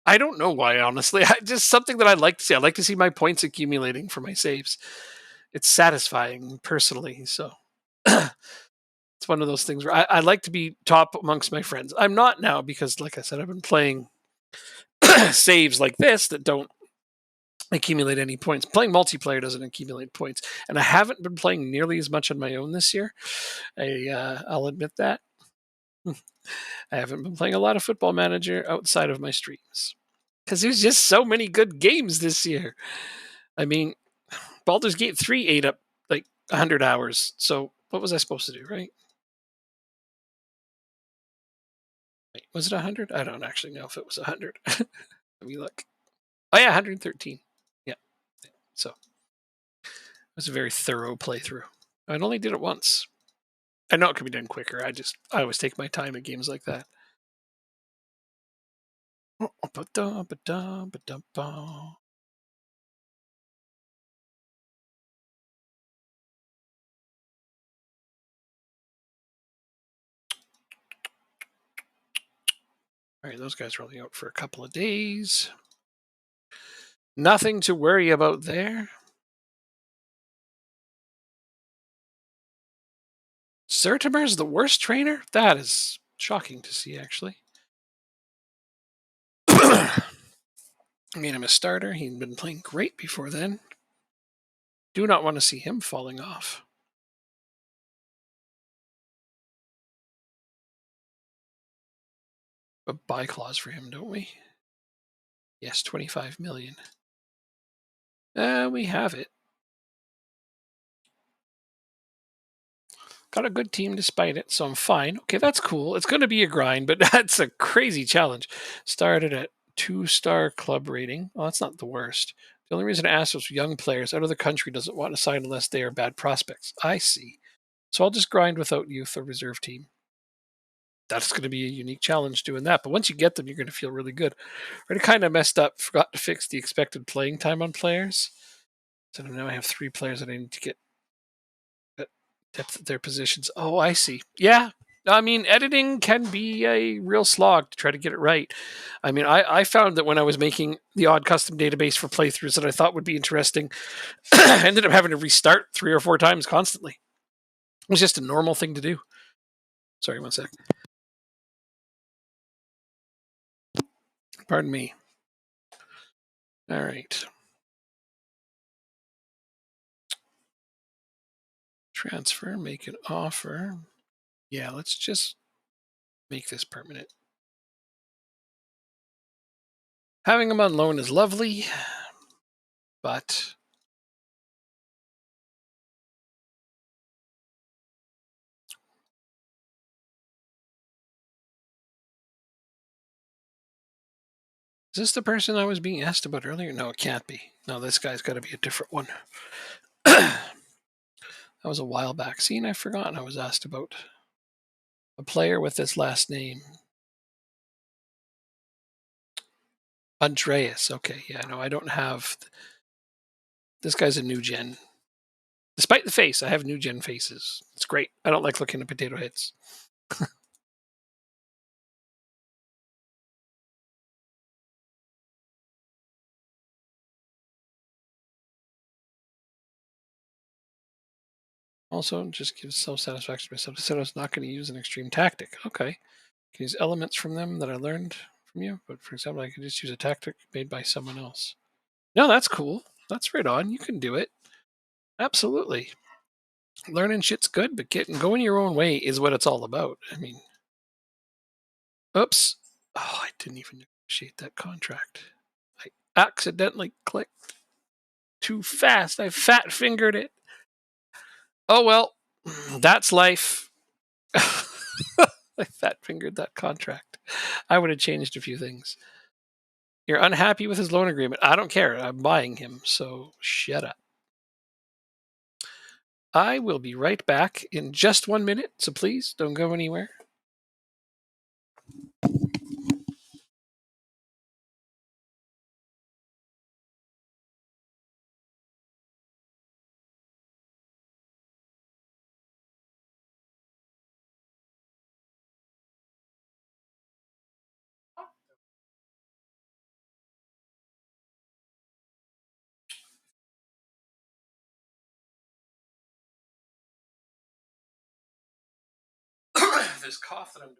I don't know why, honestly. Just something that I like to see. I like to see my points accumulating for my saves. It's satisfying personally. So it's one of those things where I like to be top amongst my friends. I'm not now because, like I said, I've been playing saves like this that don't accumulate any points. Playing multiplayer doesn't accumulate points, and I haven't been playing nearly as much on my own this year. I'll admit that. I haven't been playing a lot of Football Manager outside of my streams because there's just so many good games this year. I mean, Baldur's Gate 3 ate up like 100 hours. So what was I supposed to do, right? Wait, was it 100? I don't actually know if it was 100. Let me look. Oh yeah, 113. Yeah. So it was a very thorough playthrough. I only did it once. I know it could be done quicker. I always take my time at games like that. All right, those guys are only out for a couple of days. Nothing to worry about there. Sertimer's the worst trainer? That is shocking to see, actually. I made him a starter. He'd been playing great before then. Do not want to see him falling off. A buy clause for him, don't we? Yes, 25 million. We have it. Got a good team despite it, so I'm fine. Okay, that's cool. It's going to be a grind, but that's a crazy challenge. Started at 2-star club rating. Well, that's not the worst. The only reason I asked was young players out of the country doesn't want to sign unless they are bad prospects. I see. So I'll just grind without youth or reserve team. That's going to be a unique challenge doing that. But once you get them, you're going to feel really good. I already kind of messed up. Forgot to fix the expected playing time on players. So now I have 3 players that I need to get depth of their positions. Oh, I see. Yeah. I mean, editing can be a real slog to try to get it right. I mean, I found that when I was making the odd custom database for playthroughs that I thought would be interesting, I ended up having to restart 3 or 4 times constantly. It was just a normal thing to do. Sorry, one sec. Pardon me. All right. Transfer, make an offer. Yeah, let's just make this permanent. Having him on loan is lovely, but is this the person I was being asked about earlier? No, it can't be. No, this guy's got to be a different one. That was a while back. See, and I've forgotten I was asked about a player with this last name. Andreas. Okay, yeah, no, I don't have. This guy's a new gen. Despite the face, I have new gen faces. It's great. I don't like looking at potato heads. Also, just gives self-satisfaction to myself. I said I was not going to use an extreme tactic. Okay. Can use elements from them that I learned from you. But for example, I could just use a tactic made by someone else. No, that's cool. That's right on. You can do it. Absolutely. Learning shit's good, but going your own way is what it's all about. I mean, oops. Oh, I didn't even negotiate that contract. I accidentally clicked too fast. I fat fingered it. Oh well, that's life. I fat fingered that contract. I would have changed a few things. You're unhappy with his loan agreement. I don't care. I'm buying him, so shut up. I will be right back in just 1 minute, so please don't go anywhere. This cough that I'm doing.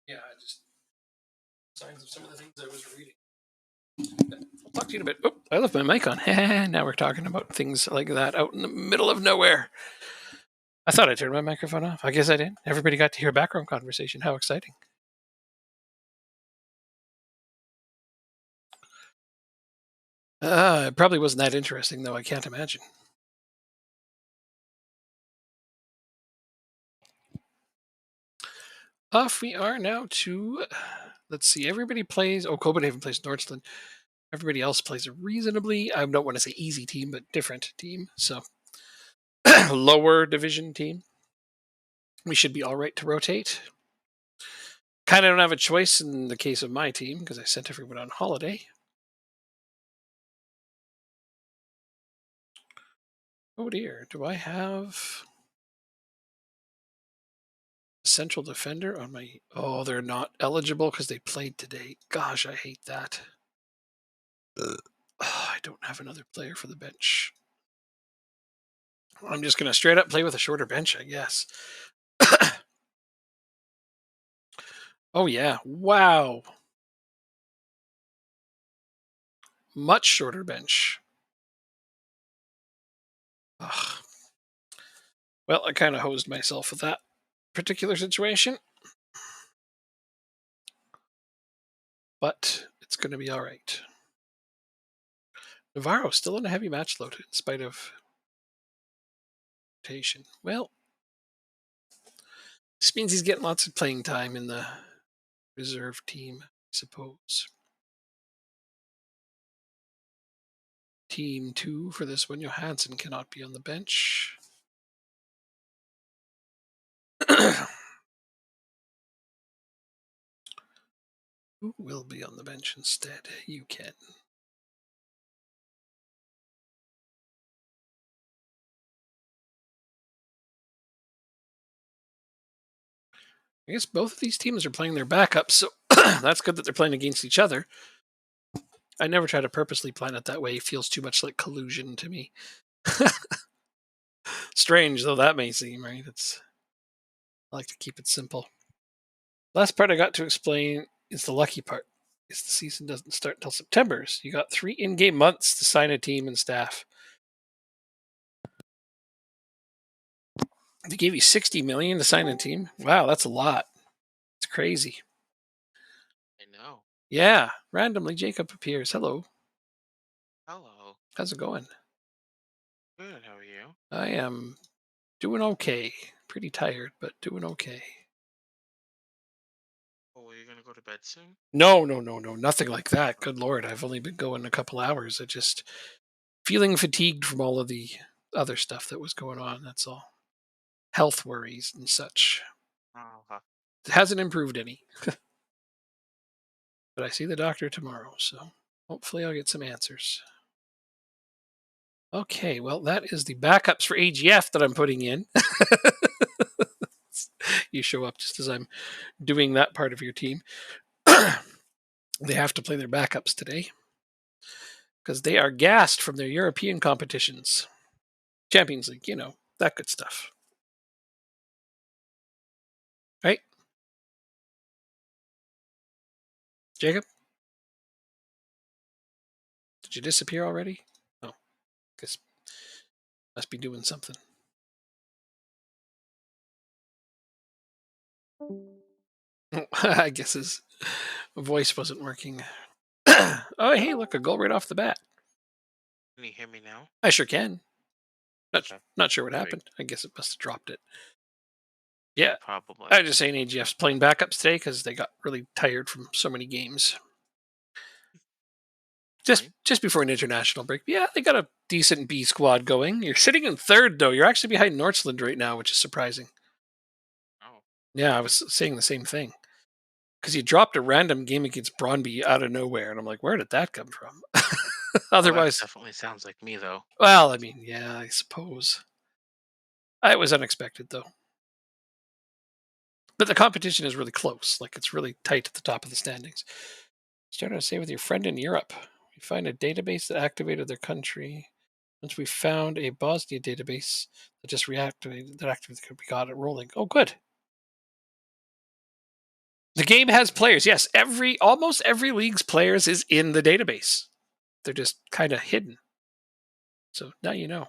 Yeah, I just signs of some of the things I was reading. I'll talk to you in a bit. Oh, I left my mic on. Now we're talking about things like that out in the middle of nowhere. I thought I turned my microphone off. I guess I did. Everybody got to hear background conversation. How exciting. It probably wasn't that interesting, though. I can't imagine. Off we are now to, let's see, everybody plays, Copenhagen plays Nordsland. Everybody else plays a reasonably, I don't want to say easy team, but different team. So, lower division team. We should be all right to rotate. Kind of don't have a choice in the case of my team because I sent everyone on holiday. Oh dear, do I have a central defender on my... Oh, they're not eligible because they played today. Gosh, I hate that. Oh, I don't have another player for the bench. I'm just going to straight up play with a shorter bench, I guess. Oh, yeah. Wow. Much shorter bench. Ugh. Well, I kind of hosed myself with that particular situation. But it's going to be all right. Navarro still in a heavy match load in spite of rotation. Well, this means he's getting lots of playing time in the reserve team, I suppose. Team 2 for this one. Johansson cannot be on the bench. Who will be on the bench instead? You can. I guess both of these teams are playing their backups, so that's good that they're playing against each other. I never try to purposely plan it that way. It feels too much like collusion to me. Strange though that may seem, right? I like to keep it simple. Last part I got to explain is the lucky part. Is the season doesn't start until September. So you got 3 in-game months to sign a team and staff. They gave you 60 million to sign a team. Wow, that's a lot. It's crazy. I know. Yeah, randomly Jacob appears. Hello. Hello. How's it going? Good. How are you? I am doing okay. Pretty tired, but doing okay. Oh, are you gonna go to bed soon? No, no, no, no, nothing like that. Good lord, I've only been going a couple hours. I just feeling fatigued from all of the other stuff that was going on. That's all. Health worries and such. Oh, It hasn't improved any. But I see the doctor tomorrow, so hopefully I'll get some answers. Okay, well, that is the backups for AGF that I'm putting in. You show up just as I'm doing that part of your team. They have to play their backups today because they are gassed from their European competitions. Champions League, that good stuff. Right? Jacob? Did you disappear already? Guess must be doing something. I guess his voice wasn't working. Oh, hey, look, a goal right off the bat. Can you hear me now? I sure can. Okay. Not sure what There we happened. I guess it must have dropped it. Yeah, Yeah, probably. I was just saying AGF's playing backups today because they got really tired from so many games. Just Fine. just before an international break. Yeah, they got a decent B squad going. You're sitting in third though. You're actually behind Northland right now, which is surprising. Oh, Yeah, I was saying the same thing because you dropped a random game against Brondby out of nowhere, and I'm like, where did that come from? well, that Otherwise, definitely sounds like me, though. well, I mean, yeah, I suppose it was unexpected though. But the competition is really close. Like it's really tight at the top of the standings. Started to say with your friend in Europe. We find a database that activated their country. Once we found a Bosnia database that just reactivated that activated, we got it rolling. Oh, good. The game has players. Yes, almost every league's players is in the database. They're just kind of hidden. So now you know.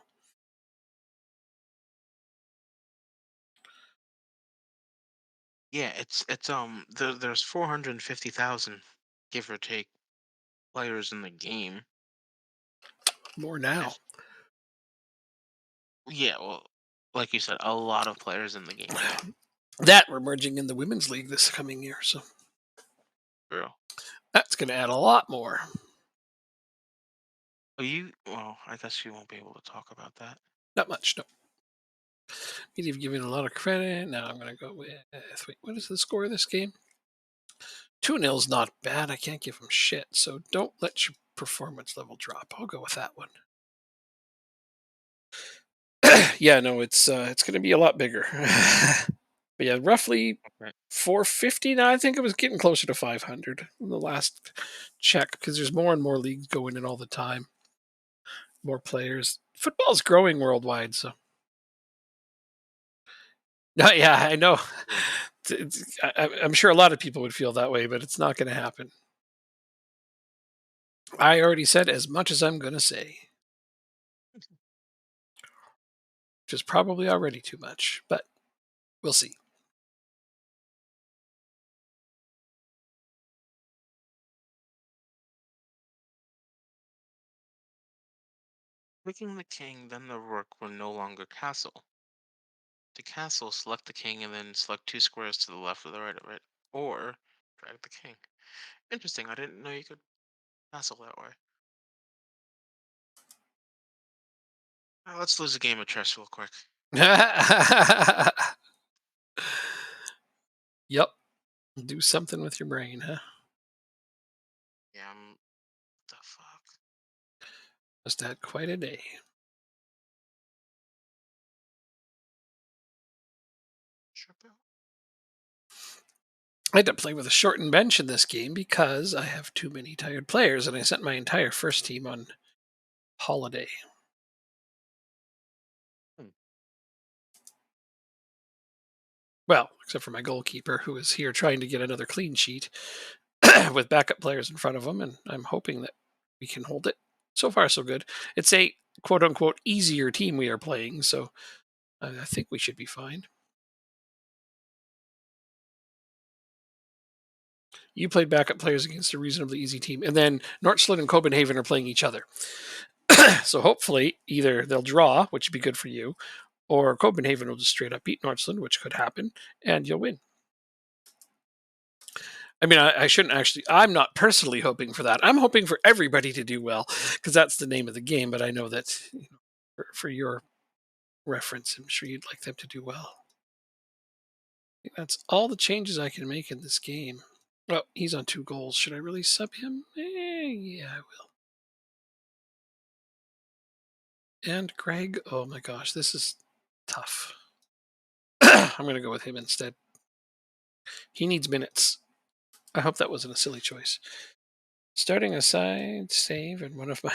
Yeah, there's 450,000, give or take, players in the game. More now. There's yeah, well, like you said, a lot of players in the game. That we're merging in the women's league this coming year, so Girl. that's going to add a lot more. Well, I guess you won't be able to talk about that. Not much, no. You've given a lot of credit. Now I'm going to go with. Wait, what is the score of this game? 2-0's not bad. I can't give them shit. So don't let your performance level drop. I'll go with that one. Yeah, no, it's going to be a lot bigger. But yeah, roughly Okay. 450 now. I think it was getting closer to 500 in the last check because there's more and more leagues going in all the time. More players. Football's growing worldwide, so yeah, I know. Yeah. I'm sure a lot of people would feel that way, but it's not going to happen. I already said as much as I'm going to say, which is probably already too much, but we'll see. Picking the king, then the rook were no longer castle. To castle, select the king and then select two squares to the left or the right of it, or drag the king. Interesting. I didn't know you could castle that way. Let's lose a game of chess real quick. Yep. Do something with your brain, huh? Yeah, the fuck? Must have had quite a day. Sure, Bill. I had to play with a shortened bench in this game because I have too many tired players, and I sent my entire first team on holiday. Hmm. Well, except for my goalkeeper, who is here trying to get another clean sheet with backup players in front of him, and I'm hoping that we can hold it. So far, so good. It's a quote unquote easier team we are playing, so I think we should be fine. You played backup players against a reasonably easy team, and then Nordsjælland and Copenhagen are playing each other. So hopefully, either they'll draw, which would be good for you, or Copenhagen will just straight up beat Nordsjælland, which could happen, and you'll win. I mean, I shouldn't actually. I'm not personally hoping for that. I'm hoping for everybody to do well because that's the name of the game. But I know that for your reference, I'm sure you'd like them to do well. I think that's all the changes I can make in this game. Oh, he's on 2 goals. Should I really sub him? Yeah, I will. And Greg. Oh my gosh, this is tough. I'm going to go with him instead. He needs minutes. I hope that wasn't a silly choice. Starting a side save and one of my.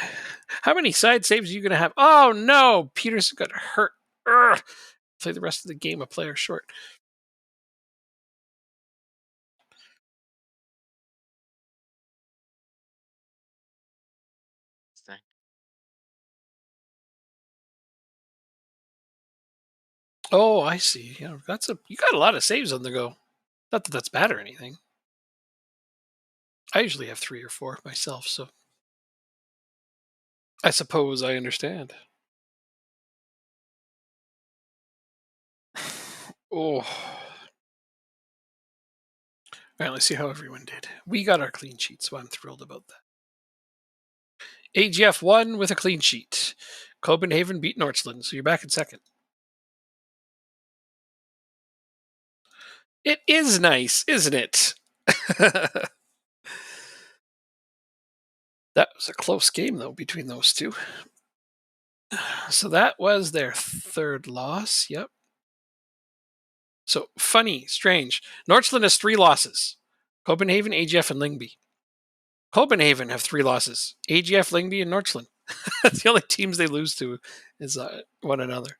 How many side saves are you going to have? Oh no! Peterson got hurt. Urgh. Play the rest of the game a player short. Dang. Oh, I see. Yeah, you got a lot of saves on the go. Not that that's bad or anything. I usually have 3 or 4 myself, so I suppose I understand. Oh. Alright, let's see how everyone did. We got our clean sheet, so I'm thrilled about that. AGF won with a clean sheet. Copenhagen beat Nordsjælland, so you're back in second. It is nice, isn't it? That was a close game, though, between those two. So that was their third loss. Yep. So funny, strange. Nordsjælland has 3 losses. Copenhagen, AGF, and Lyngby. Copenhagen have 3 losses. AGF, Lyngby, and Nordsjælland. That's the only teams they lose to is one another.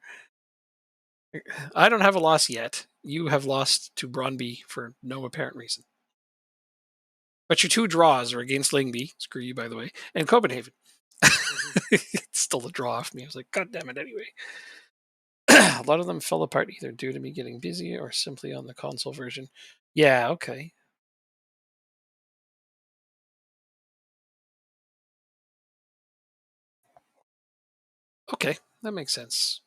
I don't have a loss yet. You have lost to Brøndby for no apparent reason. But your 2 draws are against Lyngby. Screw you, by the way, and Copenhagen. Mhm. It's still a draw off me. I was like, God damn it, anyway. A lot of them fell apart either due to me getting busy or simply on the console version. Yeah, okay. Okay, that makes sense.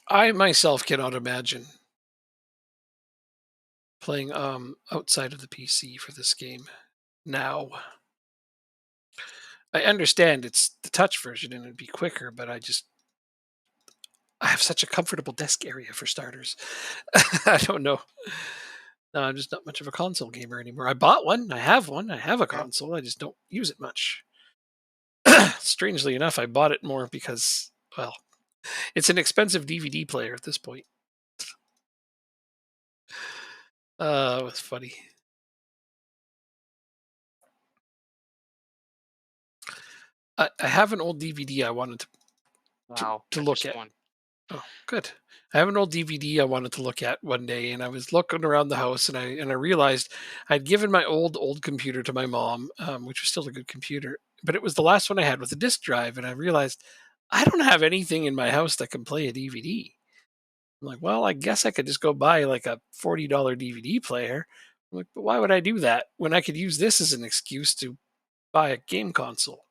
I myself cannot imagine playing outside of the PC for this game now. I understand it's the touch version and it'd be quicker, but I have such a comfortable desk area for starters. I don't know. No, I'm just not much of a console gamer anymore. I bought one. I have one. I have a Yeah. console. I just don't use it much. Strangely enough, I bought it more because, well, it's an expensive DVD player at this point. It was funny. I have an old DVD I wanted Wow. to I look just at. won. Oh, good. I have an old DVD I wanted to look at one day, and I was looking around the house, and I realized I'd given my old computer to my mom, which was still a good computer, but it was the last one I had with a disk drive, and I realized I don't have anything in my house that can play a DVD. I'm like, well, I guess I could just go buy like a $40 DVD player. I'm like, but why would I do that when I could use this as an excuse to buy a game console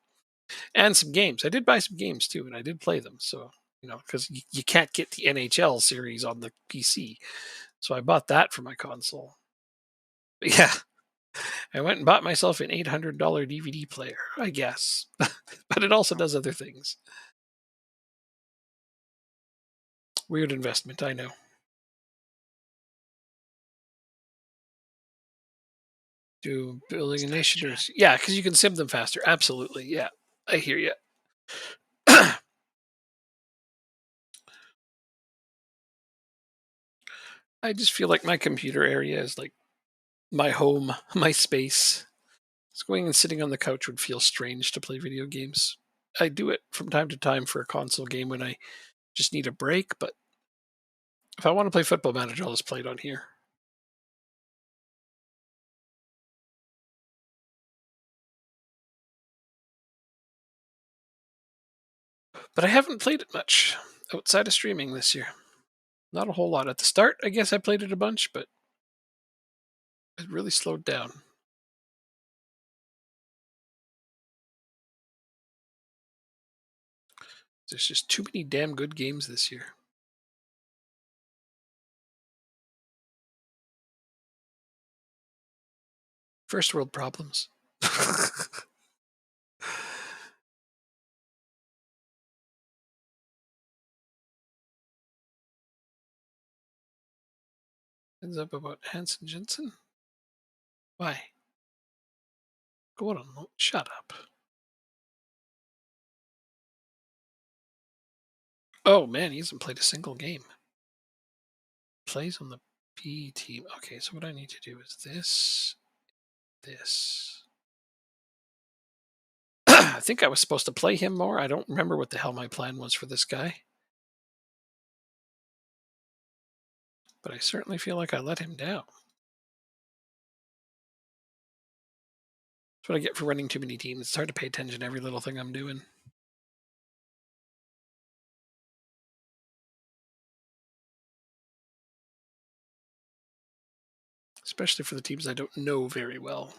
and some games? I did buy some games too, and I did play them. So, because you can't get the NHL series on the PC. So I bought that for my console. But yeah, I went and bought myself an $800 DVD player, I guess. But it also does other things. Weird investment, I know. Do building Start chat. initiatives. Yeah, because you can sim them faster. Absolutely. Yeah, I hear you. I just feel like my computer area is like my home, my space. So going and sitting on the couch would feel strange to play video games. I do it from time to time for a console game when I just need a break, but if I want to play Football Manager, I'll just play it on here. But I haven't played it much outside of streaming this year. Not a whole lot. At the start, I guess I played it a bunch, but it really slowed down. There's just too many damn good games this year. First world problems. Ends up about Hansen Jensen? Why? Go on, shut up. Oh man, he hasn't played a single game. Plays on the B team. Okay, so what I need to do is this. I think I was supposed to play him more. I don't remember what the hell my plan was for this guy. But I certainly feel like I let him down. That's what I get for running too many teams. It's hard to pay attention to every little thing I'm doing. especially for the teams I don't know very well.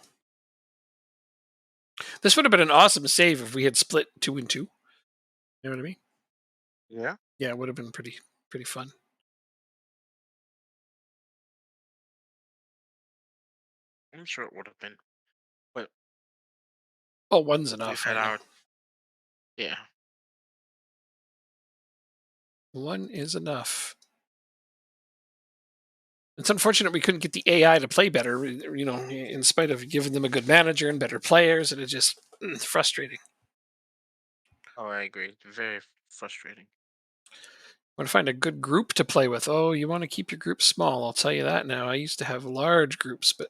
This would have been an awesome save if we had split 2 and 2. You know what I mean? Yeah, Yeah, it would have been pretty fun. I'm sure it would have been. But Oh, one's we've enough. had I know. our yeah. One is enough. It's unfortunate we couldn't get the AI to play better. In spite of giving them a good manager and better players, and it's just frustrating. Oh, I agree. Very frustrating. Want to find a good group to play with? Oh, you want to keep your group small. I'll tell you that now. I used to have large groups, but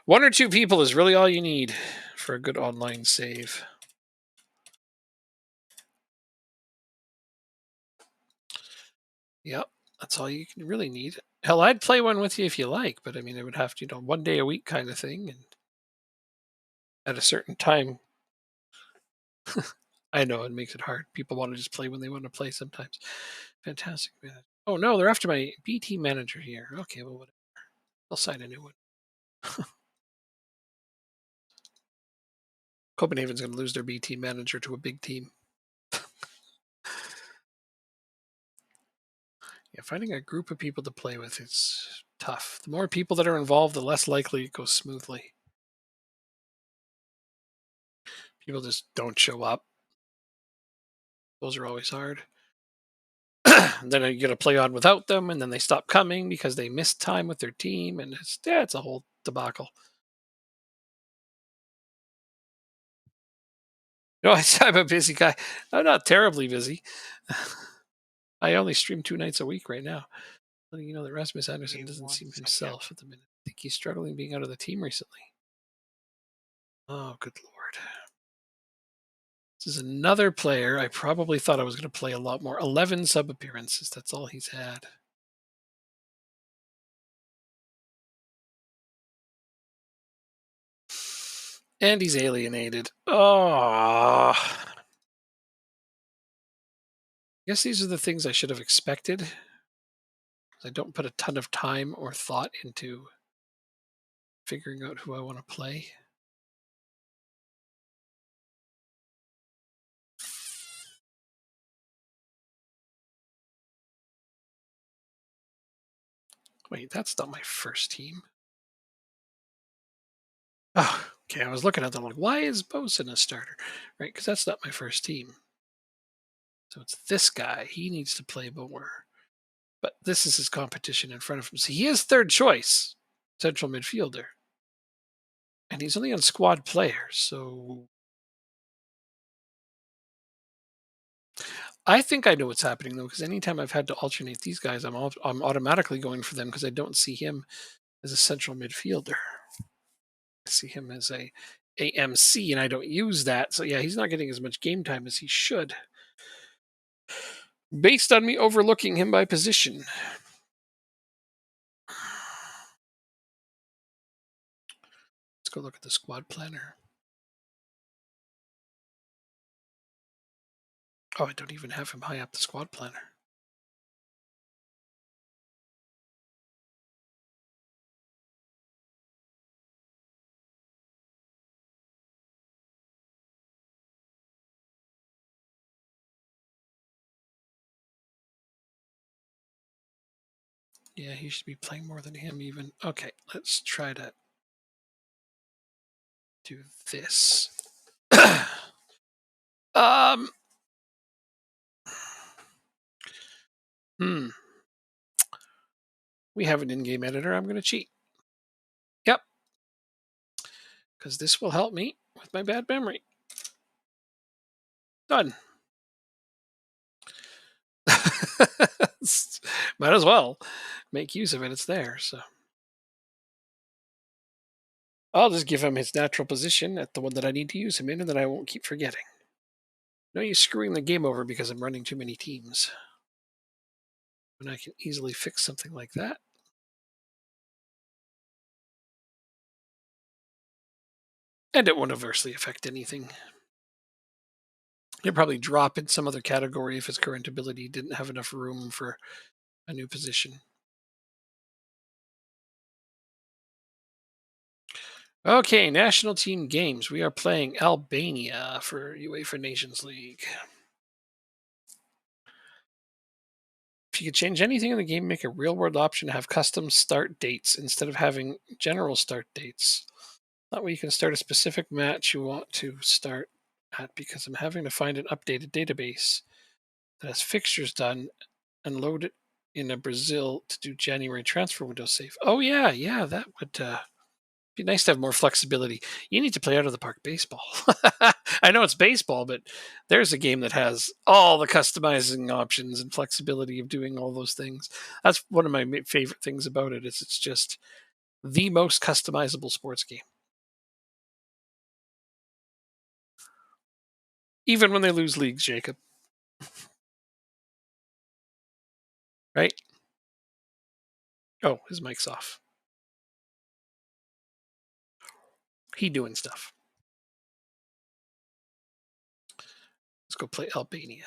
one or two people is really all you need for a good online save. Yep, that's all you can really need. Hell, I'd play one with you if you like, but I mean, it would have to, 1 day a week kind of thing, and at a certain time. I know it makes it hard. People want to just play when they want to play sometimes. Fantastic, man. Oh no, they're after my BT manager here. Okay, well, whatever. I'll sign a new one. Copenhagen's going to lose their BT manager to a big team. Yeah, finding a group of people to play with is tough. The more people that are involved, the less likely it goes smoothly. People just don't show up. Those are always hard. Then you got to play on without them, and then they stop coming because they missed time with their team, and it's a whole debacle. No, I'm a busy guy. I'm not terribly busy. I only stream 2 nights a week right now. Letting you know that Rasmus Give Anderson me doesn't one seem second. himself at the minute. I think he's struggling being out of the team recently. Oh, good lord. This is another player I probably thought I was going to play a lot more. 11 sub appearances. That's all he's had. And he's alienated. Oh. I guess these are the things I should have expected. I don't put a ton of time or thought into figuring out who I want to play. Wait, that's not my first team. Oh, okay. I was looking at them like, why is Bosun a starter? Right, because that's not my first team. So it's this guy. He needs to play more. But this is his competition in front of him. So he is third choice central midfielder. And he's only on squad players. So I think I know what's happening though, because anytime I've had to alternate these guys, I'm automatically going for them because I don't see him as a central midfielder. I see him as a AMC, and I don't use that. So yeah, he's not getting as much game time as he should, based on me overlooking him by position. Let's go look at the squad planner. Oh, I don't even have him high up the squad planner. Yeah, he should be playing more than him even. Okay, let's try to do this. um. Hmm. We have an in-game editor. I'm going to cheat. Yep, because this will help me with my bad memory. Done. Might as well make use of it. It's there. So I'll just give him his natural position at the one that I need to use him in, and then I won't keep forgetting. No use screwing the game over because I'm running too many teams. And I can easily fix something like that. And it won't adversely affect anything. He'll probably drop in some other category if his current ability didn't have enough room for a new position. Okay, national team games. We are playing Albania for UEFA Nations League. If you could change anything in the game, make a real world option to have custom start dates instead of having general start dates. That way you can start a specific match you want to start at because I'm having to find an updated database that has fixtures done and load it in a Brazil to do January transfer window save. Oh yeah, that would be nice to have more flexibility. You need to play out of the park baseball. I know it's baseball, but there's a game that has all the customizing options and flexibility of doing all those things. That's one of my favorite things about it. Is it's just the most customizable sports game, even when they lose leagues. Jacob, right? Oh, his mic's off. He doing stuff. Let's go play Albania.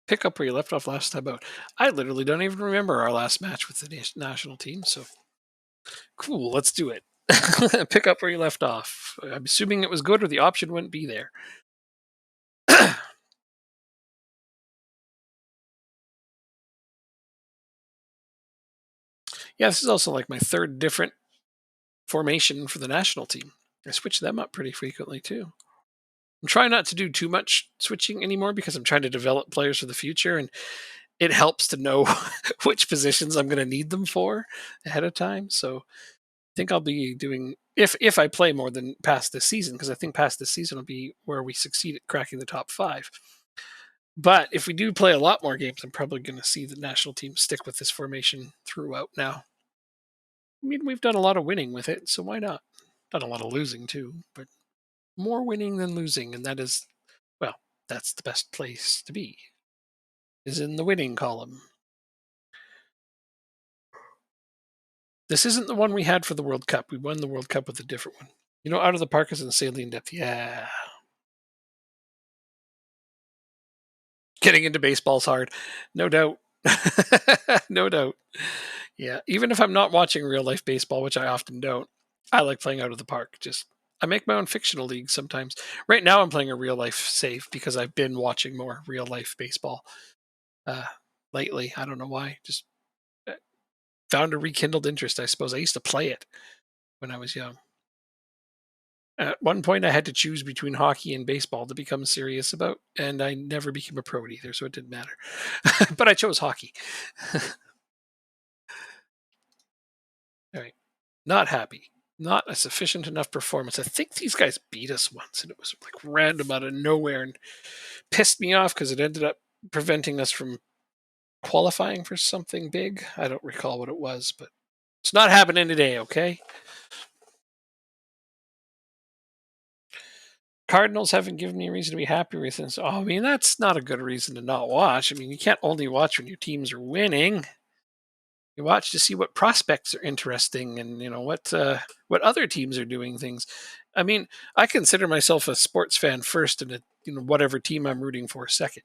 Pick up where you left off last time out. I literally don't even remember our last match with the national team. So cool, let's do it. Pick up where you left off. I'm assuming it was good, or the option wouldn't be there. Yeah, this is also like my third different formation for the national team. I switch them up pretty frequently too. I'm trying not to do too much switching anymore because I'm trying to develop players for the future, and it helps to know which positions I'm going to need them for ahead of time. So I think I'll be doing if I play more than past this season, because I think past this season will be where we succeed at cracking the top five. But if we do play a lot more games, I'm probably going to see the national team stick with this formation throughout now. I mean, we've done a lot of winning with it, so why not? Done a lot of losing too, but more winning than losing, and that is, well, that's the best place to be, is in the winning column. This isn't the one we had for the World Cup. We won the World Cup with a different one. You know, out of the park is in saline depth. Yeah. Getting into baseball's hard. No doubt. No doubt. Yeah. Even if I'm not watching real life baseball, which I often don't, I like playing out of the park. Just I make my own fictional leagues sometimes. Right now I'm playing a real life save because I've been watching more real life baseball uh lately. I don't know why. Just uh, found a rekindled interest, I suppose. I used to play it when I was young. At one point, I had to choose between hockey and baseball to become serious about, and I never became a pro either, so it didn't matter. But I chose hockey. All right. Not happy. Not a sufficient enough performance. I think these guys beat us once, and it was like random out of nowhere and pissed me off because it ended up preventing us from qualifying for something big. I don't recall what it was, but it's not happening today, okay? Cardinals haven't given me a reason to be happy with this. Oh, I mean, that's not a good reason to not watch. I mean, you can't only watch when your teams are winning. You watch to see what prospects are interesting and what other teams are doing things. I mean, I consider myself a sports fan first, and whatever team I'm rooting for second.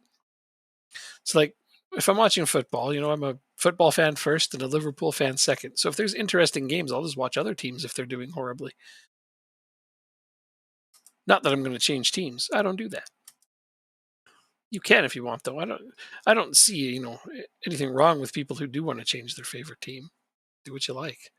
It's like if I'm watching football, I'm a football fan first and a Liverpool fan second. So if there's interesting games, I'll just watch other teams if they're doing horribly. Not that I'm going to change teams. I don't do that. You can if you want, though. I don't see anything wrong with people who do want to change their favorite team. Do what you like.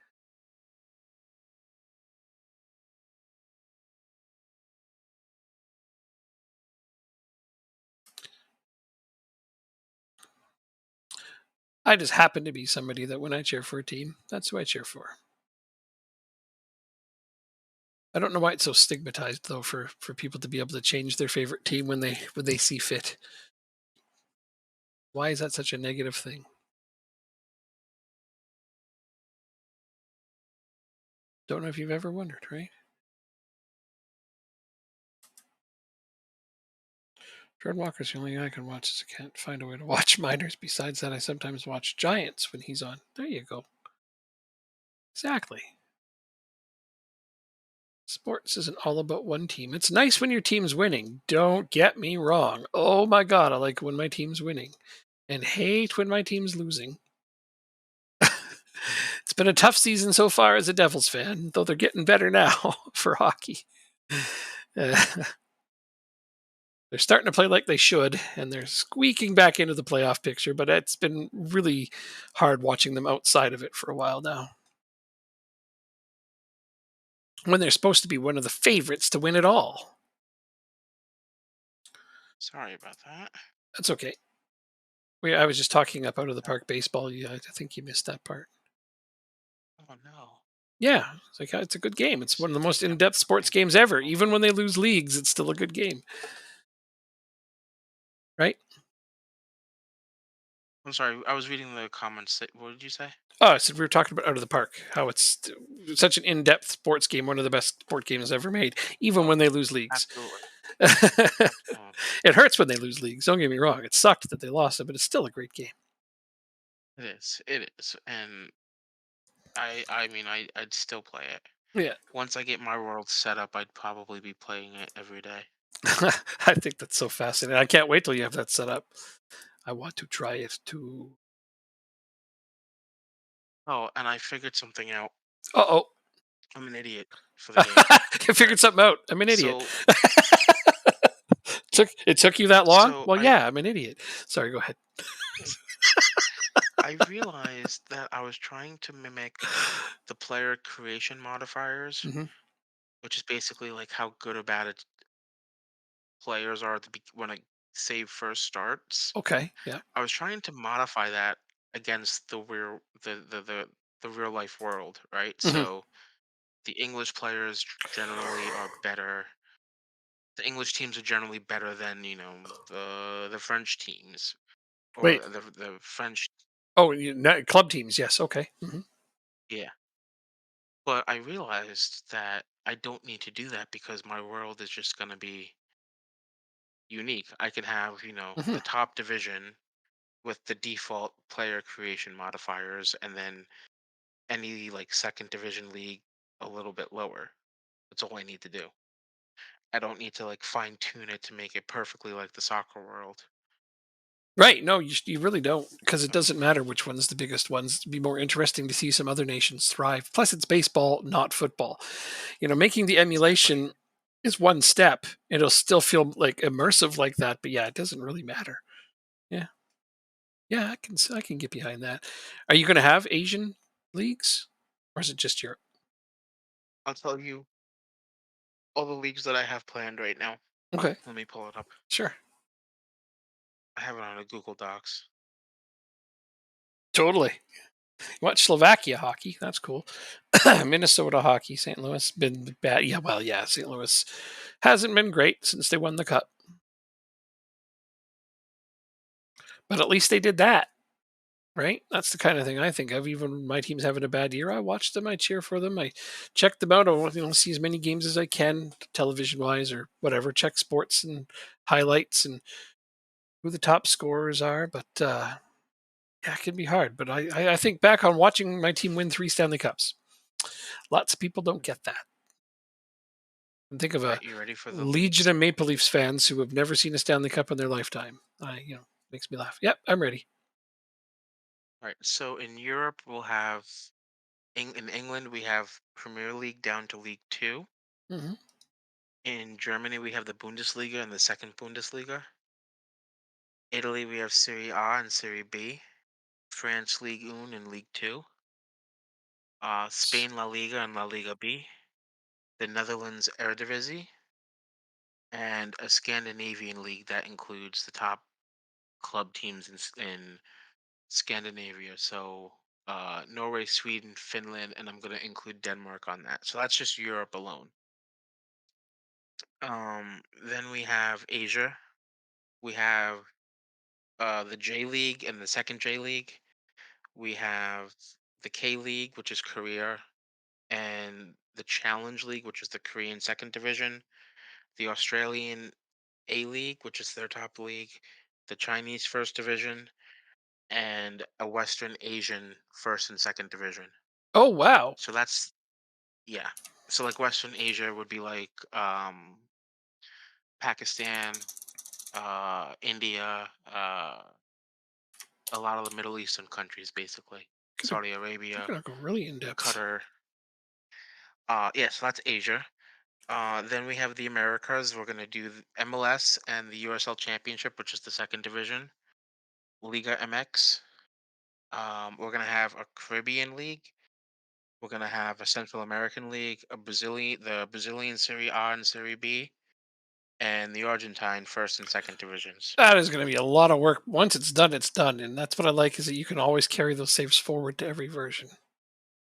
I just happen to be somebody that when I cheer for a team, that's who I cheer for. I don't know why it's so stigmatized though for people to be able to change their favorite team when they see fit. Why is that such a negative thing? Don't know if you've ever wondered, right? Jordan Walker's the only guy I can watch. As I can't find a way to watch minors. Besides that, I sometimes watch Giants when he's on. There you go. Exactly. Sports isn't all about one team. It's nice when your team's winning. Don't get me wrong. Oh my god, I like when my team's winning and hate when my team's losing. It's been a tough season so far as a Devils fan, though they're getting better now for hockey. Uh, they're starting to play like they should, and they're squeaking back into the playoff picture, but it's been really hard watching them outside of it for a while now. When they're supposed to be one of the favorites to win it all. Sorry about that. That's okay. I was just talking up out of the Uh, park baseball. Yeah, I think you missed that part. Oh no. Yeah, it's like it's a good game. It's Let's one of the take most that in-depth sports point. games ever. Even when they lose leagues, it's still a good game, right? I'm sorry. I was reading the comments. What did you say? Oh, so we were talking about Out of the Park, how it's such an in-depth sports game, one of the best sport games ever made, even Oh, when they lose leagues. absolutely, It absolutely. hurts when they lose leagues. Don't get me wrong; it sucked that they lost it, but it's still a great game. It is. It is. And I mean, I'd still play it. Yeah, Once I get my world set up, I'd probably be playing it every day. I think that's so fascinating. I can't wait till you have that set up. I want to try it too. Oh, and I figured something out. Uh oh, I'm an idiot for the game. I Right. figured something out. I'm an idiot. So, Took you that long? so Well, I yeah, I'm an idiot. Sorry, go ahead. I realized that I was trying to mimic the player creation modifiers, Hmm. which is basically like how good or bad players are at when a save first starts. Okay, yeah. I was trying to modify that against the real life world, right? Hmm. So the English players generally are better. The English teams are generally better than the French teams or Wait. the French. Oh, club teams. Yes. Okay. Yeah, but I realized that I don't need to do that because my world is just going to be unique. I can have Hmm. the top division with the default player creation modifiers, and then any like second division league a little bit lower. That's all I need to do. I don't need to like fine tune it to make it perfectly like the soccer world. Right. No, you really don't, because it So doesn't matter which one's the biggest ones. It'd be more interesting to see some other nations thrive. Plus, it's baseball, not football. Making the exactly. emulation is one step. It'll still feel like immersive like that, but yeah, it doesn't really matter. Yeah. Yeah, I can get behind that. Are you going to have Asian leagues, or is it just Europe? I'll tell you all the leagues that I have planned right now. Okay. Let me pull it up. Sure. I have it on a Google Docs. Totally. Watch Slovakia hockey. That's cool. Minnesota hockey. St. Louis been bad. Yeah, well, yeah. St. Louis hasn't been great since they won the cup, but at least they did that, right? That's the kind of thing I think of. Even when my team's having a bad year, I watch them. I cheer for them. I check them out. I want see as many games as I can, television wise or whatever. Check sports and highlights and who the top scorers are. But yeah, it can be hard. But I think back on watching my team win 3 Stanley Cups. Lots of people don't get that. And think of All a right, you ready for the legion leagues? of Maple Leafs fans who have never seen a Stanley Cup in their lifetime. Makes me laugh. Yep, I'm ready. All right. So in Europe, we'll have in England we have Premier League down to League Two. Hmm. In Germany, we have the Bundesliga and the second Bundesliga. Italy, we have Serie A and Serie B. France, Ligue 1 and League Two. Spain, La Liga and La Liga B. The Netherlands, Eredivisie. And a Scandinavian league that includes the top club teams in Scandinavia. So Norway, Sweden, Finland, and I'm going to include Denmark on that. So that's just Europe alone. Then we have Asia. We have the J League and the second J League. We have the K League, which is Korea, and the Challenge League, which is the Korean second division. The Australian A League, which is their top league. The Chinese first division, and a Western Asian first and second division. Oh wow. So that's yeah. So like Western Asia would be like Pakistan, India, a lot of the Middle Eastern countries, basically. Gonna, Saudi you're Arabia, gonna go really in depth. Qatar. Yeah, so that's Asia. Then we have the Americas. We're gonna do the MLS and the USL Championship, which is the second division. Liga MX. We're gonna have a Caribbean League. We're gonna have a Central American League, the Brazilian Serie A and Serie B, and the Argentine first and second divisions. That is gonna be a lot of work. Once it's done, and that's what I like is that you can always carry those saves forward to every version.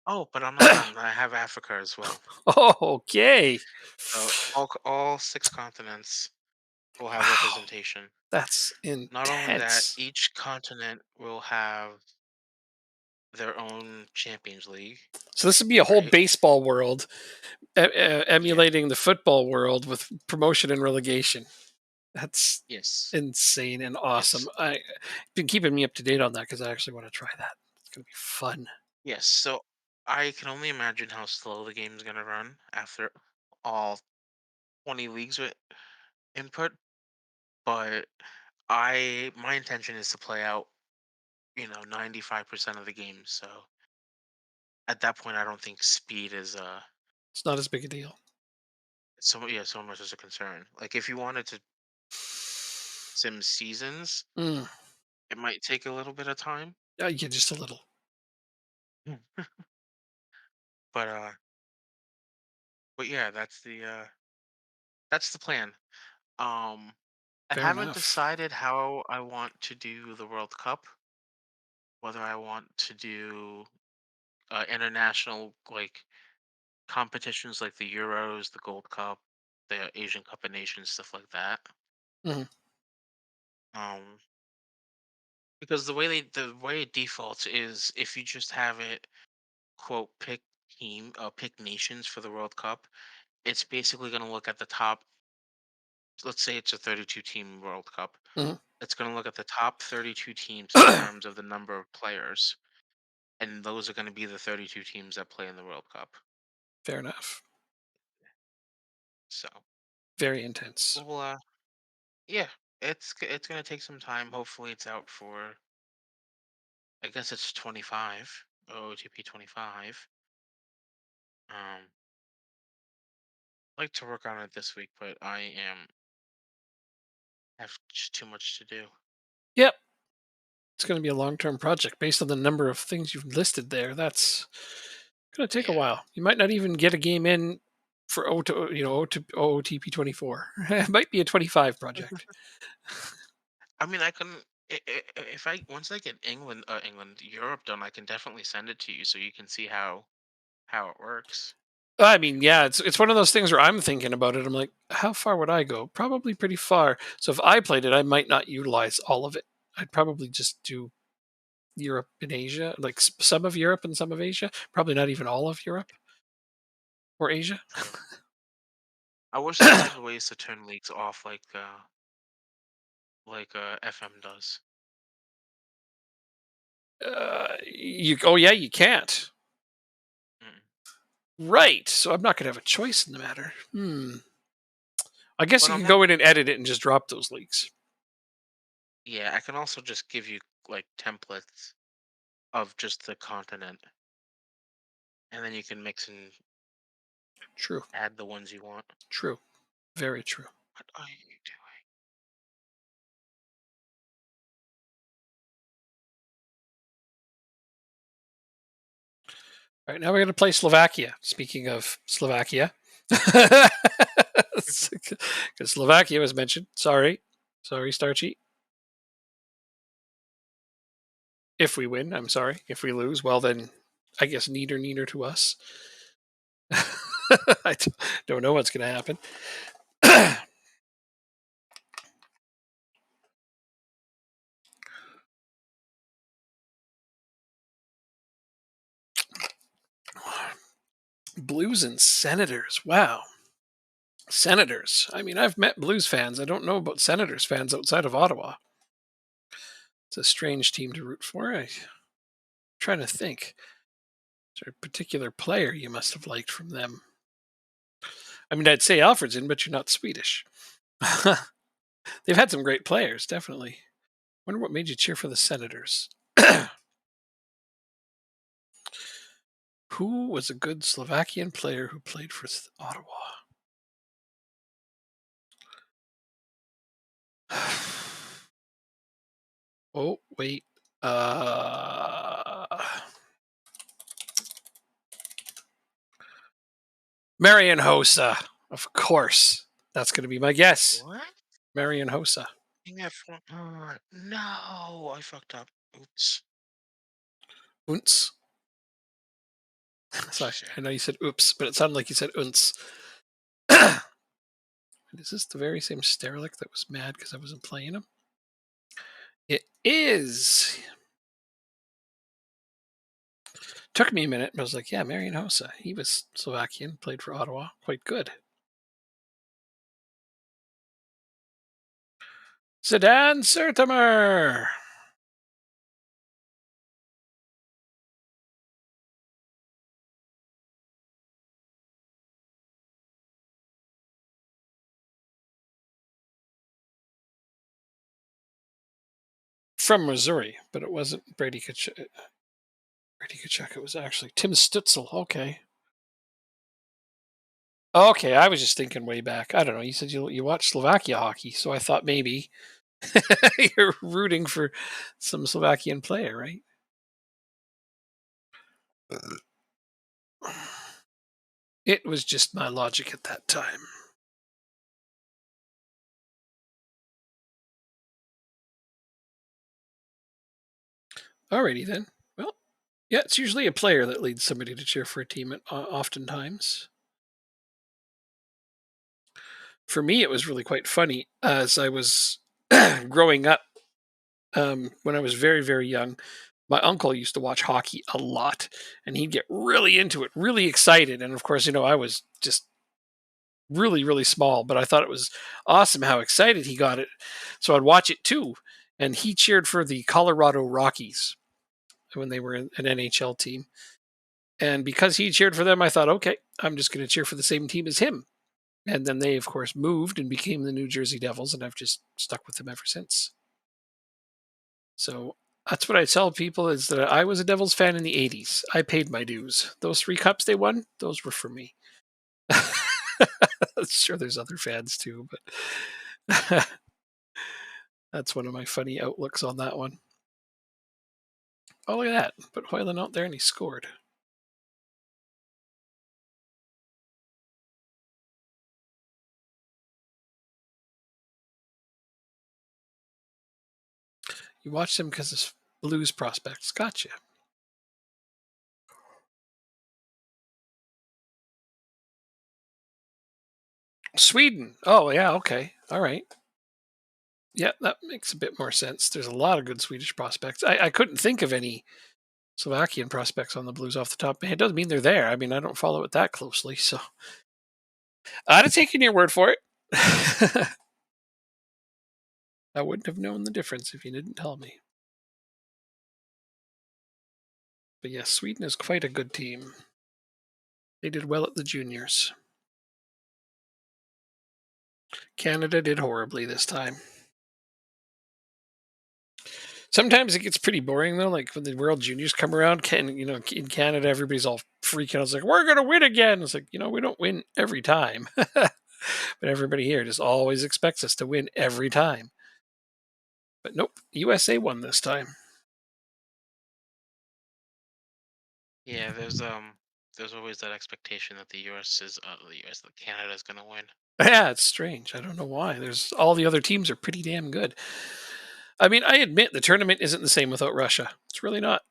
Oh, but I'm not done. I have Africa as well. Oh, okay. So all six continents will have Wow, representation. that's Not only that, intense. each continent will have their own Champions League, So this would be a whole right? baseball world Yeah. emulating the football world with promotion and relegation. That's Yes. insane and awesome. Yes. I been keeping me up to date on that because I actually want to try that. It's gonna be fun. Yes. So I can only imagine how slow the game's gonna run after all 20 leagues with input. But I my intention is to play out, 95% of the game. So at that point, I don't think speed is It's not as big a deal. so much as a concern. Like if you wanted to sim seasons, Mm, it might take a little bit of time. yeah, just a little. Mm. But yeah, that's the plan. Um I Fair haven't enough. decided how I want to do the World Cup, whether I want to do international like competitions like the Euros, the Gold Cup, the Asian Cup of Nations, stuff like that. Mhm. Um because the way it defaults is if you just have it quote pick nations for the World Cup, it's basically going to look at the top. Let's say it's a 32 team World Cup. Mhm. It's going to look at the top 32 teams in terms of the number of players, and those are going to be the 32 teams that play in the World Cup. Fair enough. So, Very intense. well, yeah, it's going to take some time. Hopefully, it's out for. I guess it's 25 OTP 25. Um, I'd like to work on it this week, but I have just too much to do. Yep. It's going to be a long-term project based on the number of things you've listed there. That's going to take a Yeah. while. You might not even get a game in for O to O to OOTP 24. It might be a 25 project. I mean, I can if I once I get Europe done, I can definitely send it to you so you can see how it works. I mean, yeah, it's one of those things where I'm thinking about it. I'm like, how far would I go? Probably pretty far. So if I played it, I might not utilize all of it. I'd probably just do Europe and Asia, like some of Europe and some of Asia. Probably not even all of Europe or Asia. True. I wish they had ways to turn leagues off like FM does. Oh yeah, you can't. Mm. Right. So I'm not going to have a choice in the matter. I guess But you I'm can not. go in and edit it and just drop those leaks. Yeah, I can also just give you like templates of just the continent, and then you can mix and True. add the ones you want. True. Very true. What are you doing? All right, now we're going to play Slovakia. Speaking of Slovakia, because Slovakia was mentioned. Sorry, Starchy. If we win, I'm sorry. If we lose, well then, I guess neater to us. I don't know what's going to happen. Blues and Senators. Wow. Senators. I mean, I've met Blues fans. I don't know about Senators fans outside of Ottawa. It's a strange team to root for. I'm trying to think. Is there a particular player you must have liked from them? I mean, I'd say Alfredson, but you're not Swedish. They've had some great players, definitely. Wonder what made you cheer for the Senators. Who was a good Slovakian player who played for Ottawa? Oh, wait. Uh, Marian Hossa, of course. That's going to be my guess. What? Marian Hossa. No, I fucked up. Oops. Unts. Sorry, Shit. I know you said oops, but it sounded like you said unts. Is this the very same Sterlik that was mad because I wasn't playing him? It is. Took me a minute, but I was like, yeah, Marian Hossa. He was Slovakian, played for Ottawa. Quite good. Zidane Sertimer. From Missouri, but it wasn't Brady Kachuk. Brady Kachuk. It was actually Tim Stutzel. Okay. Okay, I was just thinking way back. I don't know. You said you watch Slovakia hockey, so I thought maybe you're rooting for some Slovakian player, right? It was just my logic at that time. Alrighty then. Well, yeah, it's usually a player that leads somebody to cheer for a team. Oftentimes, for me, it was really quite funny as I was growing up. When I was very, very young, my uncle used to watch hockey a lot, and he'd get really into it, really excited. And of course, I was just really, really small, but I thought it was awesome how excited he got it. So I'd watch it too. And he cheered for the Colorado Rockies when they were an NHL team. And because he cheered for them, I thought, okay, I'm just going to cheer for the same team as him. And then they, of course, moved and became the New Jersey Devils, and I've just stuck with them ever since. So that's what I tell people is that I was a Devils fan in the 80s. I paid my dues. Those 3 cups they won, those were for me. Sure, there's other fans too, but that's one of my funny outlooks on that one. Oh, look at that. Put Hoyland out there and he scored. You watched him because of Blues prospects. Gotcha. Sweden. Oh, yeah. Okay. All right. Yeah, that makes a bit more sense. There's a lot of good Swedish prospects. I couldn't think of any Slovakian prospects on the Blues off the top of my head. It doesn't mean they're there. I mean, I don't follow it that closely. So I'd have taken your word for it. I wouldn't have known the difference if you didn't tell me. But yes, Sweden is quite a good team. They did well at the juniors. Canada did horribly this time. Sometimes it gets pretty boring though. Like when the World Juniors come around, in Canada, everybody's all freaking out. It's like we're gonna win again. It's like we don't win every time, but everybody here just always expects us to win every time. But nope, USA won this time. Yeah, there's always that expectation that that Canada is gonna win. Yeah, it's strange. I don't know why. There's all the other teams are pretty damn good. I mean, I admit the tournament isn't the same without Russia. It's really not.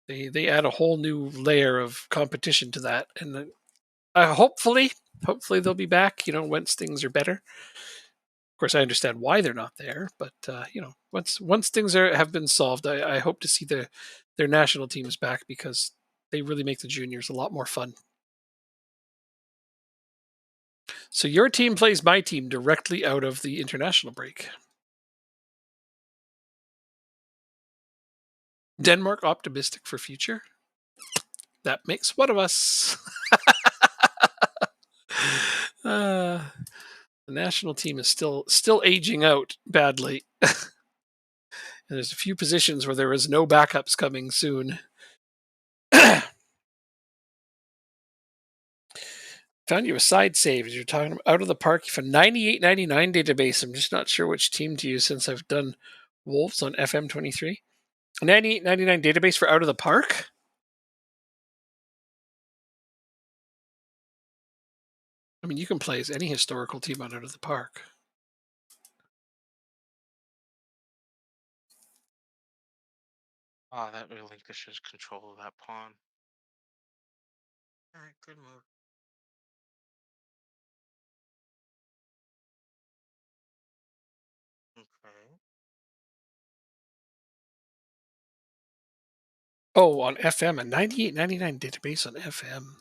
They add a whole new layer of competition to that, and hopefully they'll be back. Once things are better. Of course, I understand why they're not there, but once things have been solved, I hope to see their national teams back because they really make the juniors a lot more fun. So your team plays my team directly out of the international break. Denmark optimistic for future. That makes one of us. Uh, the national team is still aging out badly. And there's a few positions where there is no backups coming soon. Found you a side save as you're talking about out of the park for 98.99 database. I'm just not sure which team to use since I've done Wolves on FM23. 98.99 database for out of the park? I mean, you can play as any historical team on out of the park. Oh, that relinquishes control of that pawn. All right, good move. Okay. Oh, on FM, a 98.99 database on FM.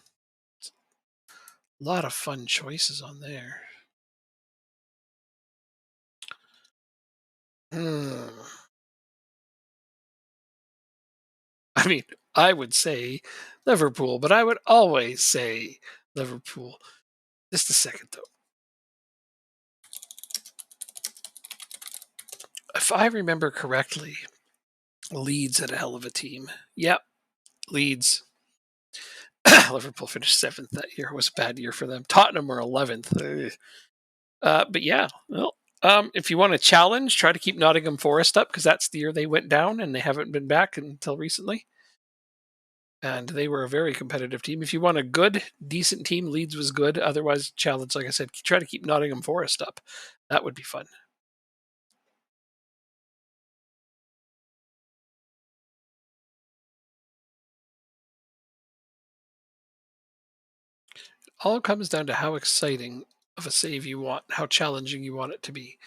A lot of fun choices on there. Hmm. I mean, I would say Liverpool, but I would always say Liverpool. Just a second, though. If I remember correctly, Leeds had a hell of a team. Yep, Leeds. Liverpool finished seventh that year. It was a bad year for them. Tottenham were 11th. But yeah, well, if you want to challenge, try to keep Nottingham Forest up because that's the year they went down and they haven't been back until recently. And they were a very competitive team. If you want a good, decent team, Leeds was good. Otherwise, challenge, like I said, try to keep Nottingham Forest up. That would be fun. All comes down to how exciting of a save you want, how challenging you want it to be.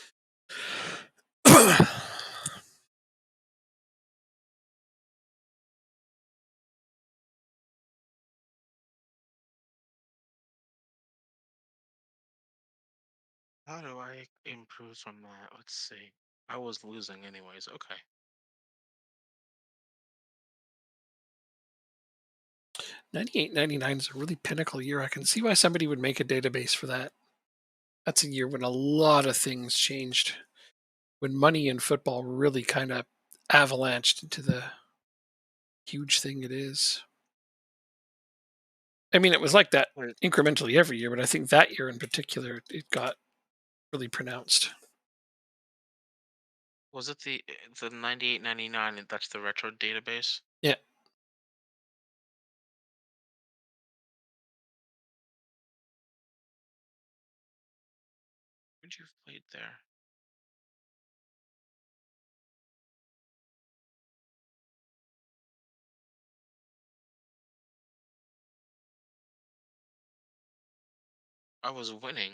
How do I improve from that? Let's see. I was losing anyways. Okay. 98.99 is a really pinnacle year. I can see why somebody would make a database for that. That's a year when a lot of things changed, when money in football really kind of avalanched into the huge thing it is. I mean, it was like that Wait, incrementally every year, but I think that year in particular, it got really pronounced. was it the 98.99? That's the retro database. Yeah. Would you have played there? I was winning.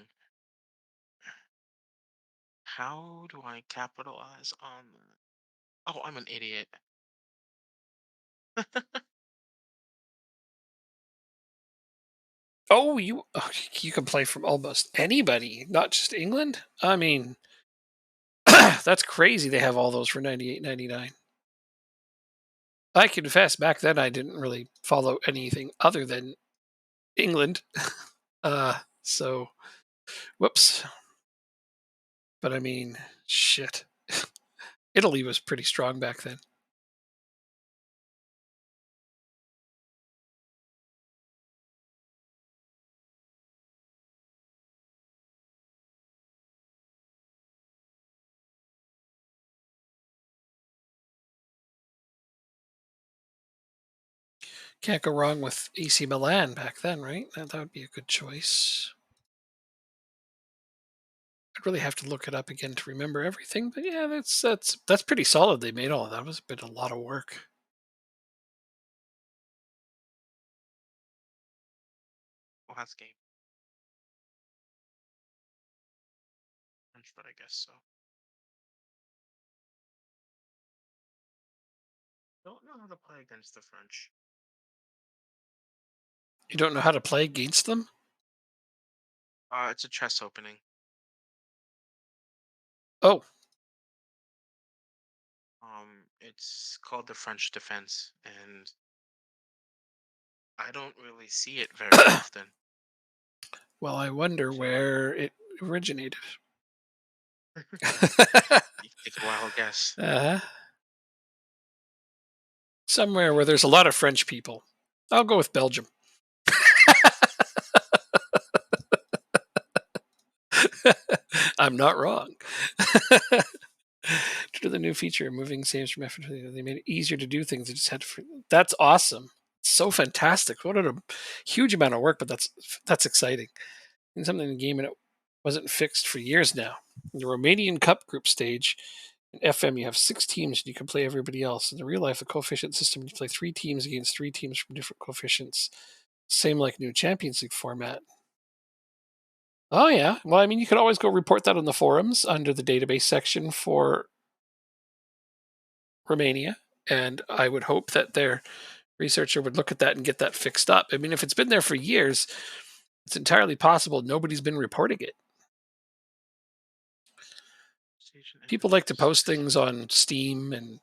How do I capitalize on that? Oh, I'm an idiot. Oh, you can play from almost anybody, not just England. I mean, that's crazy. They have all those for 98.99. I confess, back then I didn't really follow anything other than England. So whoops. But I mean, shit. Italy was pretty strong back then. Can't go wrong with AC Milan back then, right? That would be a good choice. I'd really have to look it up again to remember everything, but yeah, that's pretty solid. They made all of that. It was been a lot of work. Last game. French, but I guess so. Don't know how to play against the French. You don't know how to play against them? It's a chess opening. Oh, It's called the French Defense, and I don't really see it very often. Well, I wonder So where it originated. you can take a wild guess. uh Somewhere where there's a lot of French people. I'll go with Belgium. I'm not wrong. Due to the new feature, moving saves from effort, they made it easier to do things. They just had to. That's awesome. So fantastic. What a huge amount of work, but that's exciting. And something in the game and it wasn't fixed for years now. In the Romanian Cup group stage, in FM, you have 6 teams and you can play everybody else. In the real life, the coefficient system, you play 3 teams against 3 teams from different coefficients. Same like new Champions League format. Oh yeah. Well, I mean, you could always go report that on the forums under the database section for Romania, and I would hope that their researcher would look at that and get that fixed up. I mean, if it's been there for years, it's entirely possible nobody's been reporting it. Stage and People like to interface. post things on Steam and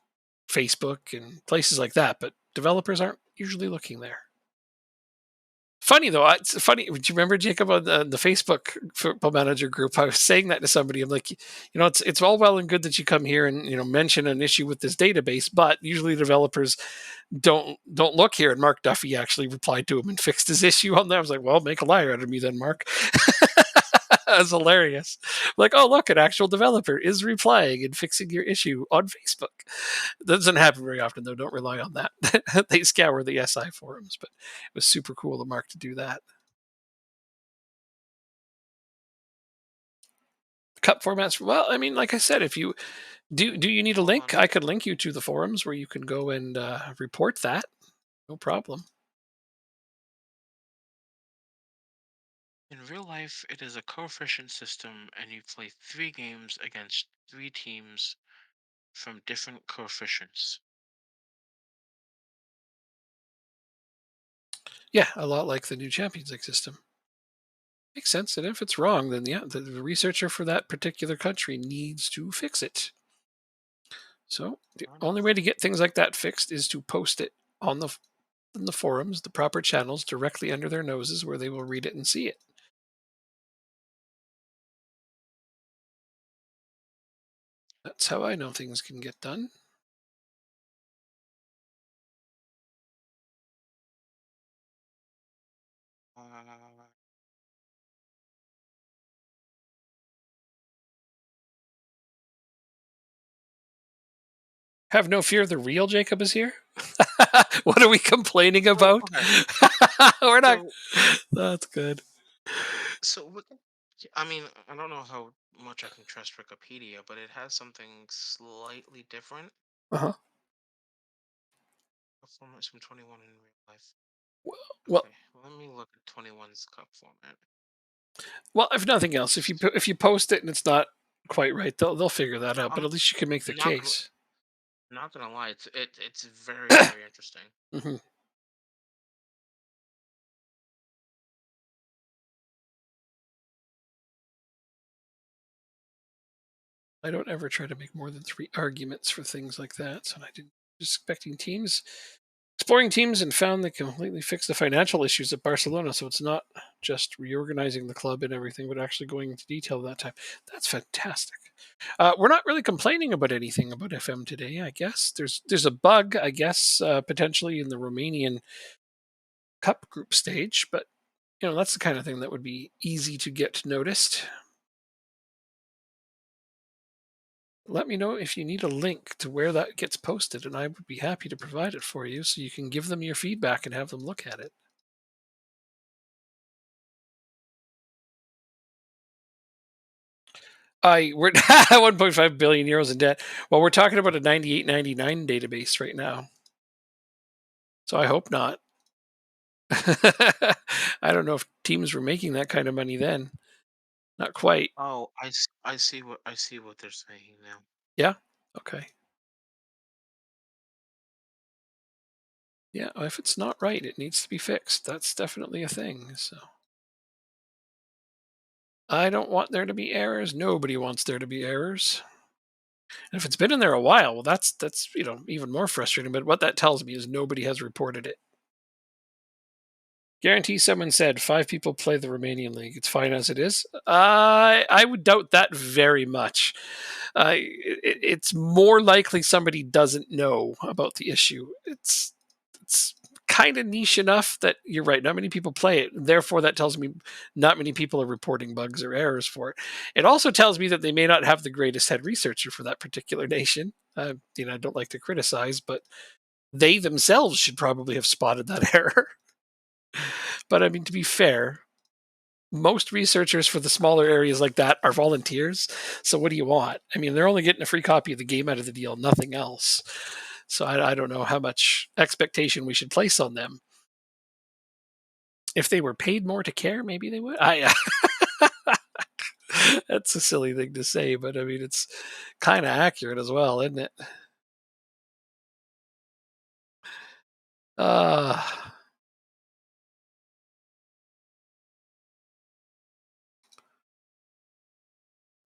Facebook and places like that, but developers aren't usually looking there. Funny though, it's funny. Do you remember Jacob on the Facebook Football Manager group? I was saying that to somebody. I'm like, it's all well and good that you come here and mention an issue with this database, but usually developers don't look here. And Mark Duffy actually replied to him and fixed his issue on that. I was like, well, make a liar out of me then, Mark. That was hilarious. Like, oh look, an actual developer is replying and fixing your issue on Facebook. That doesn't happen very often though. Don't rely on that. They scour the SI forums, but it was super cool of Mark to do that. Cup formats. Well, I mean, like I said, if you do, you need a Hold link? on. I could link you to the forums where you can go and report that. No problem. In real life, it is a coefficient system, and you play 3 games against 3 teams from different coefficients. Yeah, a lot like the new Champions League system. Makes sense. And if it's wrong, then yeah, the researcher for that particular country needs to fix it. So the Fair only way enough. to get things like that fixed is to post it on the forums, the proper channels, directly under their noses, where they will read it and see it. That's how I know things can get done. Uh, Have no fear, the real Jacob is here. What are we complaining so about? okay. We're not. So That's good. I mean, I don't know how much I can trust Wikipedia, but it has something slightly different. Uh huh. Performance from 21 in real life. Well, Okay, let me look at 21's cup format. well, if nothing else, if S- if you post it and it's not quite right, they'll figure that out. But I'm at least you can make the not gonna case. not gonna lie, it's very interesting. Hmm. I don't ever try to make more than 3 arguments for things like that. So I didn't just expecting teams, exploring teams, and found they completely fixed the financial issues at Barcelona. So it's not just reorganizing the club and everything, but actually going into detail that time. That's fantastic. We're not really complaining about anything about FM today. I guess there's a bug. I guess potentially in the Romanian Cup group stage, but that's the kind of thing that would be easy to get noticed. Let me know if you need a link to where that gets posted, and I would be happy to provide it for you so you can give them your feedback and have them look at it. We're at 1.5 billion euros in debt. Well, we're talking about a 9899 database right now, so I hope not. I don't know if teams were making that kind of money then. Not quite. Oh, I see what they're saying now. Yeah. Okay. Yeah. If it's not right, it needs to be fixed. That's definitely a thing. So I don't want there to be errors. Nobody wants there to be errors. And if it's been in there a while, well, that's even more frustrating. But what that tells me is nobody has reported it. Guarantee someone said 5 people play the Romanian league. It's fine as it is. I would doubt that very much. It's more likely somebody doesn't know about the issue. It's kind of niche enough that you're right. Not many people play it. Therefore, that tells me not many people are reporting bugs or errors for it. It also tells me that they may not have the greatest head researcher for that particular nation. I don't like to criticize, but they themselves should probably have spotted that error. But I mean, to be fair, most researchers for the smaller areas like that are volunteers. So what do you want? I mean, they're only getting a free copy of the game out of the deal, nothing else. So I don't know how much expectation we should place on them. If they were paid more to care, maybe they would. I That's a silly thing to say, but I mean it's kind of accurate as well, isn't it? Uh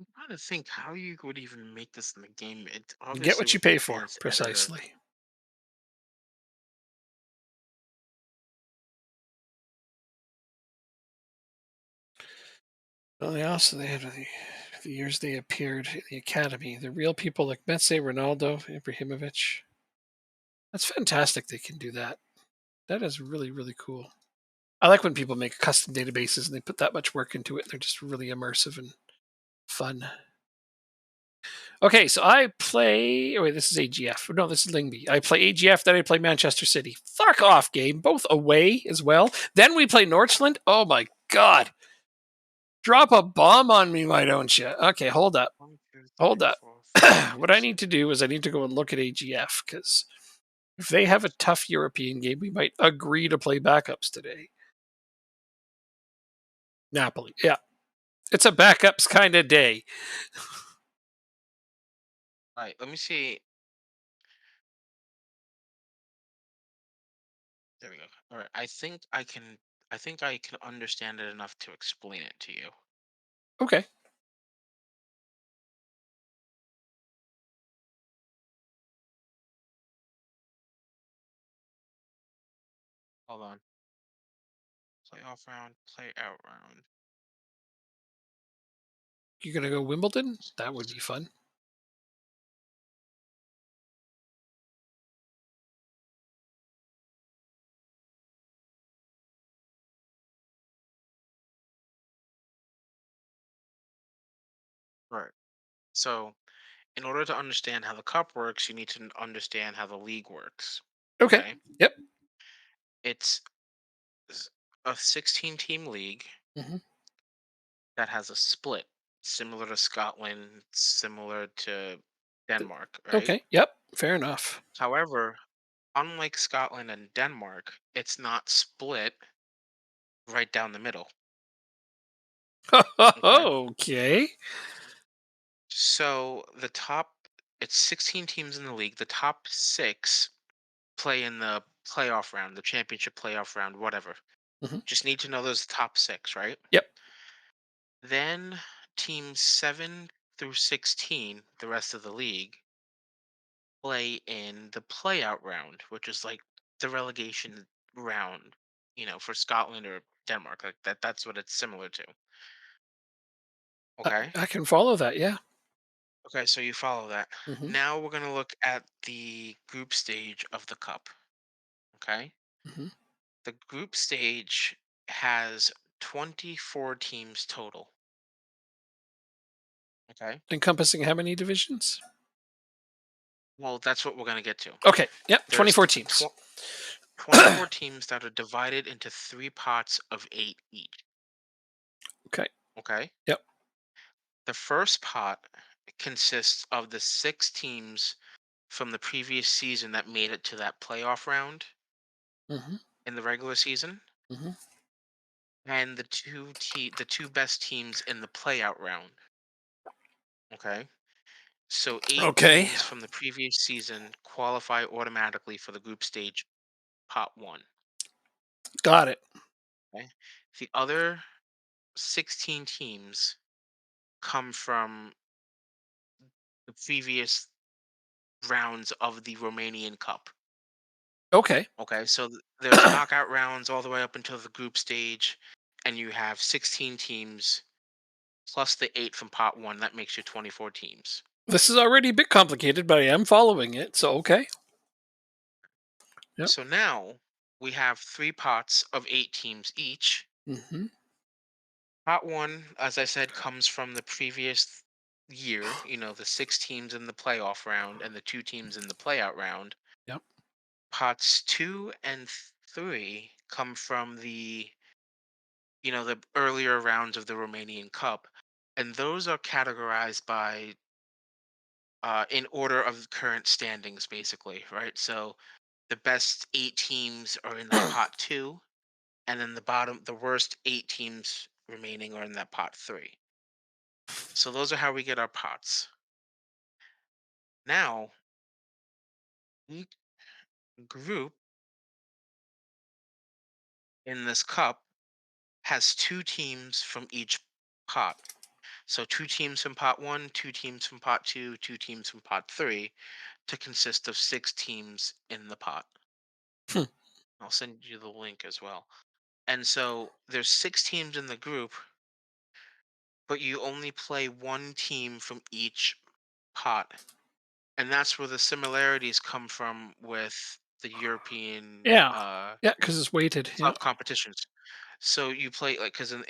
I'm trying to think how you would even make this in the game. It get obviously what you with the pay for, advanced editor. precisely. Well, they had the years they appeared in the academy. The real people like Messi, Ronaldo, Ibrahimovic. That's fantastic. They can do that. That is really really cool. I like when people make custom databases and they put that much work into it. They're just really immersive and fun. Okay, so I play. Oh wait, this is AGF. No, this is Lingby. I play AGF, then I play Manchester City. Fuck off, game. Both away as well. Then we play Northland. Oh my god. Drop a bomb on me, why don't you? Okay, hold up. One, two, Hold three, up. four, five, What I need to six. do is I need to go and look at AGF because if they have a tough European game, we might agree to play backups today. Napoli. Yeah. It's a backups kind of day. All right, let me see. There we go. All right, I think I can. I think I can understand it enough to explain it to you. Okay. Hold on. Playoff round, play out round. You're going to go Wimbledon? That would be fun. Right. So, in order to understand how the cup works, you need to understand how the league works. Okay. Okay. Yep. It's s- a 16 team league Hmm. that has a split, similar to Scotland, similar to Denmark, right? Okay. Yep. Fair enough. However, unlike Scotland and Denmark, it's not split right down the middle. Okay. Okay. So it's 16 teams in the league. The top six play in the playoff round, the championship playoff round, whatever. Hmm. Just need to know those top six, right? Yep. Then teams 7 through 16, the rest of the league, play in the playout round, which is like the relegation round, for Scotland or Denmark. Like that's what it's similar to. I, Okay. I can follow that. Yeah. Okay, so you follow that. Hmm. Now we're gonna look at the group stage of the cup. Okay. Hmm. The group stage has 24 teams total. Okay. Encompassing how many divisions? Well, that's what we're gonna get to. Okay. Yep. There's 24 teams. 24 teams that are divided into three pots of eight each. Okay. Okay. Yep. The first pot consists of the six teams from the previous season that made it to that playoff round Hmm. in the regular season, Hmm. and the two best teams in the playout round. Okay. So eight Okay. teams from the previous season qualify automatically for the group stage pot one. Got it. Okay. The other 16 teams come from the previous rounds of the Romanian Cup. Okay. Okay, so there's knockout rounds all the way up until the group stage, and you have 16 teams plus the 8 from pot 1. That makes you 24 teams. This is already a bit complicated, but I am following it. So okay. Yep. So now we have 3 pots of 8 teams each. Hmm. Pot 1, as I said, comes from the previous year, the 6 teams in the playoff round and the 2 teams in the playout round. Yep. Pots 2 and 3 come from the earlier rounds of the Romanian Cup, and those are categorized by in order of current standings, basically, right? So the best 8 teams are in that pot 2, and then the worst 8 teams remaining are in that pot 3. So those are how we get our pots. Now, each group in this cup has 2 teams from each pot. So 2 teams from pot 1, 2 teams from pot 2, 2 teams from pot 3 to consist of 6 teams in the pot. Hmm. I'll send you the link as well. And so there's 6 teams in the group, but you only play one team from each pot. And that's where the similarities come from with the European Yeah. Yeah, because it's weighted. Yeah. club competitions. So you play like because in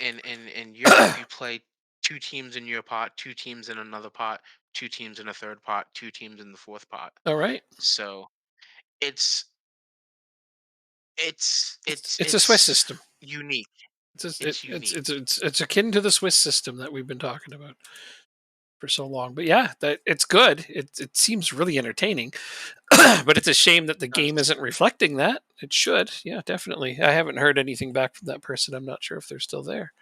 Europe you play 2 teams in your pot, 2 teams in another pot, 2 teams in a third pot, 2 teams in the fourth pot. All right. So it's it's it's It's a Swiss it's system. unique. It's just, It's it's unique. it's akin to the Swiss system that we've been talking about for so long. But yeah, that it's good. It seems really entertaining. But it's a shame that the game Does. isn't reflecting that. It should. Yeah, definitely. I haven't heard anything back from that person. I'm not sure if they're still there.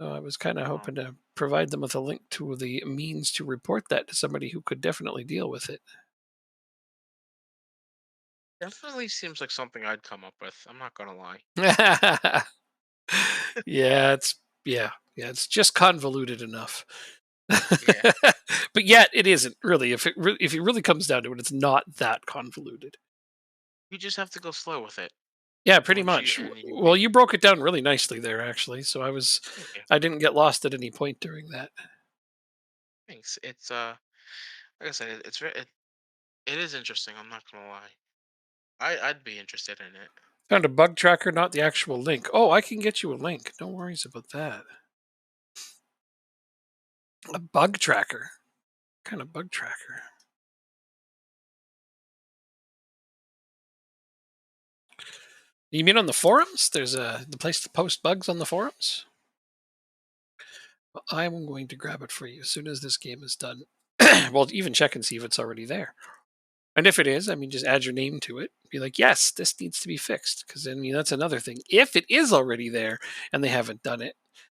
So I was kind of Oh, hoping to provide them with a link to the means to report that to somebody who could definitely deal with it. definitely seems like something I'd come up with. I'm not gonna lie. Yeah, it's just convoluted enough. Yeah, But yet it isn't really. If it really comes down to it, it's not that convoluted. you just have to go slow with it. Yeah, pretty Once you much. and you Well, be you broke it down really nicely there, actually. So thank you. I didn't get lost at any point during that. Thanks. It's like I said, it is interesting. I'm not gonna lie. I'd be interested in it. Found a bug tracker, not the actual link. Oh, I can get you a link. No worries about that. A bug tracker. What kind of bug tracker? You mean on the forums? There's the place to post bugs on the forums. Well, I'm going to grab it for you as soon as this game is done. Well, even check and see if it's already there. And if it is, I mean, just add your name to it. Be like, yes, this needs to be fixed. Because I mean, that's another thing. If it is already there and they haven't done it,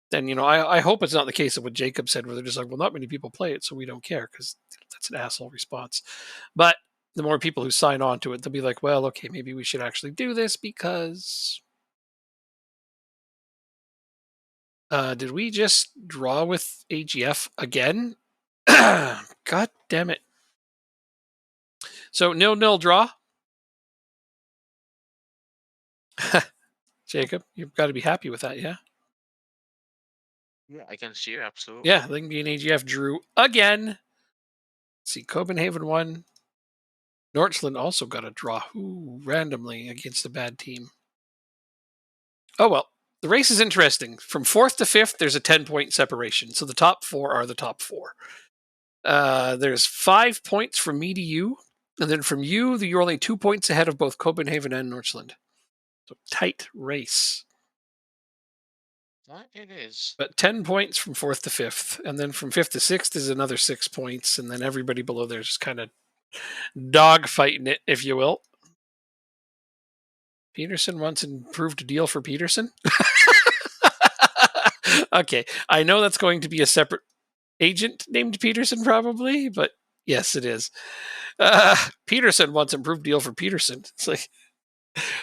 then I hope it's not the case of what Jacob said, where they're just like, well, not many people play it, so we don't care, because that's an asshole response. But the more people who sign on to it, they'll be like, well, okay, maybe we should actually do this because did we just draw with AGF again? God damn it! So 0-0 draw. Jacob, you've got to be happy with that, yeah? Yeah, against you, absolutely. Yeah, Lyngby and AGF drew again. Let's see, Copenhagen won. Nordsjælland also got a draw. Ooh, randomly against a bad team. Oh well. The race is interesting. From fourth to fifth, there's a 10-point separation. So the top four are the top four. There's 5 points from me to you. And then from you, you're only 2 points ahead of both Copenhagen and Nordsjælland. So tight race. That it is. But 10 points from fourth to fifth. And then from fifth to sixth is another 6 points. And then everybody below there is kind of dog fighting it, if you will. Peterson wants an improved deal for Peterson. Okay, I know that's going to be a separate agent named Peterson, probably, but yes, it is. Peterson wants improved deal for Peterson. It's like,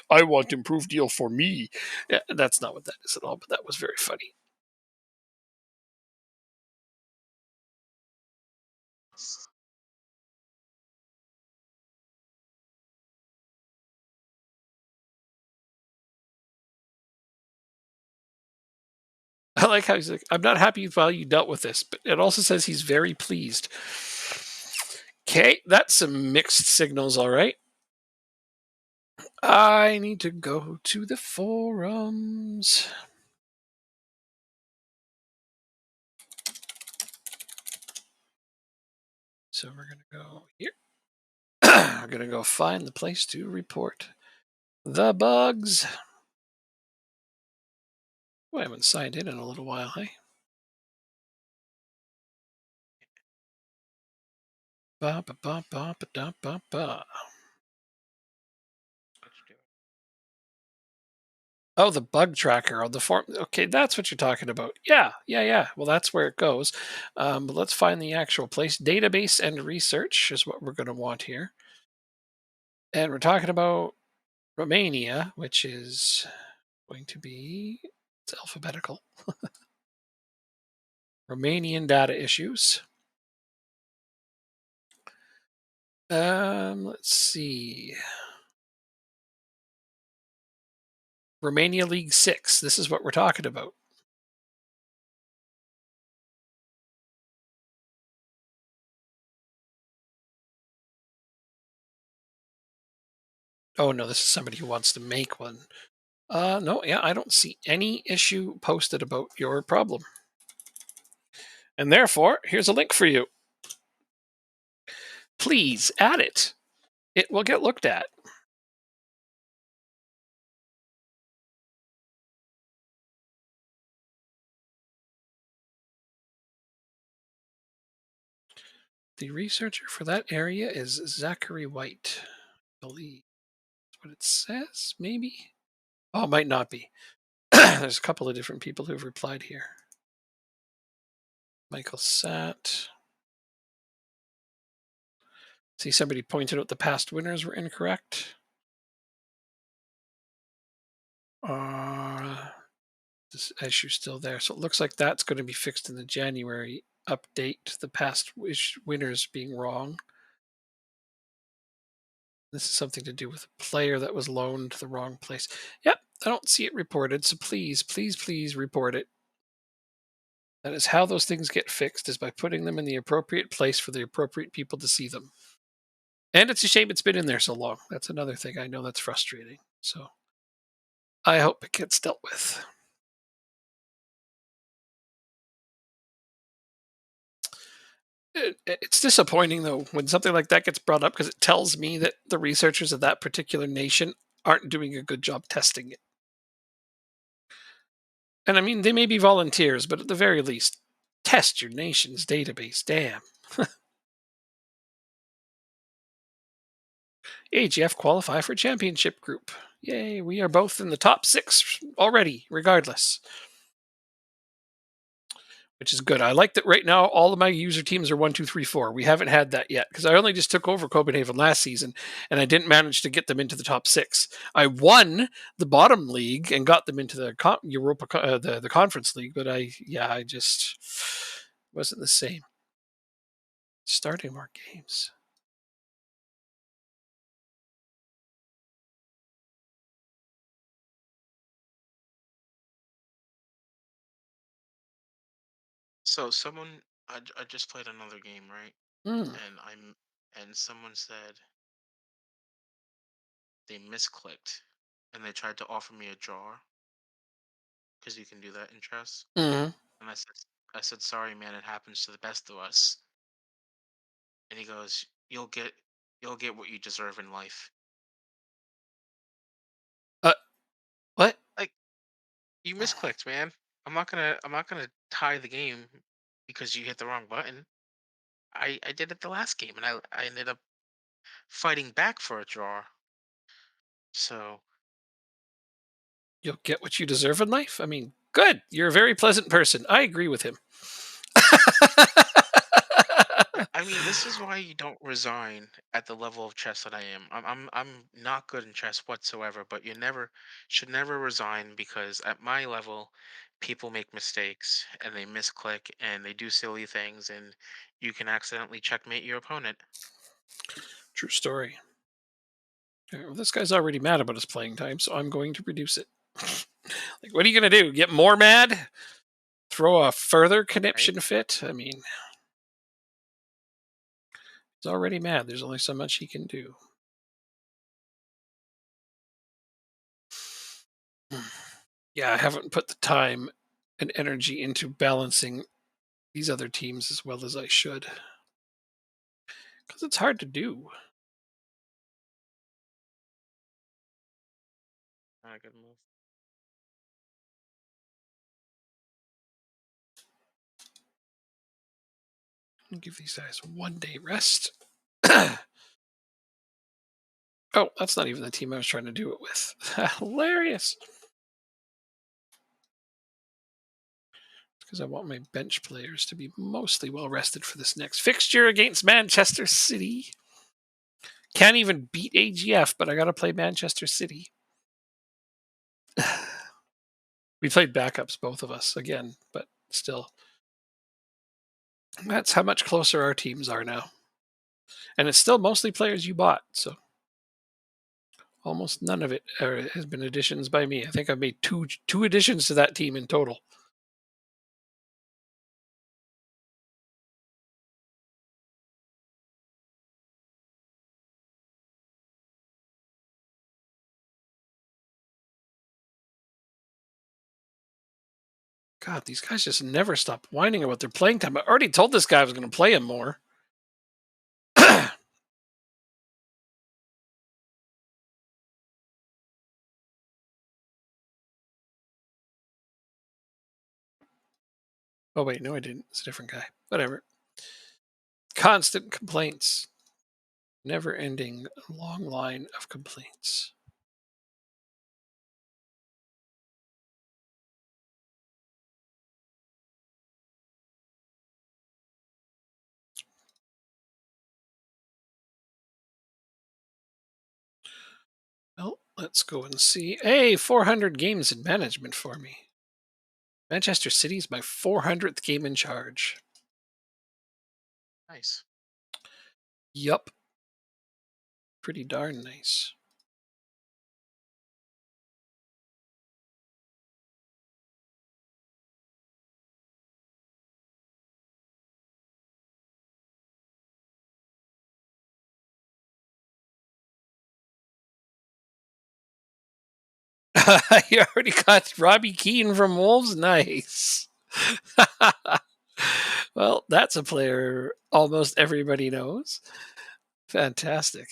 I want improved deal for me. Yeah, that's not what that is at all, but that was very funny. I like how he's like, I'm not happy with how you dealt with this, but it also says he's very pleased. Okay, that's some mixed signals, all right. I need to go to the forums. So we're going to go here. We're going to go find the place to report the bugs. Oh, I haven't signed in a little while, hey? Ba ba ba ba ba da ba ba. What you do? Oh, the bug tracker on the form. Okay, that's what you're talking about. Yeah, yeah, yeah. Well, that's where it goes. But let's find the actual place. Database and research is what we're going to want here. And we're talking about Romania, which is going to be, it's alphabetical. Romanian data issues. Let's see. Romania League 6. This is what we're talking about. Oh no, this is somebody who wants to make one. No, yeah, I don't see any issue posted about your problem. And therefore, here's a link for you. Please add it. It will get looked at. The researcher for that area is Zachary White. I believe that's what it says, maybe. Oh, it might not be. There's a couple of different people who've replied here. Michael Satt. See, somebody pointed out the past winners were incorrect. This issue's still there. So it looks like that's going to be fixed in the January update. The past winners being wrong. This is something to do with a player that was loaned to the wrong place. Yep, I don't see it reported. So please, please, please report it. That is how those things get fixed, is by putting them in the appropriate place for the appropriate people to see them. And it's a shame it's been in there so long. That's another thing. I know that's frustrating. So I hope it gets dealt with. It's disappointing though when something like that gets brought up, because it tells me that the researchers of that particular nation aren't doing a good job testing it. And I mean, they may be volunteers, but at the very least, test your nation's database. Damn. AGF qualify for championship group. Yay, we are both in the top 6 already, regardless. Which is good. I like that right now all of my user teams are 1, 2, 3, 4. We haven't had that yet, because I only just took over Copenhagen last season and I didn't manage to get them into the top 6. I won the bottom league and got them into the Europa, the conference league, but I just wasn't the same. Starting more games. So I just played another game, right? Hmm. And someone said they misclicked and they tried to offer me a draw because you can do that in chess. Hmm. And I said, sorry, man, it happens to the best of us. And he goes, you'll get what you deserve in life. Uh, what? Like, you misclicked, man. I'm not gonna tie the game because you hit the wrong button. I did it the last game and I ended up fighting back for a draw. So You'll get what you deserve in life? I mean, good. You're a very pleasant person. I agree with him. I mean, this is why you don't resign at the level of chess that I am. I'm not good in chess whatsoever, but you never should never resign, because at my level, people make mistakes and they misclick and they do silly things, and you can accidentally checkmate your opponent. True story. Well, this guy's already mad about his playing time, so I'm going to reduce it. Like, what are you going to do? Get more mad? throw a further Right? conniption fit? I mean, he's already mad. There's only so much he can do. Yeah, I haven't put the time and energy into balancing these other teams as well as I should because it's hard to do. Not a good move. I'll give these guys 1 day rest. Oh, that's not even the team I was trying to do it with. Hilarious. Because I want my bench players to be mostly well rested for this next fixture against Manchester City. Can't even beat AGF, but I got to play Manchester City. We played backups, both of us, again, but still. That's how much closer our teams are now. And it's still mostly players you bought, so almost none of it has been additions by me. I think I've made two additions to that team in total. God, these guys just never stop whining about their playing time. I already told this guy I was going to play him more. Oh wait, no, I didn't. It's a different guy. Whatever. Constant complaints. Never ending long line of complaints. Well, let's go and see. Hey, 400 games in management for me. Manchester City's my 400th game in charge. Nice. Yup. Pretty darn nice. You already got Robbie Keane from Wolves? Nice. Well, that's a player almost everybody knows. Fantastic.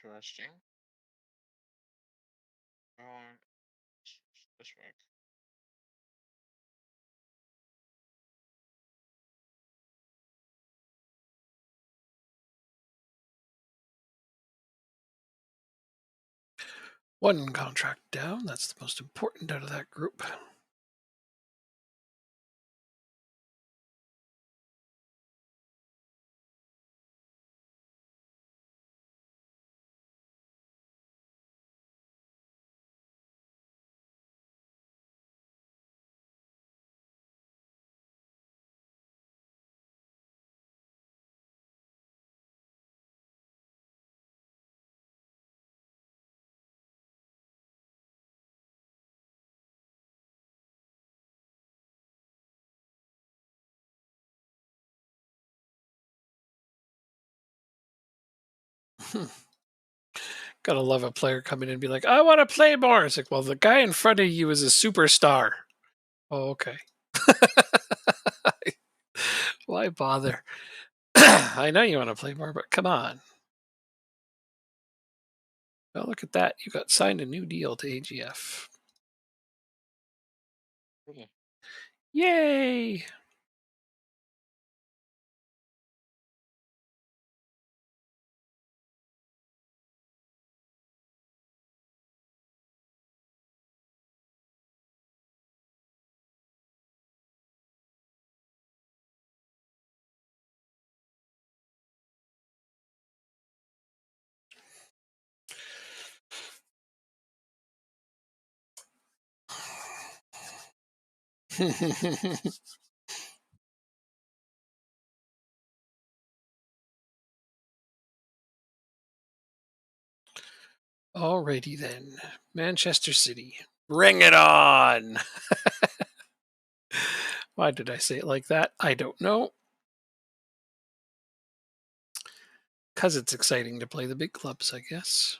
Interesting. Um, this work. One contract down. That's the most important out of that group. Gotta love a player coming in and be like, I want to play more. It's like, well, the guy in front of you is a superstar. Oh, okay. Why bother? I know you want to play more, but come on. Well, look at that. You got signed a new deal to AGF. Cool. Yay! Alrighty then. Manchester City. Bring it on! Why did I say it like that? I don't know. Because it's exciting to play the big clubs, I guess.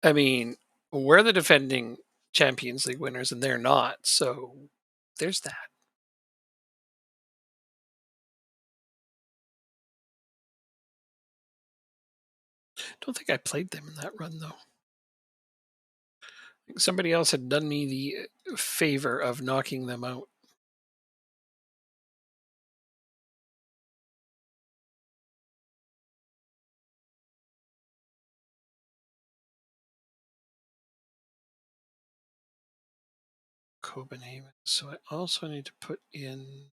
I mean, we're the defending Champions League winners and they're not. So there's that. Don't think I played them in that run, though. I think somebody else had done me the favor of knocking them out. Copenhagen. So I also need to put in.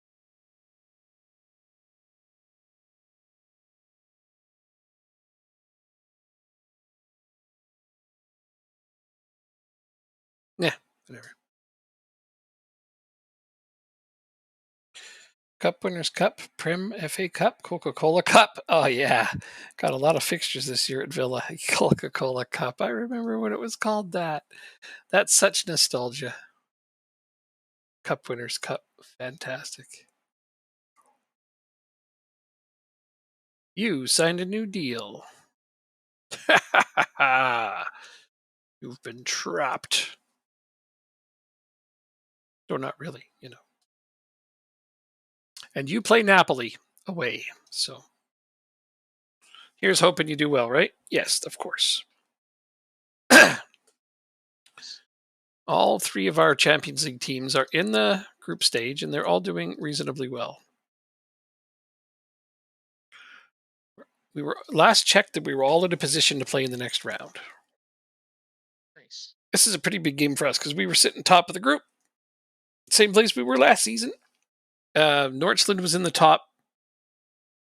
Yeah, whatever. Cup Winners' Cup, Prim FA Cup, Coca-Cola Cup. Oh yeah, got a lot of fixtures this year at Villa. Coca-Cola Cup. I remember when it was called that. That's such nostalgia. Cup Winners' Cup, fantastic. You signed a new deal. You've been trapped. Or not really, you know. And you play Napoli away. So here's hoping you do well, right? Yes, of course. All three of our Champions League teams are in the group stage, and they're all doing reasonably well. We were last checked that we were all in a position to play in the next round. Nice. This is a pretty big game for us because we were sitting top of the group, same place we were last season. Nordsland was in the top.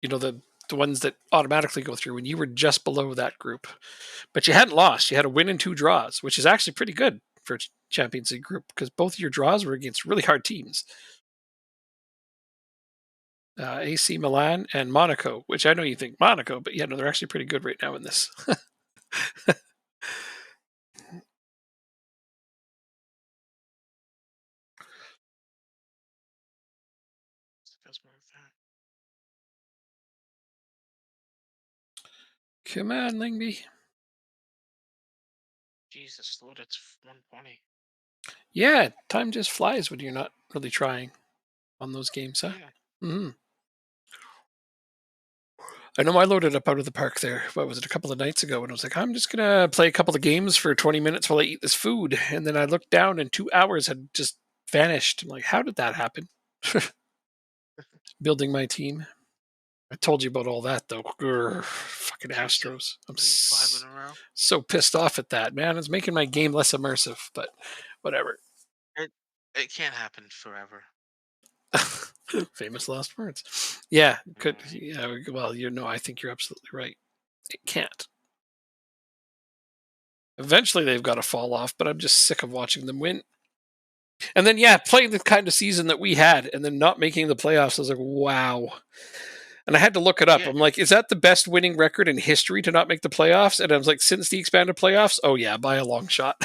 You know, the ones that automatically go through, and you were just below that group. But you hadn't lost. You had a win and 2 draws, which is actually pretty good for a Champions League group because both of your draws were against really hard teams. AC Milan and Monaco, which I know you think Monaco, but yeah, no, they're actually pretty good right now in this. Come on, Lingby. Jesus, Lord, it's 120. Yeah, time just flies when you're not really trying on those games, huh? Yeah. Hmm. I know I loaded up out of the park there. What was it, a couple of nights ago? And I was like, I'm just gonna play a couple of games for 20 minutes while I eat this food. And then I looked down, and 2 hours had just vanished. I'm like, how did that happen? Building my team. I told you about all that though. Grr, fucking Jeez, so Astros. I'm 5 in a row. so pissed off at that, man. It's making my game less immersive, but whatever. It it can't happen forever. Famous last words. Yeah, could Right. yeah. Well, you know, I think you're absolutely right. It can't. Eventually, they've got to fall off, but I'm just sick of watching them win. And then, yeah, playing the kind of season that we had, and then not making the playoffs. I was like, wow. And I had to look it up. Yeah. I'm like, is that the best winning record in history to not make the playoffs? And I was like, since the expanded playoffs? Oh yeah, by a long shot.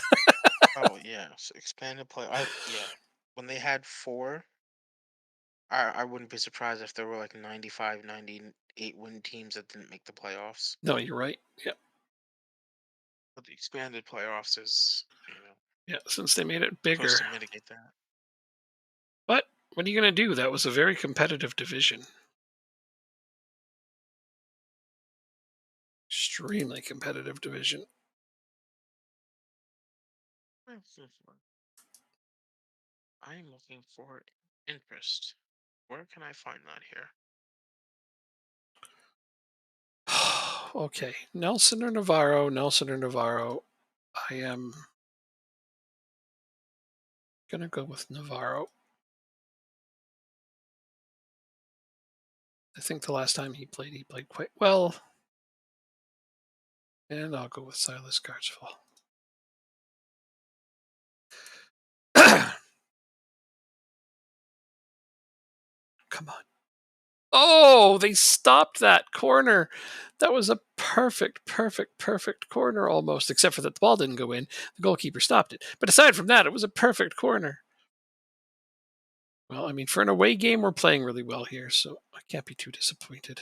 Oh yeah. So expanded play. Yeah. When they had four, I wouldn't be surprised if there were like 95, 98 win teams that didn't make the playoffs. No, you're right. Yeah, But the expanded playoffs is, yeah. Since they made it supposed bigger, to mitigate that. but what are you going to do? That was a very competitive division. Extremely competitive division. I'm looking for interest. Where can I find that here? Okay, Nelson or Navarro? Nelson or Navarro? I am going to go with Navarro. I think the last time he played quite well. And I'll go with Silas Gartsville. come on. Oh, they stopped that corner. That was a perfect, perfect, perfect corner almost, except for that the ball didn't go in. The goalkeeper stopped it. But aside from that, it was a perfect corner. Well, I mean, for an away game, we're playing really well here, so I can't be too disappointed.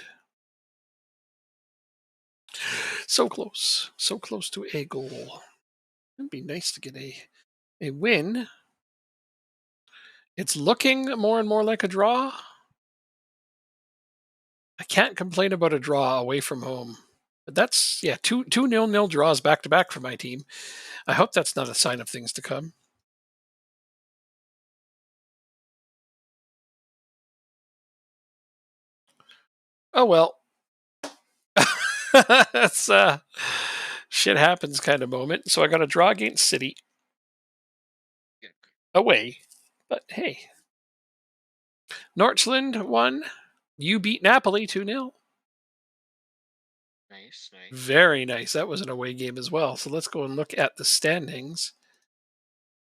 So close to a goal. It'd be nice to get a win. It's looking more and more like a draw. I can't complain about a draw away from home. But that's yeah, two nil draws back to back for my team. I hope that's not a sign of things to come. Oh well. That's shit happens kind of moment. So I got a draw against City Yeah. away. But hey, Norchland won. You beat Napoli 2-0. Nice, nice. Very nice. That was an away game as well. So let's go and look at the standings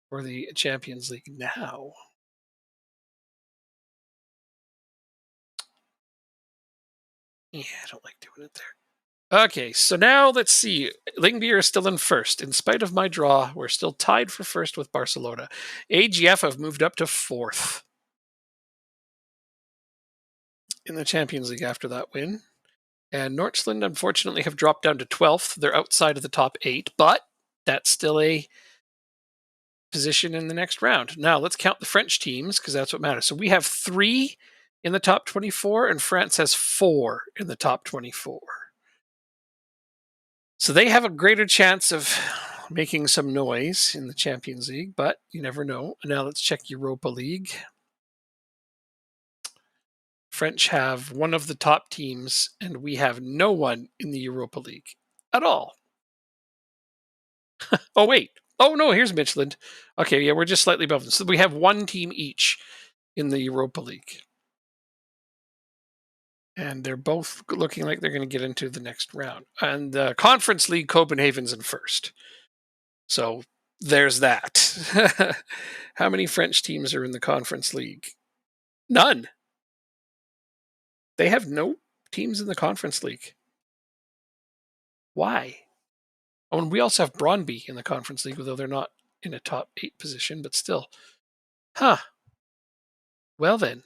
for the Champions League now. Yeah, I don't like doing it there. Okay, so now let's see. Lingbier is still in first. In spite of my draw, we're still tied for first with Barcelona. AGF have moved up to fourth in the Champions League after that win. And Norchland, unfortunately, have dropped down to 12th. They're outside of the top 8, but that's still a position in the next round. Now, let's count the French teams because that's what matters. So we have 3 in the top 24, and France has 4 in the top 24. So they have a greater chance of making some noise in the Champions League, but you never know. Now let's check Europa League. French have one of the top teams, and we have no one in the Europa League at all. Oh, wait. Oh, no, here's Midtjylland. Okay, yeah, we're just slightly above them. So we have one team each in the Europa League. And they're both looking like they're going to get into the next round. And the Conference League, Copenhagen's in first. So there's that. How many French teams are in the Conference League? None. They have no teams in the Conference League. Why? Oh, and we also have Brøndby in the Conference League, although they're not in a top 8 position, but still. Huh. Well then.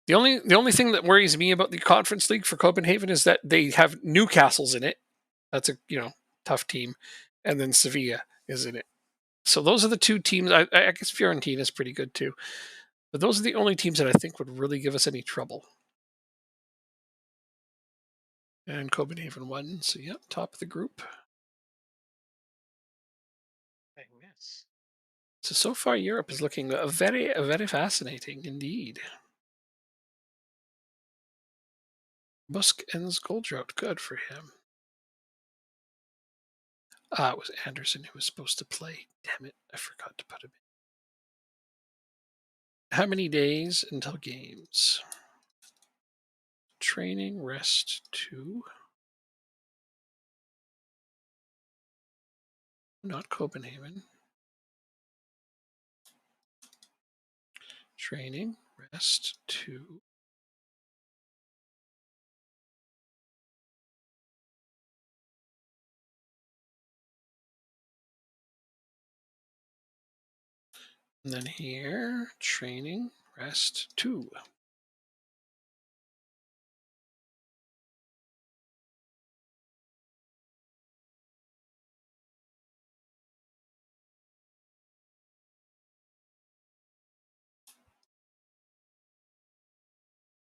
The only thing that worries me about the Conference League for Copenhagen is that they have Newcastle's in it. That's a tough team, and then Sevilla is in it. So those are the two teams. I guess Fiorentina is pretty good too, but those are the only teams that I think would really give us any trouble. And Copenhagen won, so yep, top of the group. Yes. So far Europe is looking very fascinating indeed. Musk ends goal drought. Good for him. It was Anderson who was supposed to play. Damn it, I forgot to put him in. How many days until games? Training, rest 2. Not Copenhagen. Training, rest 2. And then here, training, rest 2.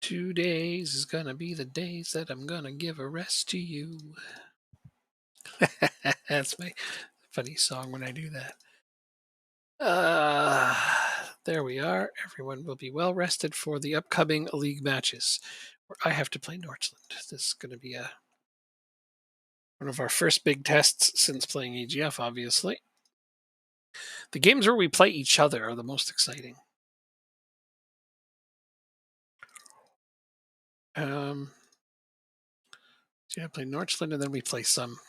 "2 days is gonna be the days that I'm gonna give a rest to you." That's my funny song when I do that. There we are. Everyone will be well rested for the upcoming league matches, where I have to play Norchland. This is going to be one of our first big tests since playing AGF, obviously. The games where we play each other are the most exciting. So I play Norchland, and then we play some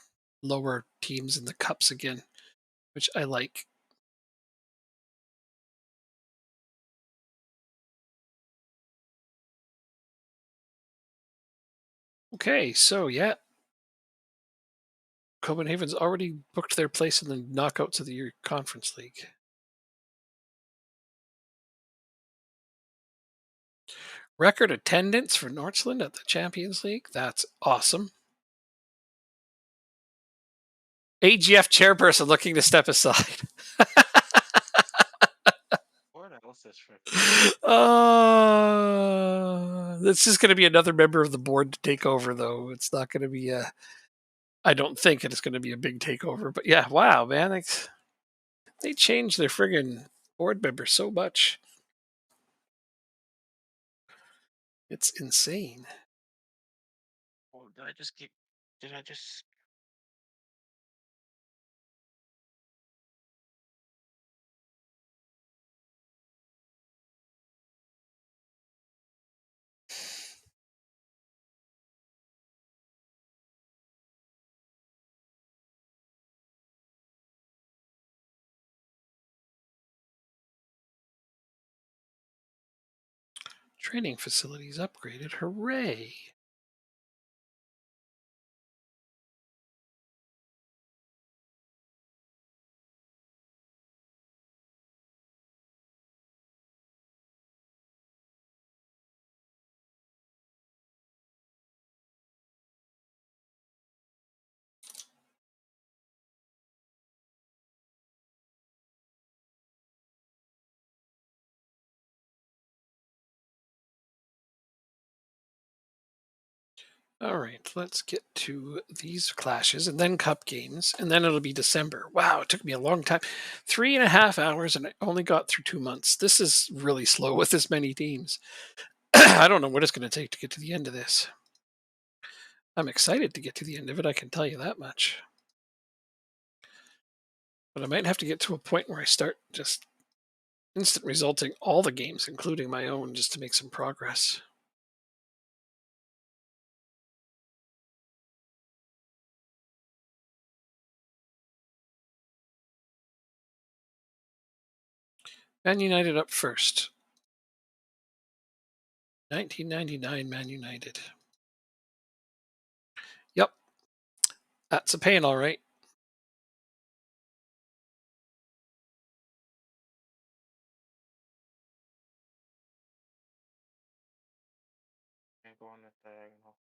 lower teams in the cups again, which I like. Okay, so yeah, Copenhagen's already booked their place in the knockouts of the Conference League. Record attendance for Nordsjælland at the Champions League. That's awesome. AGF chairperson looking to step aside. What else is for? This is going to be another member of the board to take over, though. It's not going to be a. I don't think it's going to be a big takeover, but yeah, wow, man, they changed their friggin' board members so much. It's insane. Oh, did I just keep? Did I just? Training facilities upgraded. Hooray! All right, let's get to these clashes and then cup games, and then it'll be December. Wow, it took me a long time. 3.5 hours, and I only got through 2 months. This is really slow with this many teams. I don't know what it's going to take to get to the end of this. I'm excited to get to the end of it, I can tell you that much. But I might have to get to a point where I start just instant resulting all the games, including my own, just to make some progress. Man United up first. 1999 Man United. Yep, that's a pain, all right. I go on the diagonal.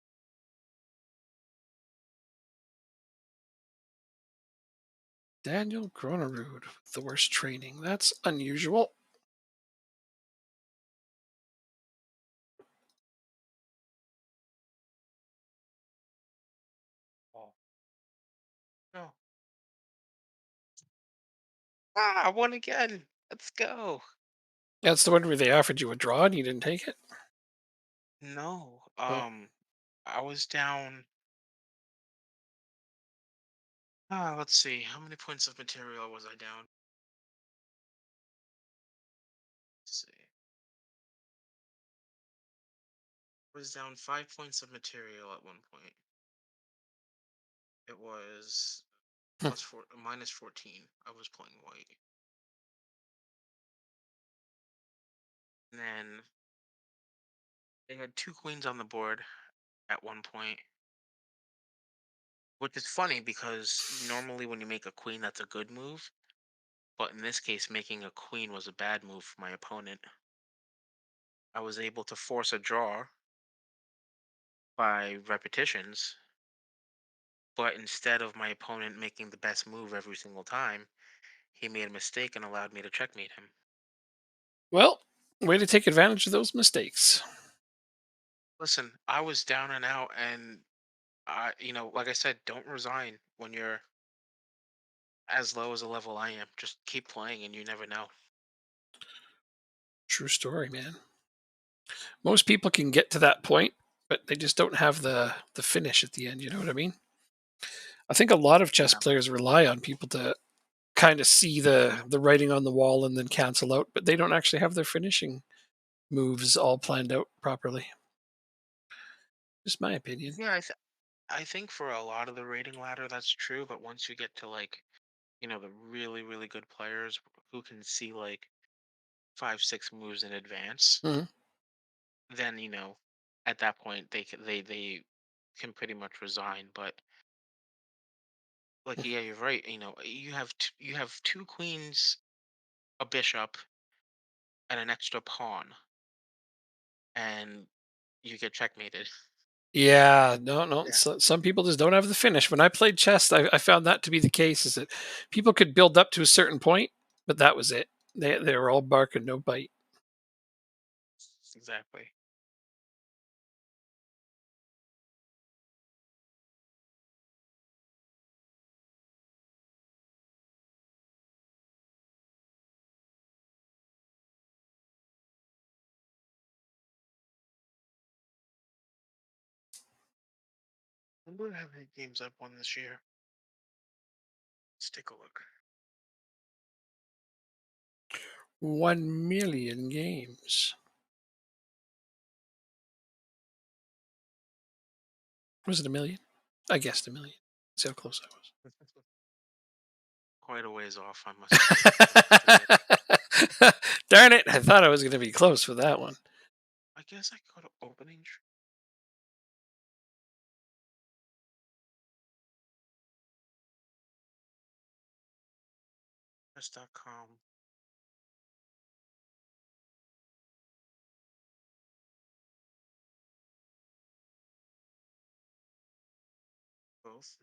Daniel Gronerud, the worst training. That's unusual. Oh no! Ah, I won again. Let's go. That's the one where they offered you a draw and you didn't take it? No. Oh, I was down. Let's see. How many points of material was I down? Let's see. I was down 5 points of material at one point. It was hmm. minus 14. I was playing white. And then they had two queens on the board at one point, which is funny because normally when you make a queen, that's a good move. But in this case, making a queen was a bad move for my opponent. I was able to force a draw by repetitions, but instead of my opponent making the best move every single time, he made a mistake and allowed me to checkmate him. Well, way to take advantage of those mistakes. Listen, I was down and out, and like I said, don't resign when you're as low as a level I am. Just keep playing, and you never know. True story, man. Most people can get to that point, but they just don't have the finish at the end, you know what I mean? I think a lot of chess Yeah. players rely on people to kind of see the writing on the wall and then cancel out, but they don't actually have their finishing moves all planned out properly. Just my opinion. Yeah, I think for a lot of the rating ladder that's true, but once you get to like, the really, really good players who can see like 5, 6 moves in advance, Mhm. then at that point they can pretty much resign. But like, yeah, you're right. You have two queens, a bishop, and an extra pawn, and you get checkmated. Yeah, no, no. Yeah. Some people just don't have the finish. When I played chess, I found that to be the case. Is that people could build up to a certain point, but that was it. They were all bark and no bite. Exactly. I wonder how many games I've won this year. Let's take a look. 1 million games. Was it a million? I guessed a million. See how close I was. Quite a ways off, I must admit. Darn it! I thought I was going to be close with that one. I guess I could go to opening chess.com. Both.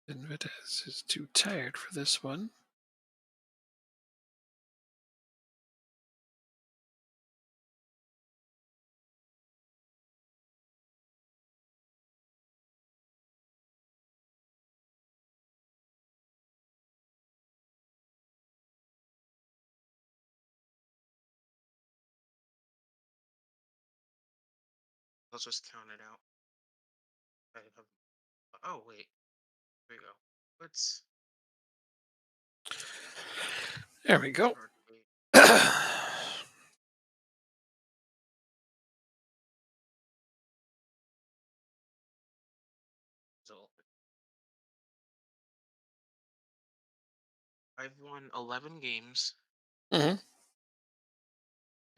Invitez is too tired for this one. Let's just count it out. I have, oh wait, here we go. Let's There we go. start. Wait, result. I've won 11 games. Hmm.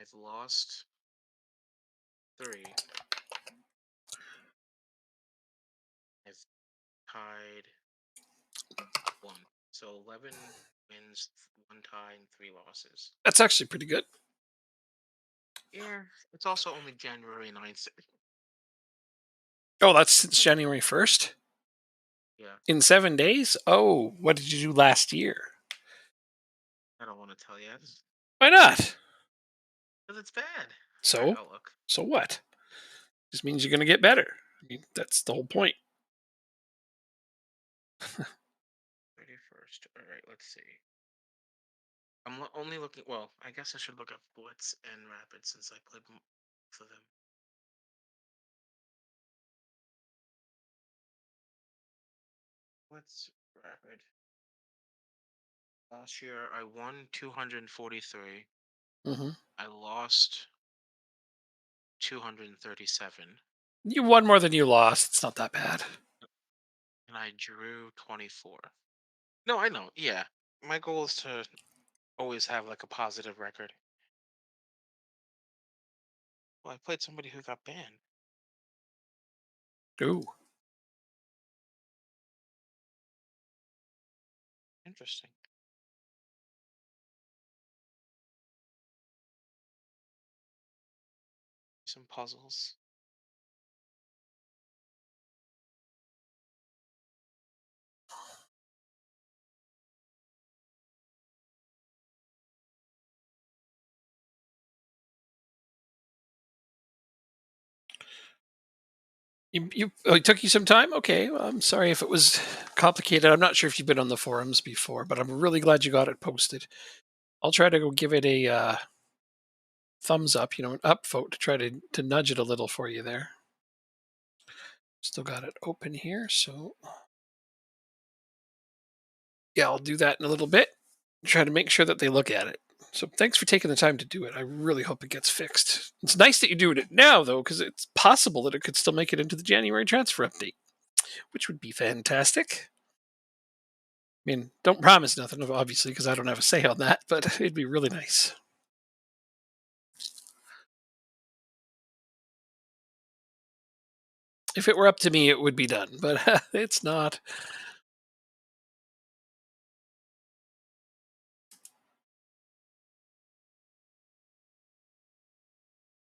I've lost 3. I've tied 1. So 11 wins, 1 tie, and 3 losses. That's actually pretty good. Yeah, it's also only January 9th. Oh, that's since January 1st? Yeah, In 7 days? Oh, what did you do last year? I don't want to tell you Why not? because it's bad. All right, So? I'll look. So what? Just means you're going to get better. I mean, that's the whole point. 31st. All right, let's see. Only looking. Well, I guess I should look up Blitz and Rapid since I played both of them. Blitz, Rapid. Last year I won 243. Hmm. I lost 237, You won more than you lost. It's not that bad. and I drew 24. No, I know. Yeah, my goal is to always have like a positive record. Well, I played somebody who got banned. Ooh. Interesting. Some puzzles. It took you some time? Okay. Well, I'm sorry if it was complicated. I'm not sure if you've been on the forums before, but I'm really glad you got it posted. I'll try to go give it a thumbs up, an up vote to try to nudge it a little for you there. Still got it open here, so yeah, I'll do that in a little bit. Try to make sure that they look at it. So thanks for taking the time to do it. I really hope it gets fixed. It's nice that you're doing it now, though, because it's possible that it could still make it into the January transfer update, which would be fantastic. I mean, don't promise nothing, obviously, because I don't have a say on that, but it'd be really nice. If it were up to me, it would be done, but it's not.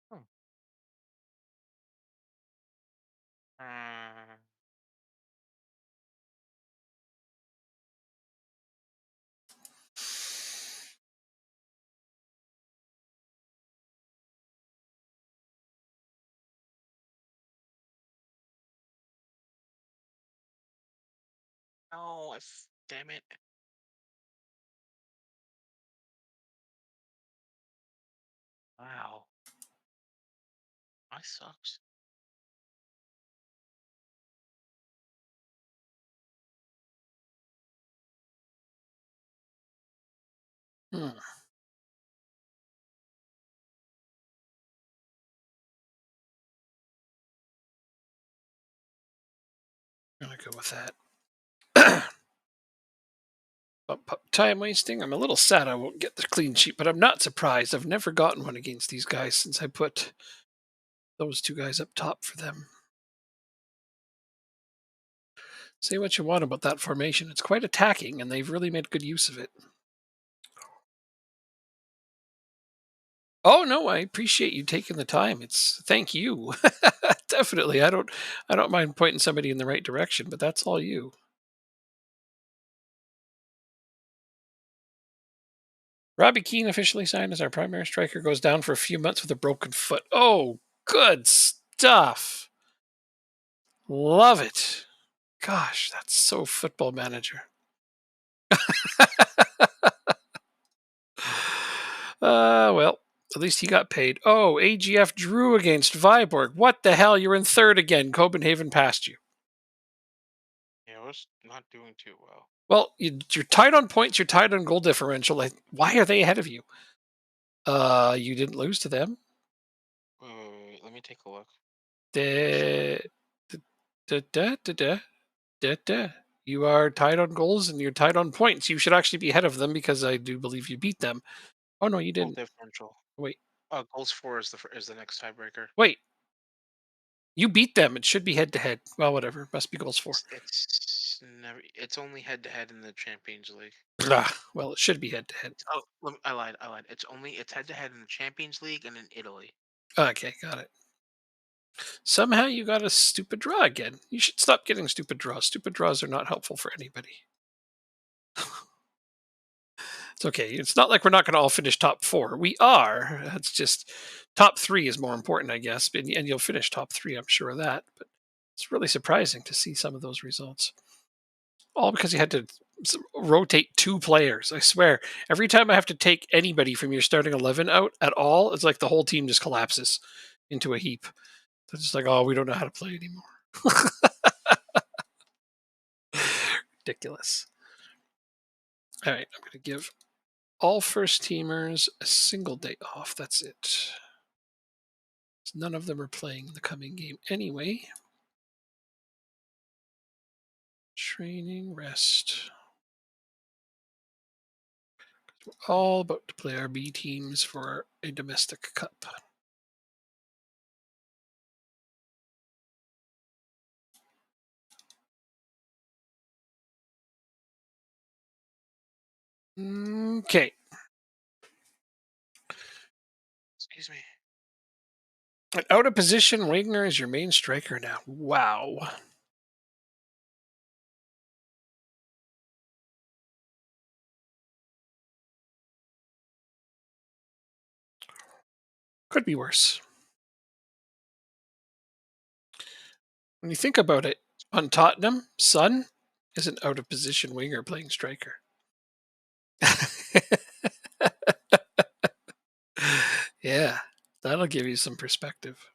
Hmm. Uh, no, damn it. Wow. I sucks. Hmm, I'm gonna go with that. Time wasting. I'm a little sad I won't get the clean sheet, but I'm not surprised. I've never gotten one against these guys since I put those two guys up top for them. Say what you want about that formation. It's quite attacking, and they've really made good use of it. Oh no, I appreciate you taking the time. It's thank you. Definitely. I don't mind pointing somebody in the right direction, but that's all you. Robbie Keane officially signed as our primary striker goes down for a few months with a broken foot. Oh, good stuff. Love it. Gosh, that's so football manager. Well, at least he got paid. Oh, AGF drew against Viborg. What the hell? You're in third again. Copenhagen passed you. Yeah, I was not doing too well. Well, you're tied on points. You're tied on goal differential. Like, why are they ahead of you? You didn't lose to them. Wait, let me take a look. Make sure. Da, da, da, da, da, da, da. You are tied on goals and you're tied on points. You should actually be ahead of them because I do believe you beat them. Oh no, you Goal didn't. differential. Wait, Goals for is is the next tiebreaker. wait. You beat them. It should be head to head. Well, whatever. Must be goals for. It's never. It's only head to head in the Champions League. Well, it should be head to head. Oh, I lied. I lied. It's head to head in the Champions League and in Italy. Okay, got it. Somehow you got a stupid draw again. You should stop getting stupid draws. Stupid draws are not helpful for anybody. It's okay. It's not like we're not going to all finish top four. We are. It's just top three is more important, I guess. And you'll finish top three, I'm sure of that. But it's really surprising to see some of those results. All because you had to rotate two players. I swear, every time I have to take anybody from your starting 11 out at all, it's like the whole team just collapses into a heap. They're just like, oh, we don't know how to play anymore. Ridiculous. All right, I'm going to give all first teamers a single day off. That's it. None of them are playing the coming game anyway. Training, rest. We're all about to play our B teams for a domestic cup. Okay. Excuse me. An out of position winger is your main striker now. Wow. Could be worse. When you think about it, on Tottenham, Son is an out of position winger playing striker. Yeah, that'll give you some perspective.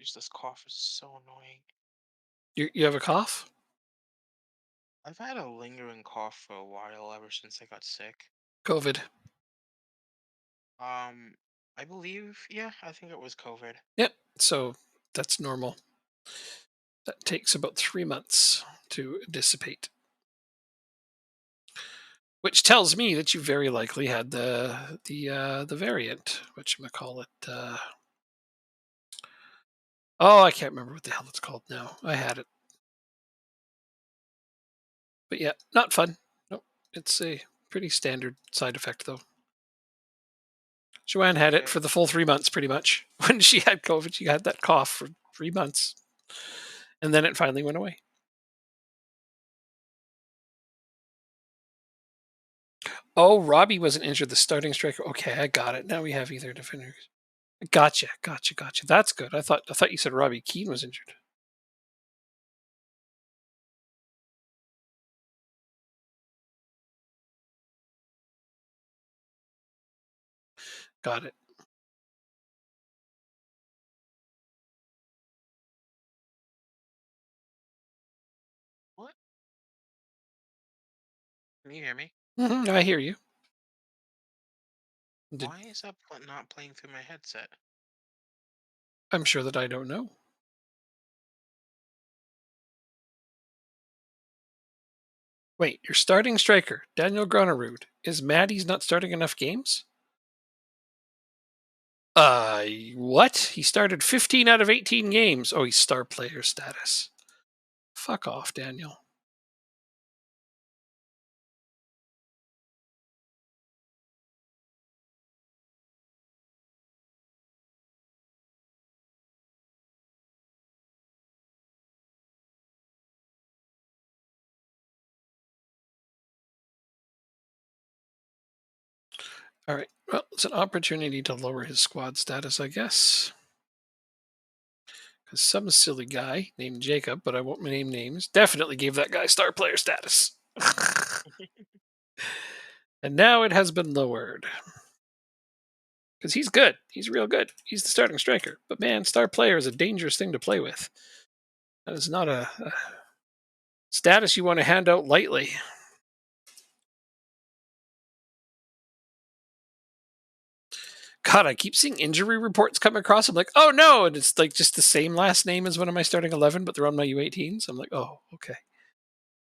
Jeez, this cough is so annoying. You have a cough? I've had a lingering cough for a while, ever since I got sick. COVID. Um, I believe, yeah, I think it was COVID. Yep. So that's normal. That takes about 3 months to dissipate, which tells me that you very likely had the variant. What you call it? Oh, I can't remember what the hell it's called now. I had it, but yeah, not fun. Nope. It's a pretty standard side effect though. Joanne had it Okay. for the full 3 months, pretty much. When she had COVID, she had that cough for 3 months, and then it finally went away. Oh, Robbie wasn't injured. The starting striker. Okay, I got it. Now we have either defenders. Gotcha, gotcha, gotcha. That's good. I thought you said Robbie Keane was injured. Got it. What? Can you hear me? I hear you. Did, Why is that not playing through my headset? I'm sure that I don't know. Wait, your starting striker, Daniel Gronerud, is mad he's not starting enough games? What? He started 15 out of 18 games. Oh, he's star player status. Fuck off, Daniel. All right. Well, it's an opportunity to lower his squad status, I guess. Because some silly guy named Jacob, but I won't name names, definitely gave that guy star player status. And now it has been lowered. Because he's good. He's real good. He's the starting striker. But man, star player is a dangerous thing to play with. That is not a status you want to hand out lightly. God, I keep seeing injury reports come across. I'm like, oh no, and it's like just the same last name as one of my starting 11, but they're on my U18s. I'm like, oh, okay.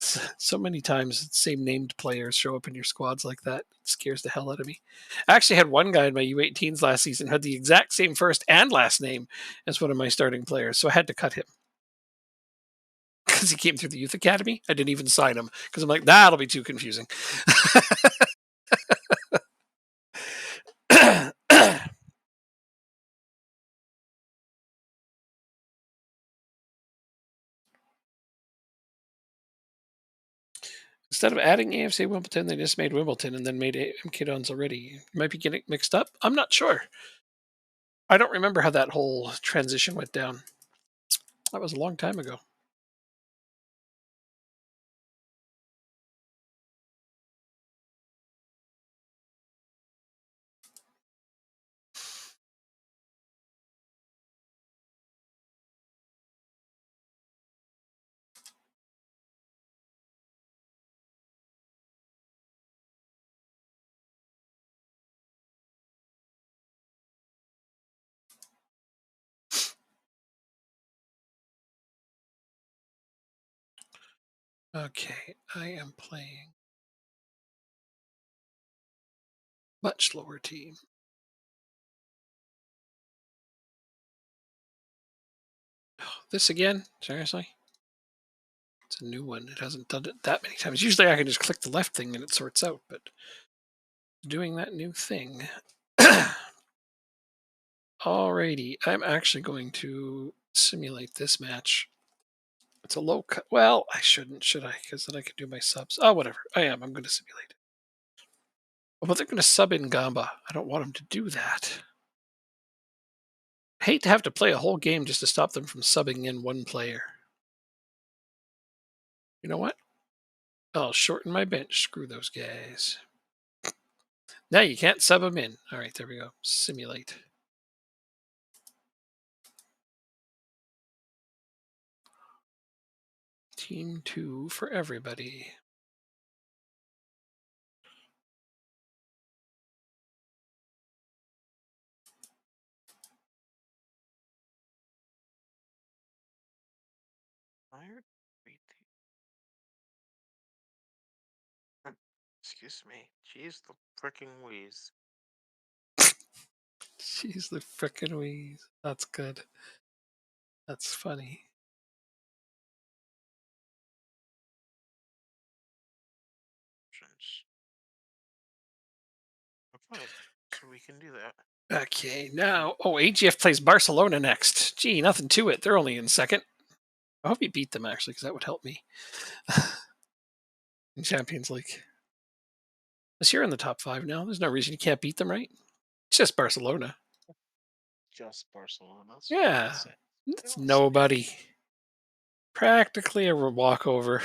So many times, same named players show up in your squads like that. It scares the hell out of me. I actually had one guy in my U18s last season who had the exact same first and last name as one of my starting players, so I had to cut him because he came through the youth academy. I didn't even sign him because I'm like, that'll be too confusing. Instead of adding AFC Wimbledon, they just made Wimbledon and then made MK Dons already. Might be getting mixed up. I'm not sure. I don't remember how that whole transition went down. That was a long time ago. Okay, I am playing much lower team. This again? Seriously? It's a new one. It hasn't done it that many times. Usually I can just click the left thing and it sorts out, but doing that new thing. Alrighty, I'm actually going to simulate this match. It's a low cut. Well, I shouldn't, should I? Because then I could do my subs. Oh, whatever. I am. I'm going to simulate it. Oh, but they're going to sub in Gamba. I don't want them to do that. I hate to have to play a whole game just to stop them from subbing in one player. You know what? I'll shorten my bench. Screw those guys. Now you can't sub them in. All right, there we go. Simulate. Team 2 for everybody. Tired? Wait, excuse me. Jeez, the frickin' wheeze. Jeez, the frickin' wheeze. That's good. That's funny. Okay, so we can do that. Okay, now, oh, AGF plays Barcelona next. Gee, nothing to it. They're only in second. I hope you beat them actually, because that would help me in Champions League. Because you're in the top five now. There's no reason you can't beat them, right? It's just Barcelona. Just Barcelona. That's what they all Yeah, say. They it's all say. nobody. Practically a walkover.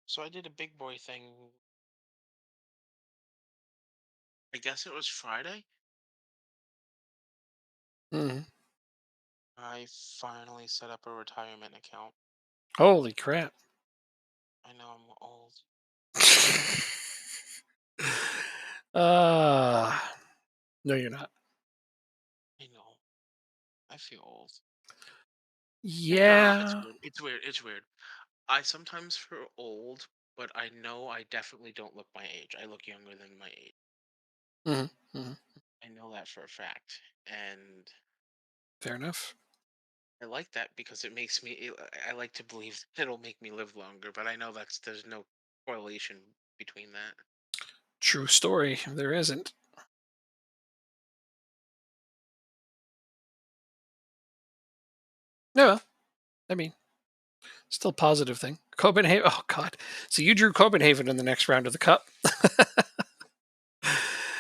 So I did a big boy thing. I guess it was Friday. Mhm. I finally set up a retirement account. Holy crap. I know I'm old. uh, no, you're not. I know. I feel old. No, it's Yeah. weird. It's weird. It's weird. I sometimes feel old, but I know I definitely don't look my age. I look younger than my age. Mhm, mhm. I know that for a fact. And Fair enough. I like that because it makes me, I like to believe it'll make me live longer, but I know there's no correlation between that. True story. There isn't. No, I mean, still a positive thing. Copenhagen. Oh God. So you drew Copenhagen in the next round of the cup.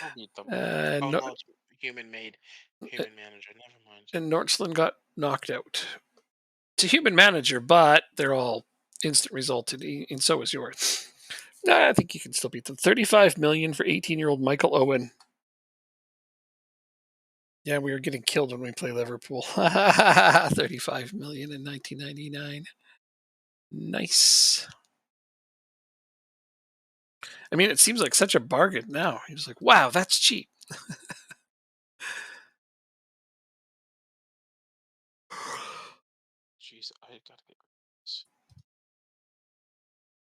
I'll beat them. Oh No, no, it's human made, human manager. Never mind. and Nordsland got knocked out. It's a human manager, but they're all instant resulted, and so is yours. Nah, I think you can still beat them. 35 million for 18-year-old Michael Owen. Yeah, we were getting killed when we play Liverpool. 35 million in 1999. Nice. I mean, it seems like such a bargain now. He was like, wow, that's cheap. Jeez, I gotta get rid of this.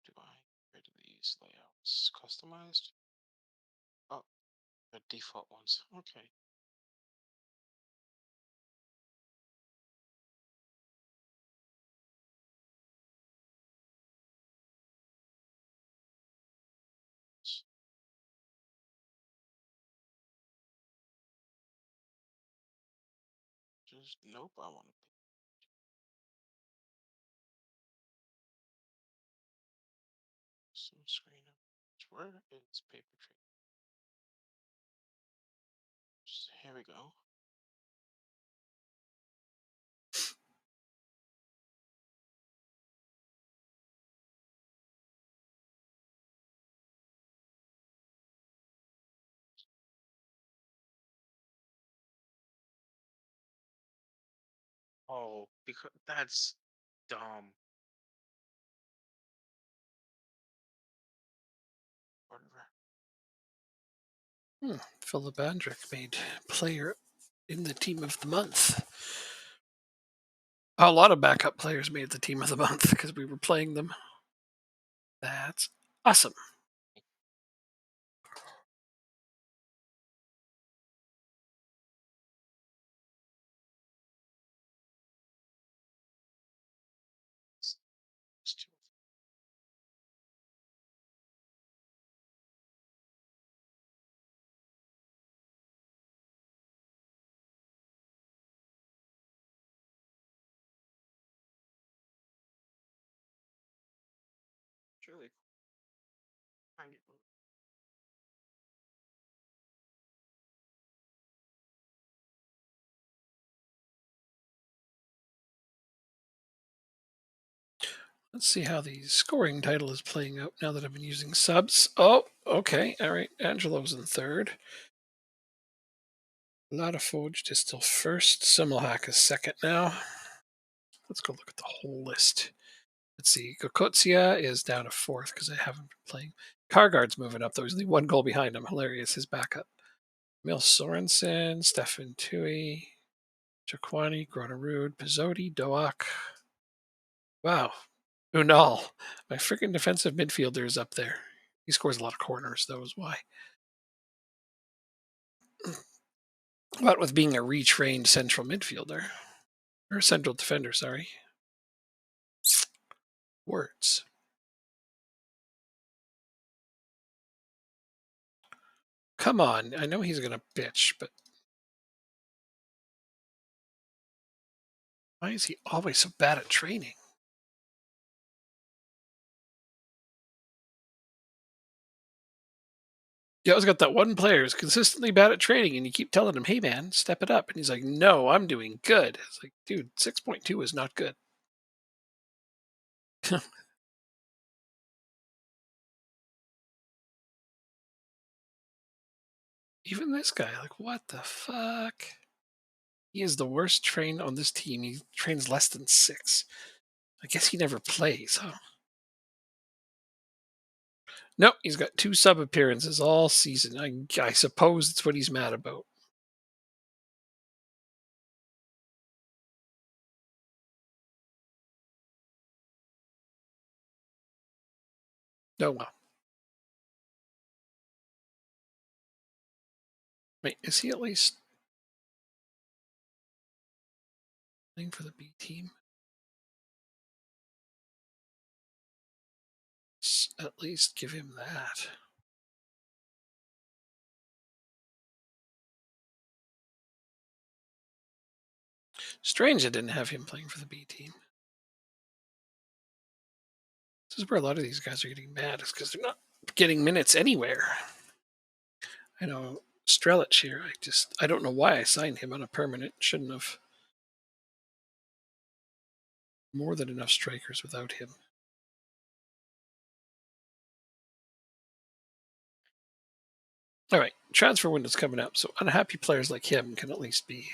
Do I get rid of these layouts? Customized? Oh, the default ones. Okay. Just nope. I want to some screen. Where is paper trade? Here we go. Oh, because that's dumb. Whatever. Philip Andrick made player in the team of the month. A lot of backup players made the team of the month because we were playing them. That's awesome. It's too really cool. Let's see how the scoring title is playing out now that I've been using subs. Oh, okay. All right. Angelo's in third. Lotta Forged is still first. Simulhack is second now. Let's go look at the whole list. Let's see. Gokotsia is down to fourth because I haven't been playing. Kargard's moving up, though. He's only one goal behind him. Hilarious. His backup. Emil Sorensen, Stefan Tui, Jaquani, Gronerud, Pizzotti, Doak. Wow. Unal. My freaking defensive midfielder is up there. He scores a lot of corners, though, is why. What with being a retrained central midfielder? Or central defender, sorry. Words. Come on. I know he's going to bitch, but why is he always so bad at training? You always got that one player who's consistently bad at training, and you keep telling him, "Hey, man, step it up." And he's like, "No, I'm doing good." It's like, dude, 6.2 is not good. Even this guy, like, what the fuck? He is the worst trained on this team. He trains less than 6. I guess he never plays, huh? Nope, he's got 2 sub appearances all season. I suppose that's what he's mad about. Oh well. Wait, is he at least playing for the B team? At least give him that. Strange I didn't have him playing for the B team. This is where a lot of these guys are getting mad, is because they're not getting minutes anywhere. I know Strelic here. I don't know why I signed him on a permanent. Shouldn't have. More than enough strikers without him. All right, transfer window's coming up, so unhappy players like him can at least be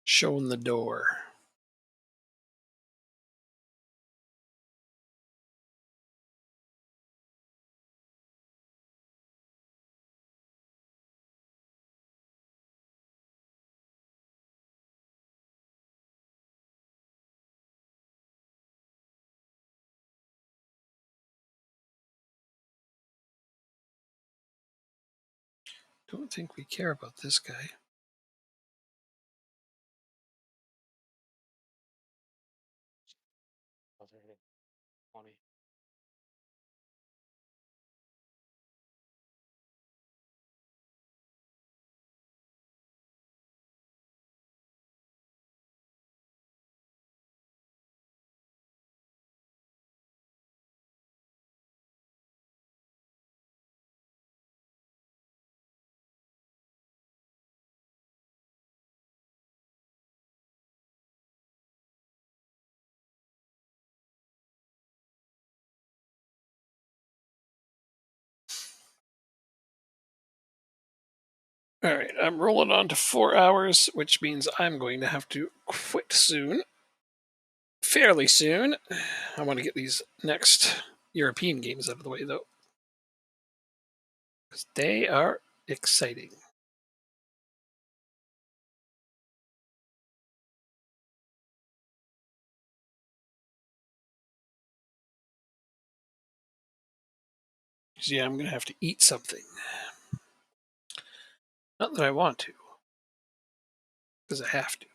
shown the door. Don't think we care about this guy. All right, I'm rolling on to 4 hours, which means I'm going to have to quit soon. Fairly soon. I want to get these next European games out of the way, though, because they are exciting. So yeah, I'm going to have to eat something. Not that I want to, because I have to.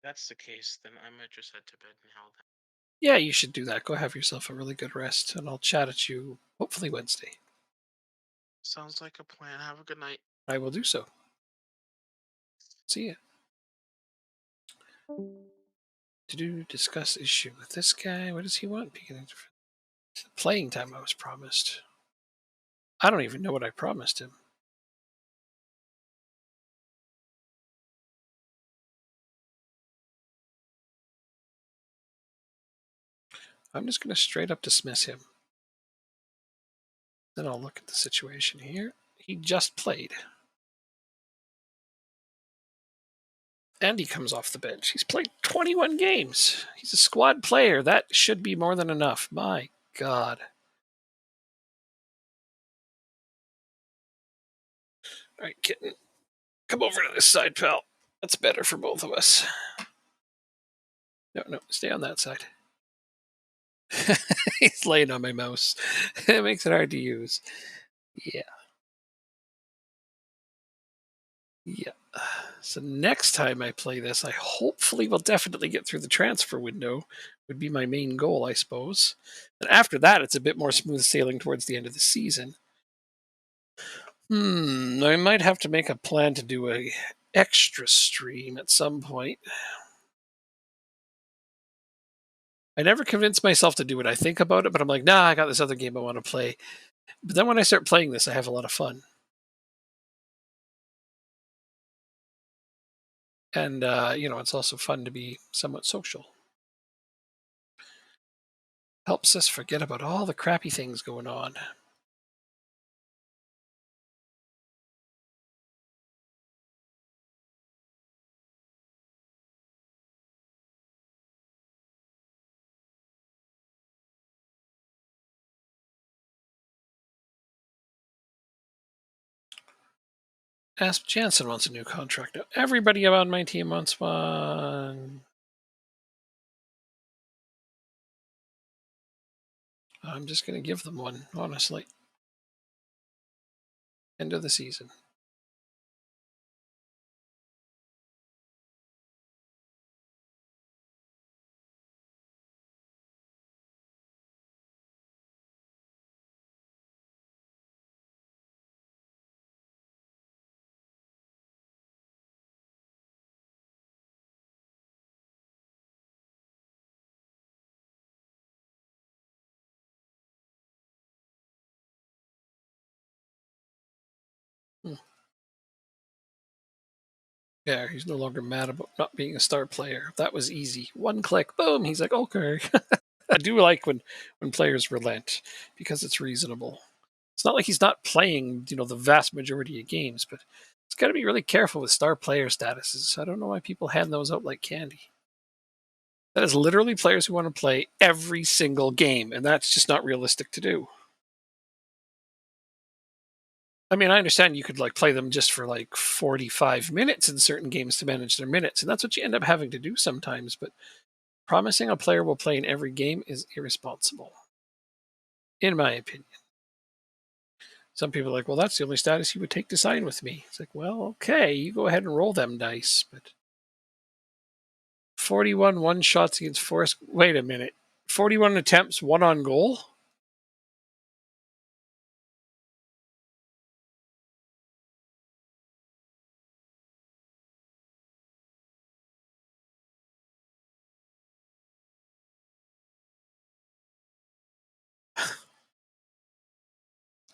That's the case, then I might just head to bed now. Yeah, you should do that. Go have yourself a really good rest, and I'll chat at you hopefully Wednesday. Sounds like a plan. Have a good night. I will do so. See ya. To discuss issue with this guy. What does he want? Beginning playing time I was promised. I don't even know what I promised him. I'm just going to straight up dismiss him. Then I'll look at the situation here. He just played. And he comes off the bench. He's played 21 games. He's a squad player. That should be more than enough. My God. All right, kitten. Come over to this side, pal. That's better for both of us. No, stay on that side. He's laying on my mouse. It makes it hard to use. Yeah. Yeah. So next time I play this, I hopefully will definitely get through the transfer window, would be my main goal, I suppose. And after that, it's a bit more smooth sailing towards the end of the season. I might have to make a plan to do a extra stream at some point. I never convince myself to do it. I think about it, but I'm like, nah, I got this other game I want to play. But then when I start playing this, I have a lot of fun. And, it's also fun to be somewhat social. Helps us forget about all the crappy things going on. Asp Jansen wants a new contract. Now, everybody on my team wants one. I'm just going to give them one, honestly. End of the season. Yeah, he's no longer mad about not being a star player. That was easy. One click, boom. He's like, okay. I do like when players relent because it's reasonable. It's not like he's not playing, the vast majority of games, but it's got to be really careful with star player statuses. I don't know why people hand those out like candy. That is literally players who want to play every single game, and that's just not realistic to do. I mean, I understand you could play them just for 45 minutes in certain games to manage their minutes, and that's what you end up having to do sometimes, but promising a player will play in every game is irresponsible, in my opinion. Some people are like, well, that's the only status you would take to sign with me. It's like, well, okay, you go ahead and roll them dice, but 41 one shots against Forest. Wait a minute. 41 attempts, one on goal?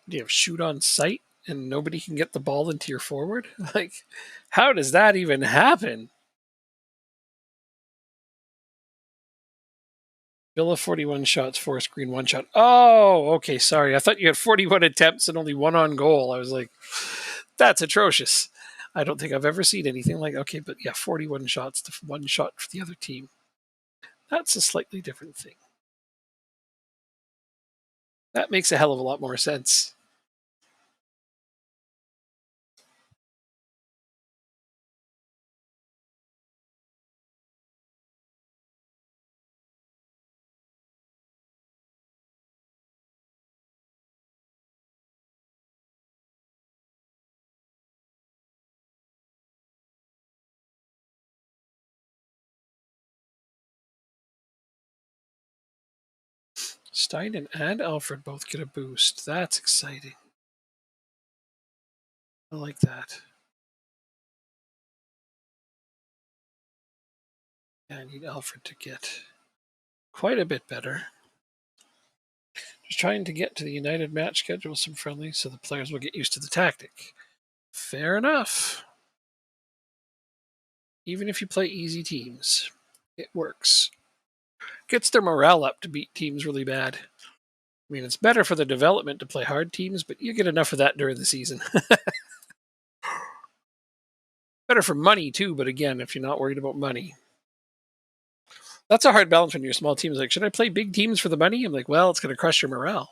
Do you have shoot on sight and nobody can get the ball into your forward? Like, how does that even happen? Villa 41 shots, Forest Green 1 shot. Oh, okay, sorry. I thought you had 41 attempts and only one on goal. I was like, that's atrocious. I don't think I've ever seen anything like, okay, but yeah, 41 shots to 1 shot for the other team. That's a slightly different thing. That makes a hell of a lot more sense. Steinen and Alfred both get a boost. That's exciting. I like that. Yeah, I need Alfred to get quite a bit better. Just trying to get to the United match schedule some friendlies so the players will get used to the tactic. Fair enough. Even if you play easy teams, it works. Gets their morale up to beat teams really bad. I mean, it's better for the development to play hard teams, but you get enough of that during the season. Better for money too, but again, if you're not worried about money, that's a hard balance when you're small teams. Like, should I play big teams for the money? I'm like, well, it's going to crush your morale.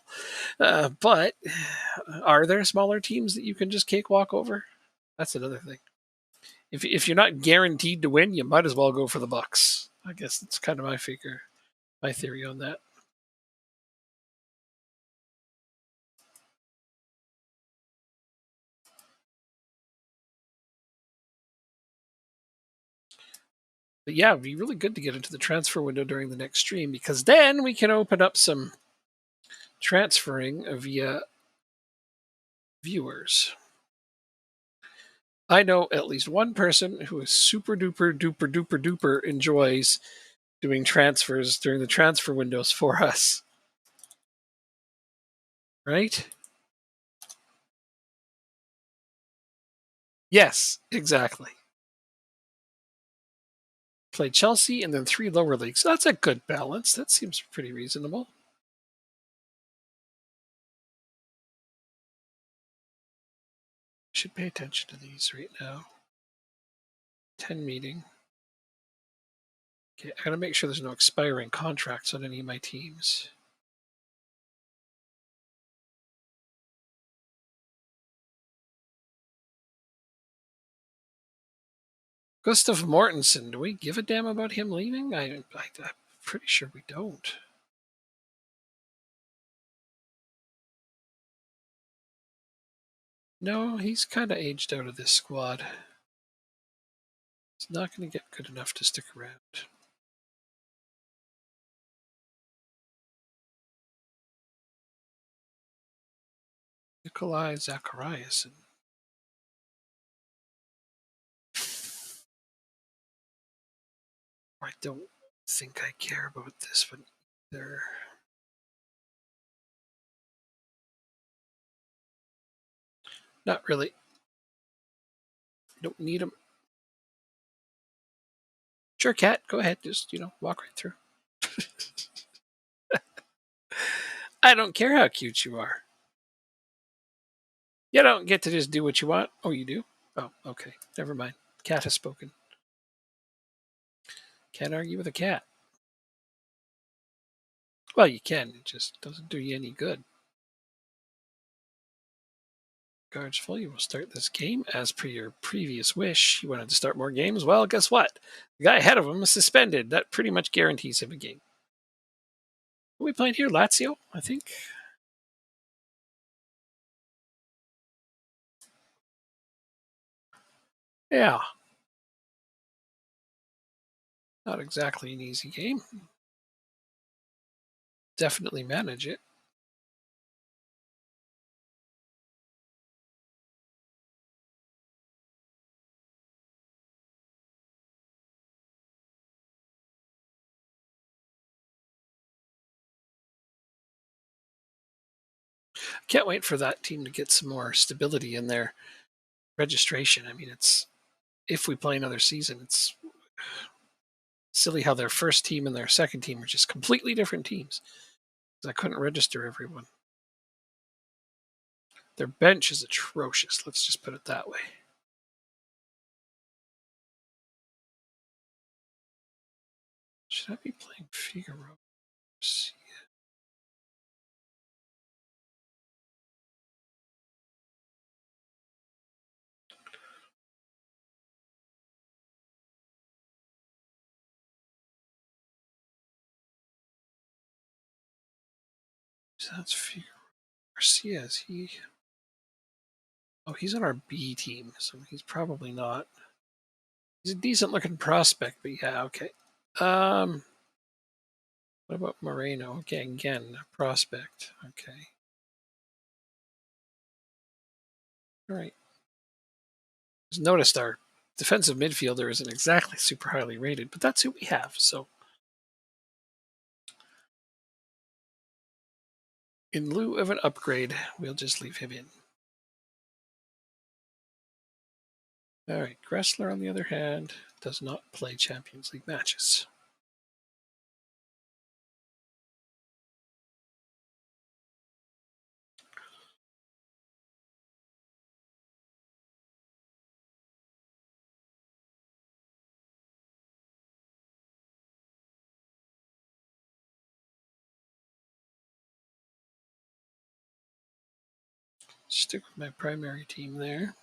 But are there smaller teams that you can just cakewalk over? That's another thing. If you're not guaranteed to win, you might as well go for the Bucks. I guess that's kind of my theory on that. But yeah, it'd be really good to get into the transfer window during the next stream because then we can open up some transferring via viewers. I know at least one person who is super duper duper duper duper enjoys doing transfers during the transfer windows for us. Right? Yes, exactly. Play Chelsea and then 3 lower leagues. That's a good balance. That seems pretty reasonable. Should pay attention to these right now. 10 meeting. Okay, I gotta make sure there's no expiring contracts on any of my teams. Gustav Mortensen, do we give a damn about him leaving? I'm pretty sure we don't. No, he's kind of aged out of this squad. He's not going to get good enough to stick around. Nikolai Zachariasen. I don't think I care about this one either. Not really. Don't need him. Sure, Cat, go ahead. Just, walk right through. I don't care how cute you are. You don't get to just do what you want. Oh, you do? Oh, okay. Never mind. Cat has spoken. Can't argue with a cat. Well, you can. It just doesn't do you any good. Guards full. You will start this game as per your previous wish. You wanted to start more games. Well, guess what? The guy ahead of him is suspended. That pretty much guarantees him a game. What are we playing here? Lazio, I think. Yeah. Not exactly an easy game. Definitely manage it. Can't wait for that team to get some more stability in their registration. I mean, if we play another season, it's silly how their first team and their second team are just completely different teams. I couldn't register everyone. Their bench is atrocious. Let's just put it that way. Should I be playing Figaro? So that's Figaro. Garcia, is he? Oh, he's on our B team, so he's probably not. He's a decent looking prospect, but yeah, okay. What about Moreno? Okay, again, a prospect. Okay. All right. Just noticed our defensive midfielder isn't exactly super highly rated, but that's who we have. So, in lieu of an upgrade, we'll just leave him in. All right. Gressler, on the other hand, does not play Champions League matches. Stick with my primary team there.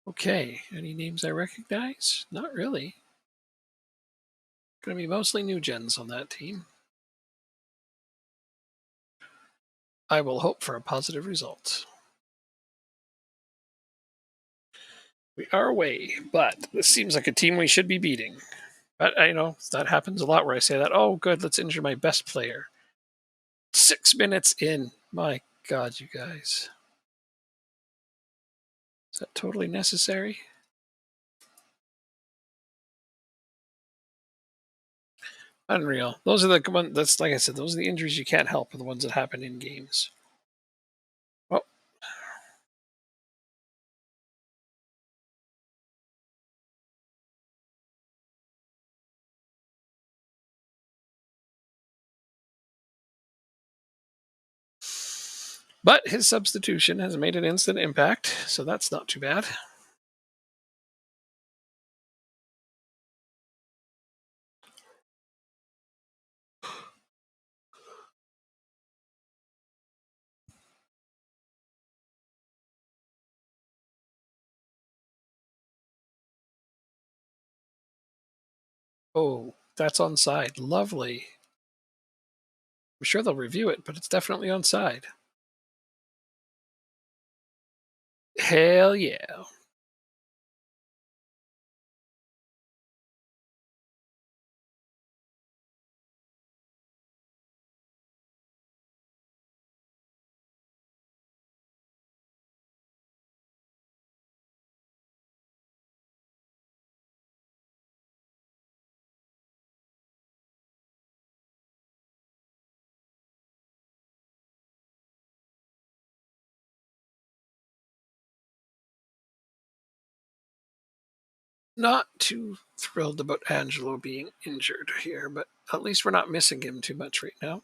Okay, any names I recognize? Not really. Going to be mostly new gens on that team. I will hope for a positive result. We are away, but this seems like a team we should be beating. But I know that happens a lot where I say that, oh, good, let's injure my best player. 6 minutes in. My God, you guys. Is that totally necessary? Unreal. Those are the ones, that's like I said, those are the injuries you can't help, are the ones that happen in games. Oh, but his substitution has made an instant impact, so that's not too bad. Oh, that's onside. Lovely. I'm sure they'll review it, but it's definitely onside. Hell yeah. Not too thrilled about Angelo being injured here, but at least we're not missing him too much right now.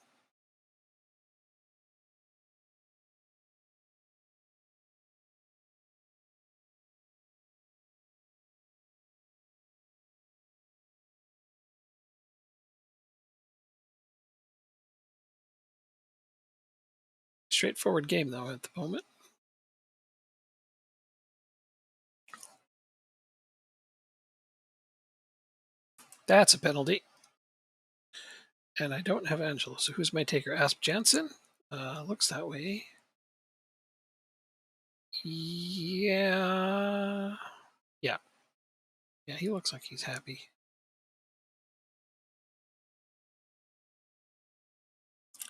Straightforward game, though, at the moment. That's a penalty. And I don't have Angelo, so who's my taker? Asp Jansen? Looks that way. Yeah. Yeah. Yeah, he looks like he's happy.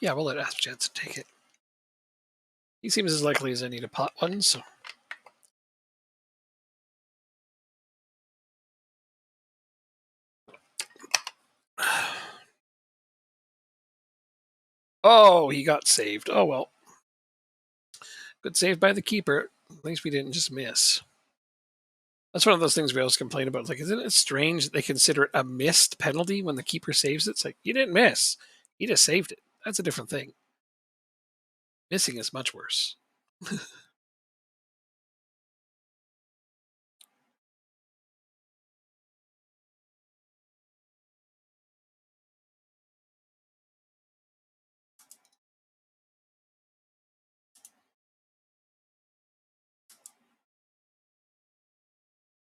Yeah, we'll let Asp Jansen take it. He seems as likely as any to pot one, so. Oh, he got saved. Oh, well. Good save by the keeper. At least we didn't just miss. That's one of those things we always complain about. Like, isn't it strange that they consider it a missed penalty when the keeper saves it? It's like, you didn't miss. You just saved it. That's a different thing. Missing is much worse.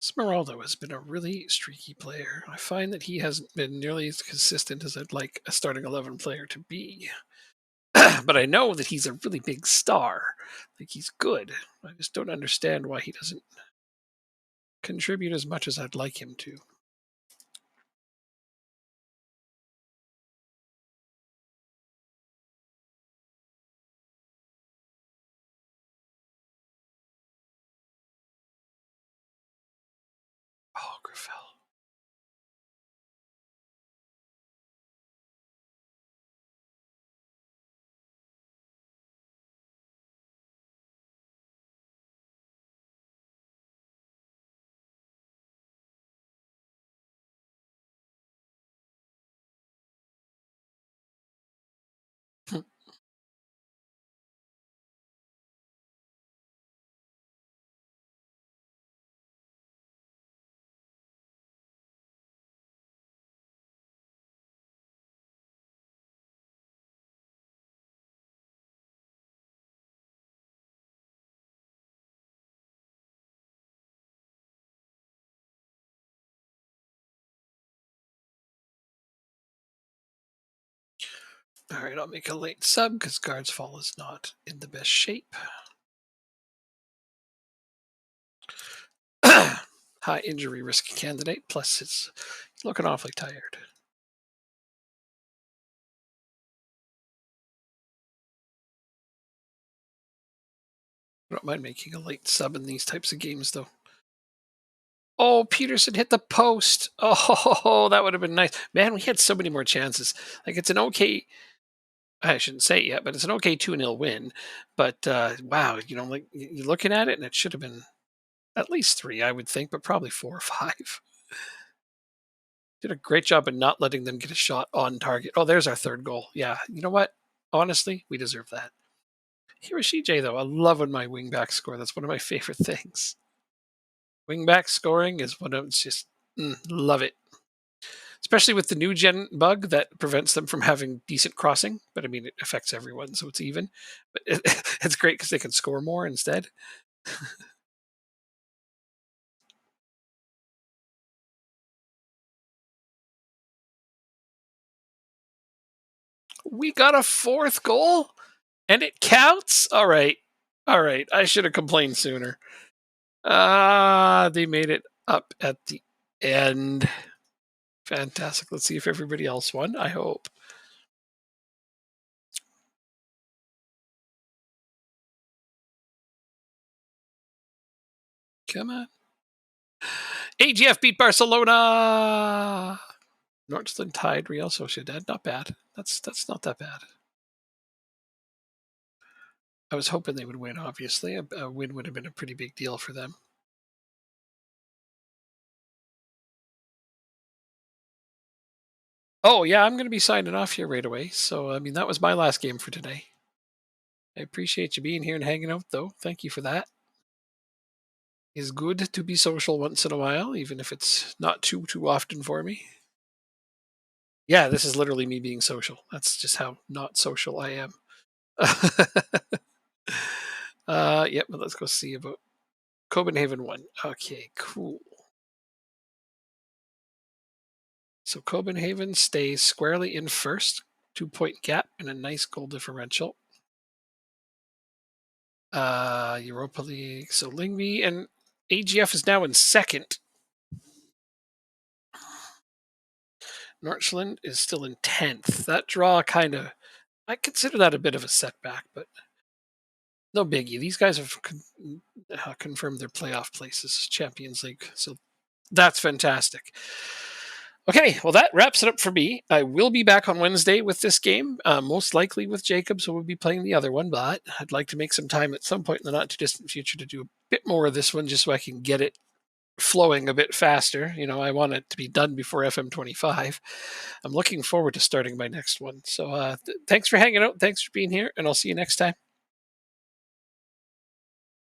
Smeraldo has been a really streaky player. I find that he hasn't been nearly as consistent as I'd like a starting 11 player to be. But I know that he's a really big star. Like, he's good. I just don't understand why he doesn't contribute as much as I'd like him to. Oh, Griffel. All right, I'll make a late sub because Guards Fall is not in the best shape. High injury risk candidate, plus he's looking awfully tired. I don't mind making a late sub in these types of games, though. Oh, Peterson hit the post. Oh, that would have been nice. Man, we had so many more chances. Like, it's an okay, I shouldn't say it yet, but it's an okay 2-0 win. But wow, like you're looking at it and it should have been at least three, I would think, but probably four or five. Did a great job of not letting them get a shot on target. Oh, there's our third goal. Yeah, you know what? Honestly, we deserve that. Hiroshige, though, I love when my wingback score. That's one of my favorite things. Wingback scoring is one of it's just love it. Especially with the new gen bug that prevents them from having decent crossing. But I mean, it affects everyone, so it's even. But it's great because they can score more instead. We got a fourth goal, and it counts. All right, all right. I should have complained sooner. They made it up at the end. Fantastic. Let's see if everybody else won. I hope. Come on. AGF beat Barcelona. Nordsland tied Real Sociedad. Not bad. That's not that bad. I was hoping they would win. Obviously, a win would have been a pretty big deal for them. Oh yeah, I'm going to be signing off here right away. So I mean, that was my last game for today. I appreciate you being here and hanging out, though. Thank you for that. It's good to be social once in a while, even if it's not too often for me. Yeah, this is literally me being social. That's just how not social I am. Yeah, but let's go see about Copenhagen 1. Okay, cool. So Copenhagen stays squarely in first, 2-point gap and a nice goal differential. Europa League. So Lyngby and AGF is now in second. Nordsjælland is still in 10th. That draw kind of, I consider that a bit of a setback, but no biggie. These guys have confirmed their playoff places, Champions League. So that's fantastic. Okay, well, that wraps it up for me. I will be back on Wednesday with this game, most likely with Jacob, so we'll be playing the other one, but I'd like to make some time at some point in the not too distant future to do a bit more of this one just so I can get it flowing a bit faster. I want it to be done before FM25. I'm looking forward to starting my next one. So thanks for hanging out. Thanks for being here, and I'll see you next time.